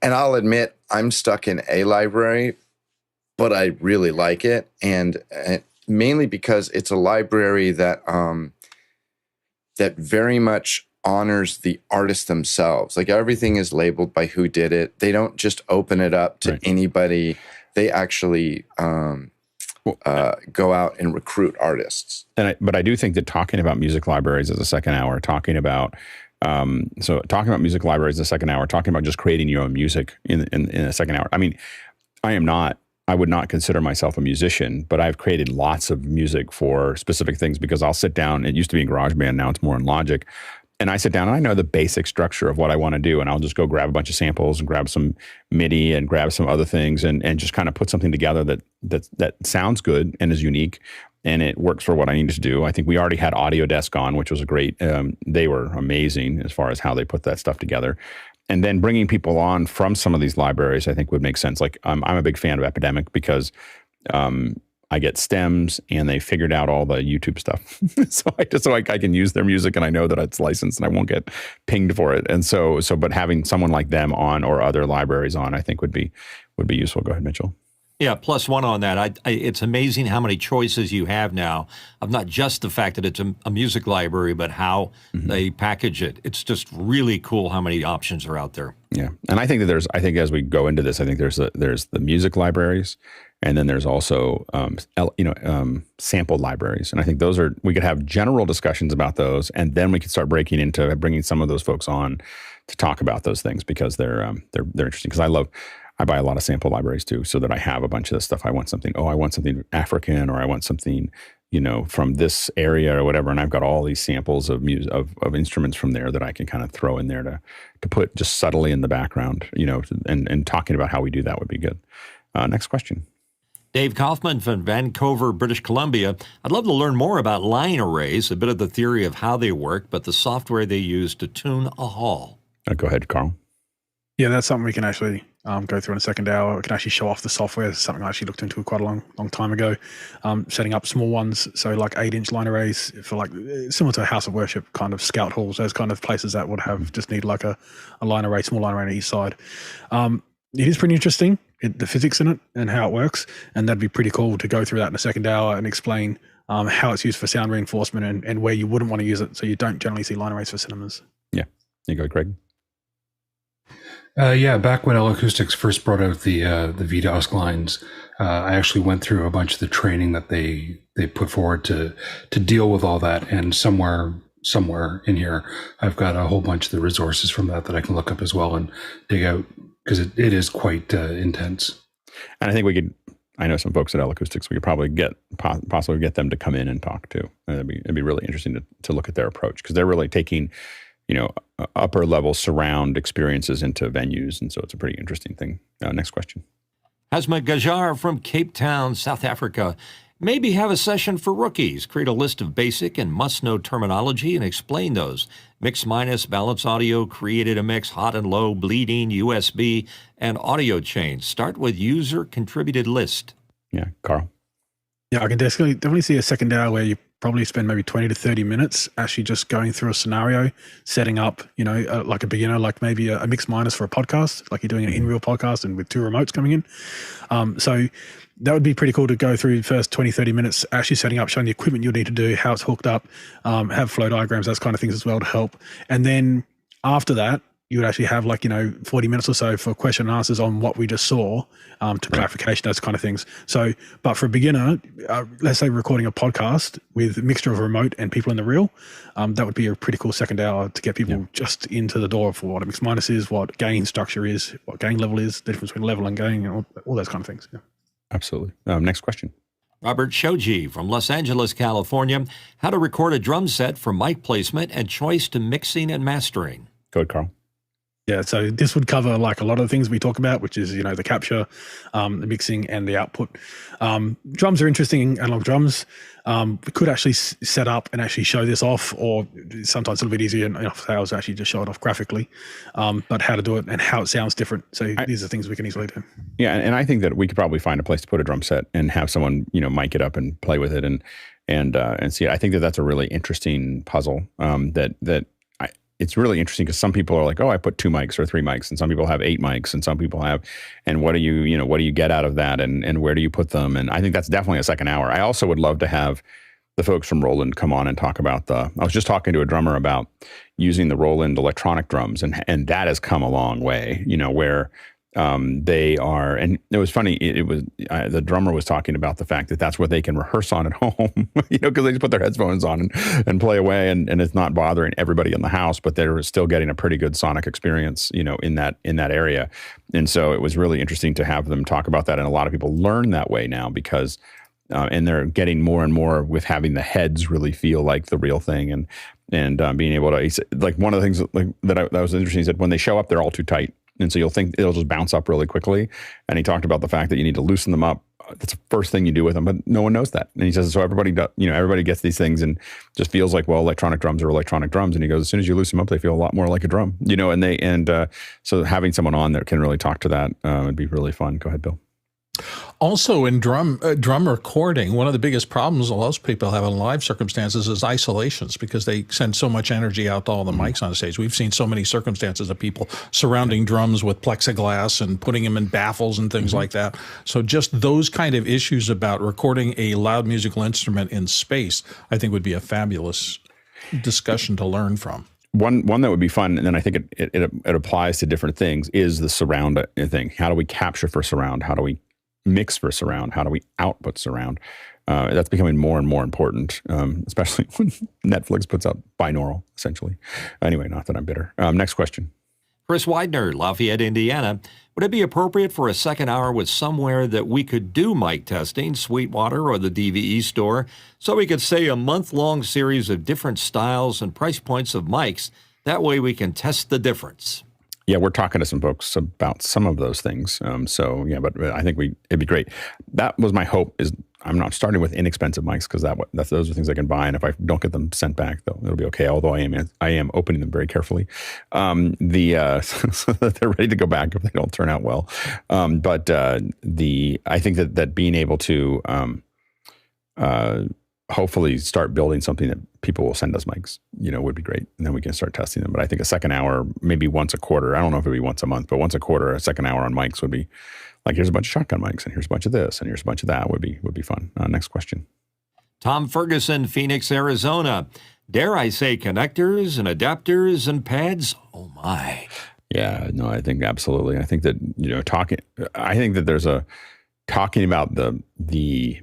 I'll admit I'm stuck in a library, but I really like it. And mainly because it's a library that that very much honors the artists themselves. Like everything is labeled by who did it. They don't just open it up to anybody. They actually go out and recruit artists. But I do think that talking about music libraries as a second hour, talking about music libraries as a second hour, talking about just creating your own music in a second hour. I mean, I would not consider myself a musician, but I've created lots of music for specific things because I'll sit down. It used to be in GarageBand, now it's more in Logic. And I sit down and I know the basic structure of what I want to do. And I'll just go grab a bunch of samples and grab some MIDI and grab some other things and just kind of put something together that sounds good and is unique and it works for what I needed to do. I think we already had Audiodesk on, which was a great, they were amazing as far as how they put that stuff together. And then bringing people on from some of these libraries, I think would make sense. Like I'm a big fan of Epidemic because I get stems and they figured out all the YouTube stuff. so I can use their music and I know that it's licensed and I won't get pinged for it. And but having someone like them on or other libraries on, I think would be useful. Go ahead, Mitchell. Yeah, plus one on that. It's amazing how many choices you have now of not just the fact that it's a music library, but how they package it. It's just really cool how many options are out there. Yeah, and I think that as we go into this, I think there's the music libraries, and then there's also sample libraries, and I think we could have general discussions about those, and then we could start breaking into bringing some of those folks on to talk about those things because they're interesting. Because I buy a lot of sample libraries too, so that I have a bunch of this stuff. I want something African, or I want something, from this area or whatever. And I've got all these samples of music, of instruments from there that I can kind of throw in there to put just subtly in the background, and talking about how we do that would be good. Next question. Dave Kaufman from Vancouver, British Columbia. I'd love to learn more about line arrays, a bit of the theory of how they work, but the software they use to tune a hall. Go ahead, Carl. Yeah, that's something we can actually go through in a second hour. We can actually show off the software. It's something I actually looked into quite a long time ago. Setting up small ones, so like 8-inch line arrays for like similar to a house of worship kind of scout halls, those kind of places that would have just need like a line array, small line array on each side. It is pretty interesting, the physics in it and how it works, and that'd be pretty cool to go through that in a second hour and explain how it's used for sound reinforcement and where you wouldn't want to use it, so you don't generally see line arrays for cinemas. Yeah, there you go, Craig. Back when Acoustics first brought out the VDOS lines, I actually went through a bunch of the training that they put forward to deal with all that, and somewhere in here, I've got a whole bunch of the resources from that I can look up as well and dig out, because it is quite intense. And I think I know some folks at Acoustics, we could probably possibly get them to come in and talk too. It'd be really interesting to look at their approach, because they're really taking, upper level surround experiences into venues. And so it's a pretty interesting thing. Next question. Hasma Gajar from Cape Town, South Africa. Maybe have a session for rookies. Create a list of basic and must-know terminology and explain those. Mix minus, balance audio, created a mix, hot and low, bleeding, USB, and audio chains. Start with user-contributed list. Yeah, Carl. Yeah, I can definitely see a second hour where you probably spend maybe 20 to 30 minutes actually just going through a scenario, setting up, like a beginner, like maybe a mix minus for a podcast, like you're doing an in-real podcast and with 2 remotes coming in. So that would be pretty cool to go through the first 20, 30 minutes, actually setting up, showing the equipment you'll need to do, how it's hooked up, have flow diagrams, those kind of things as well to help. And then after that, you would actually have 40 minutes or so for question and answers on what we just saw, to clarification, those kind of things. So, but for a beginner, let's say recording a podcast with a mixture of remote and people in the real, that would be a pretty cool second hour to get people just into the door for what a mix minus is, what gain structure is, what gain level is, the difference between level and gain, all those kind of things. Yeah. Absolutely. Next question. Robert Shoji from Los Angeles, California. How to record a drum set for mic placement and choice to mixing and mastering. Go ahead, Carl. Yeah, so this would cover a lot of the things we talk about, which is, the capture, the mixing, and the output. Drums are interesting, analog drums. We could actually set up and actually show this off, or sometimes a little bit easier in off sales, actually just show it off graphically. But how to do it and how it sounds different. So these are things we can easily do. Yeah, and I think that we could probably find a place to put a drum set and have someone, mic it up and play with it and see it. I think that that's a really interesting puzzle. It's really interesting because some people are like, oh, I put 2 mics or 3 mics, and some people have 8 mics, and some people have, and what do you get out of that, and where do you put them? And I think that's definitely a second hour. I also would love to have the folks from Roland come on and talk about I was just talking to a drummer about using the Roland electronic drums, and that has come a long way, where they are, and it was funny. It was the drummer was talking about the fact that that's what they can rehearse on at home, because they just put their headphones on and play away, and it's not bothering everybody in the house, but they're still getting a pretty good sonic experience, in that area. And so it was really interesting to have them talk about that, and a lot of people learn that way now because. And they're getting more and more with having the heads really feel like the real thing, and being able to, like, one of the things that was interesting is that when they show up, they're all too tight. And so you'll think it'll just bounce up really quickly. And he talked about the fact that you need to loosen them up. That's the first thing you do with them, but no one knows that. And he says, so everybody gets these things and just feels like, well, electronic drums are electronic drums. And he goes, as soon as you loosen them up, they feel a lot more like a drum, so having someone on that can really talk to that would be really fun. Go ahead, Bill. Also, in drum recording, one of the biggest problems most people have in live circumstances is isolations, because they send so much energy out to all the mics on stage. We've seen so many circumstances of people surrounding drums with plexiglass and putting them in baffles and things like that. So just those kind of issues about recording a loud musical instrument in space, I think would be a fabulous discussion to learn from. One that would be fun, and then I think it applies to different things, is the surround thing. How do we capture for surround? How do we mix for surround? How do we output surround? That's becoming more and more important, especially when Netflix puts out binaural, essentially. Anyway, not that I'm bitter. Next question. Chris Widener, Lafayette, Indiana. Would it be appropriate for a second hour with somewhere that we could do mic testing, Sweetwater or the DVE store, so we could say a month-long series of different styles and price points of mics? That way we can test the difference. Yeah, we're talking to some folks about some of those things. But I think it'd be great. That was my hope. Is I'm not starting with inexpensive mics, because those are things I can buy, and if I don't get them sent back, it'll be okay. Although I am opening them very carefully, so that they're ready to go back if they don't turn out well. I think that being able to hopefully start building something that people will send us mics, would be great. And then we can start testing them. But I think a second hour, maybe once a quarter, I don't know if it'd be once a month, but once a quarter, a second hour on mics would be like, here's a bunch of shotgun mics, and here's a bunch of this, and here's a bunch of that would be fun. Next question. Tom Ferguson, Phoenix, Arizona. Dare I say connectors and adapters and pads? Oh my. Yeah, no, I think absolutely. I think that, I think that there's talking about the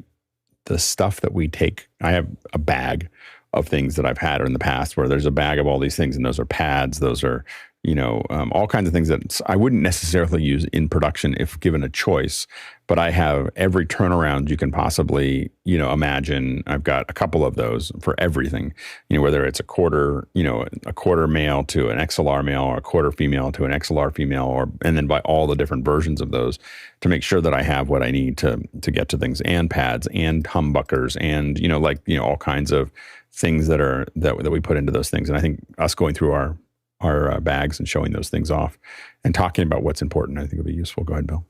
stuff that we take. I have a bag of things that I've had in the past where there's a bag of all these things, and those are pads, those are, all kinds of things that I wouldn't necessarily use in production if given a choice, but I have every turnaround you can possibly, imagine. I've got a couple of those for everything, whether it's a quarter male to an XLR male, or a quarter female to an XLR female, and then by all the different versions of those to make sure that I have what I need to get to things, and pads and humbuckers and, all kinds of things that we put into those things. And I think us going through our bags and showing those things off and talking about what's important, I think would be useful. Go ahead, Bill.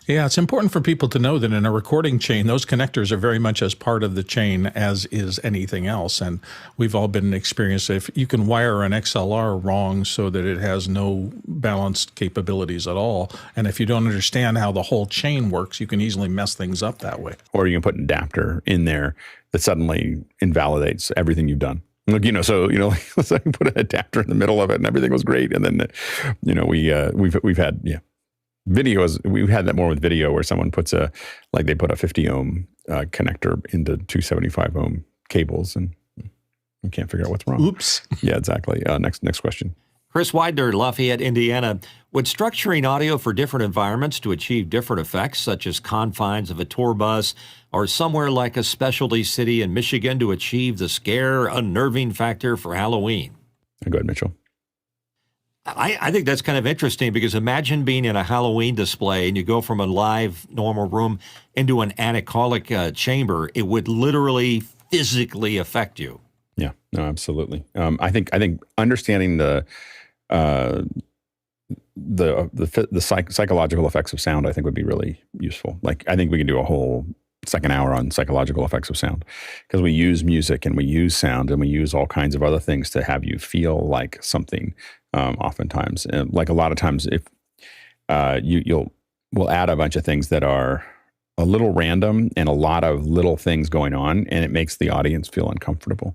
Yeah, it's important for people to know that in a recording chain, those connectors are very much as part of the chain as is anything else. And we've all been experienced, if you can wire an XLR wrong so that it has no balanced capabilities at all, and if you don't understand how the whole chain works, you can easily mess things up that way. Or you can put an adapter in there that suddenly invalidates everything you've done. Look, so I put an adapter in the middle of it, and everything was great. And then, we've had videos. We've had that more with video, where someone puts they put a 50 ohm connector into 275 ohm cables, and you can't figure out what's wrong. Oops. Yeah, exactly. Next question. Chris Widener, Lafayette, Indiana. Would structuring audio for different environments to achieve different effects, such as confines of a tour bus or somewhere like a specialty city in Michigan, to achieve the scare unnerving factor for Halloween? Go ahead, Mitchell. I think that's kind of interesting, because imagine being in a Halloween display and you go from a live normal room into an anechoic chamber. It would literally physically affect you. Yeah, no, absolutely. I think understanding the psychological effects of sound, I think, would be really useful. Like, I think we can do a whole second hour on psychological effects of sound, because we use music and we use sound and we use all kinds of other things to have you feel like something. Oftentimes, like a lot of times, if we'll add a bunch of things that are a little random and a lot of little things going on, and it makes the audience feel uncomfortable.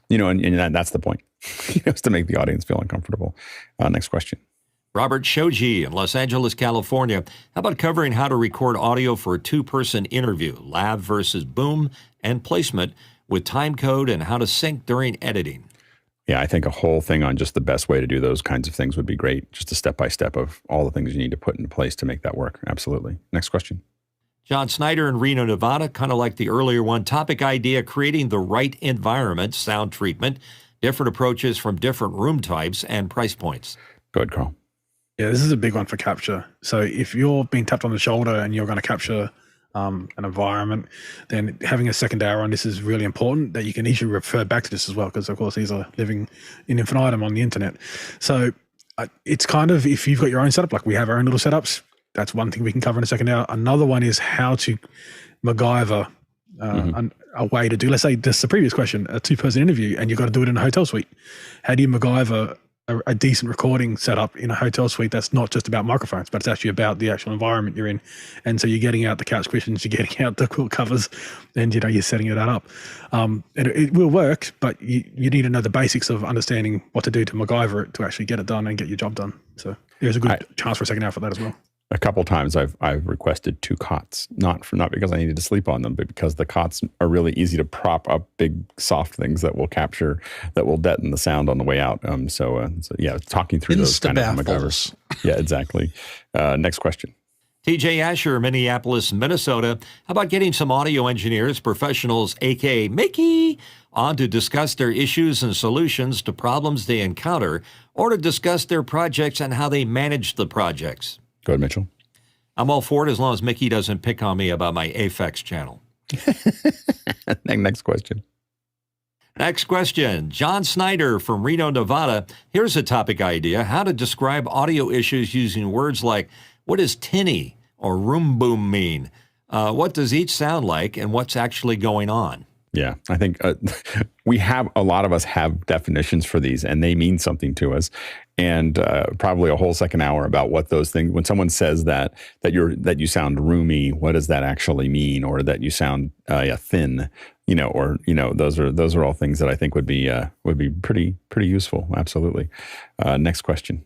And that's the point. Is to make the audience feel uncomfortable. Next question. Robert Shoji in Los Angeles, California. How about covering how to record audio for a two-person interview, lav versus boom, and placement with timecode, and how to sync during editing? Yeah, I think a whole thing on just the best way to do those kinds of things would be great. Just a step-by-step of all the things you need to put into place to make that work. Absolutely. Next question. John Snyder in Reno, Nevada, kind of like the earlier one. Topic idea, creating the right environment, sound treatment, different approaches from different room types and price points. Go ahead, Carl. Yeah, this is a big one for capture. So if you're being tapped on the shoulder and you're going to capture an environment, then having a second hour on this is really important, that you can easily refer back to this as well, because of course these are living in infinitum on the internet. So it's kind of, if you've got your own setup, like we have our own little setups, that's one thing we can cover in a second hour. Another one is how to MacGyver a way to do, let's say this is the previous question, a two-person interview, and you've got to do it in a hotel suite. How do you MacGyver a decent recording setup in a hotel suite that's not just about microphones, but it's actually about the actual environment you're in? And so you're getting out the couch cushions, you're getting out the quilt covers, and you're setting it up. And it will work, but you need to know the basics of understanding what to do to MacGyver it to actually get it done and get your job done. So there's a good chance for a second hour for that as well. A couple times I've requested 2 cots, not because I needed to sleep on them, but because the cots are really easy to prop up big soft things that will deaden the sound on the way out. So yeah, talking through those kind of MacGyvers. Yeah, exactly. Next question. TJ Asher, Minneapolis, Minnesota. How about getting some audio engineers, professionals, aka Mickey, on to discuss their issues and solutions to problems they encounter, or to discuss their projects and how they manage the projects? Go ahead, Mitchell. I'm all for it as long as Mickey doesn't pick on me about my Aphex channel. Next question. Next question. John Snyder from Reno, Nevada. Here's a topic idea: how to describe audio issues using words like, what does tinny or room boom mean? What does each sound like, and what's actually going on? Yeah, I think a lot of us have definitions for these, and they mean something to us. And probably a whole second hour about what those things. When someone says that you sound roomy, what does that actually mean? Or that you sound thin, those are all things that I think would be pretty useful. Absolutely. Next question.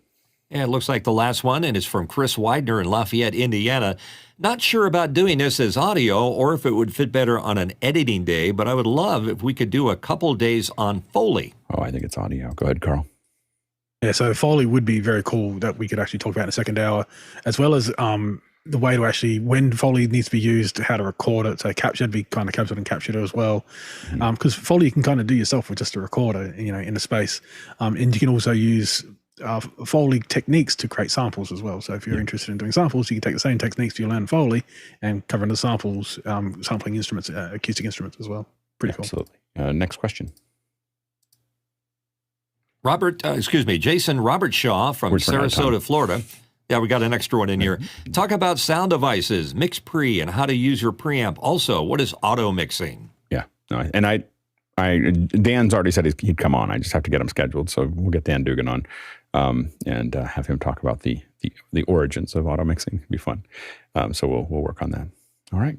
Yeah, it looks like the last one, and it's from Chris Widener in Lafayette, Indiana. Not sure about doing this as audio or if it would fit better on an editing day, but I would love if we could do a couple days on Foley. Oh, I think it's audio. Go ahead, Carl. Yeah, so Foley would be very cool that we could actually talk about in a second hour, as well as the way to actually, when Foley needs to be used, how to record it. So captured, be kind of captured and captured it as well. Because Foley you can kind of do yourself with just a recorder, in a space. And you can also use Foley techniques to create samples as well. So if you're interested in doing samples, you can take the same techniques you learn in Foley and cover the samples, sampling instruments, acoustic instruments as well. Pretty cool. Absolutely. Next question. Jason Robert Shaw from Sarasota, Florida. Yeah, we got an extra one in here. Talk about sound devices, mix pre, and how to use your preamp. Also, what is auto mixing? Yeah, no, and Dan's already said he'd come on. I just have to get him scheduled, so we'll get Dan Dugan on and have him talk about the origins of auto mixing. It'd be fun. So we'll work on that. All right.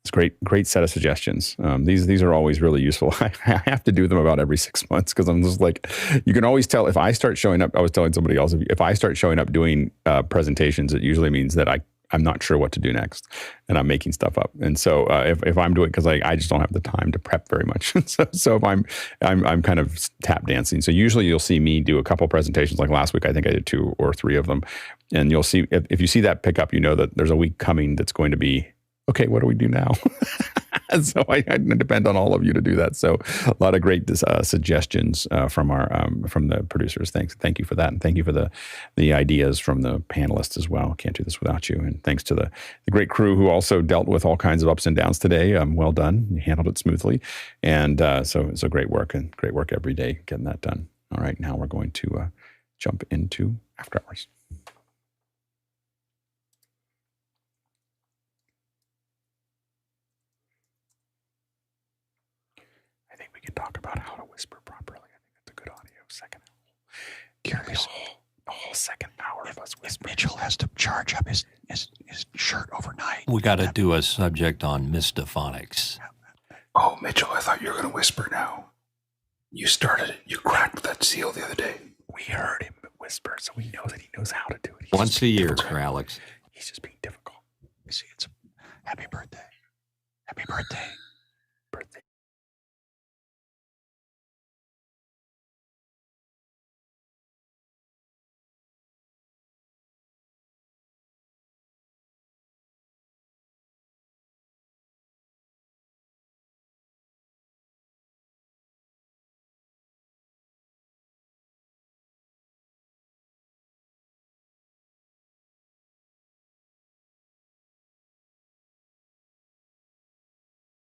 It's great set of suggestions. These are always really useful. I have to do them about every 6 months because I'm just like, you can always tell if I start showing up. I was telling somebody else, if I start showing up doing presentations, it usually means that I'm not sure what to do next, and I'm making stuff up. And so if I'm doing, because I just don't have the time to prep very much. so if I'm kind of tap dancing. So usually you'll see me do a couple presentations. Like last week, I think I did 2 or 3 of them, and you'll see if you see that pick up, you know that there's a week coming that's going to be, okay, what do we do now? So I depend on all of you to do that. So a lot of great suggestions from the producers. Thank you for that, and thank you for the ideas from the panelists as well. Can't do this without you. And thanks to the great crew who also dealt with all kinds of ups and downs today. Well done. You handled it smoothly, and so great work every day getting that done. All right, now we're going to jump into after hours. We can talk about how to whisper properly. I think that's a good audio. Second Curious. A whole second hour of us whispering. Mitchell has to charge up his shirt overnight. We got to do a subject on Mystophonics. Oh, Mitchell, I thought you were going to whisper now. You started it. You cracked that seal the other day. We heard him whisper, so we know that he knows how to do it. Once a year, for Alex. He's just being difficult. You see, it's happy birthday. Happy birthday. Birthday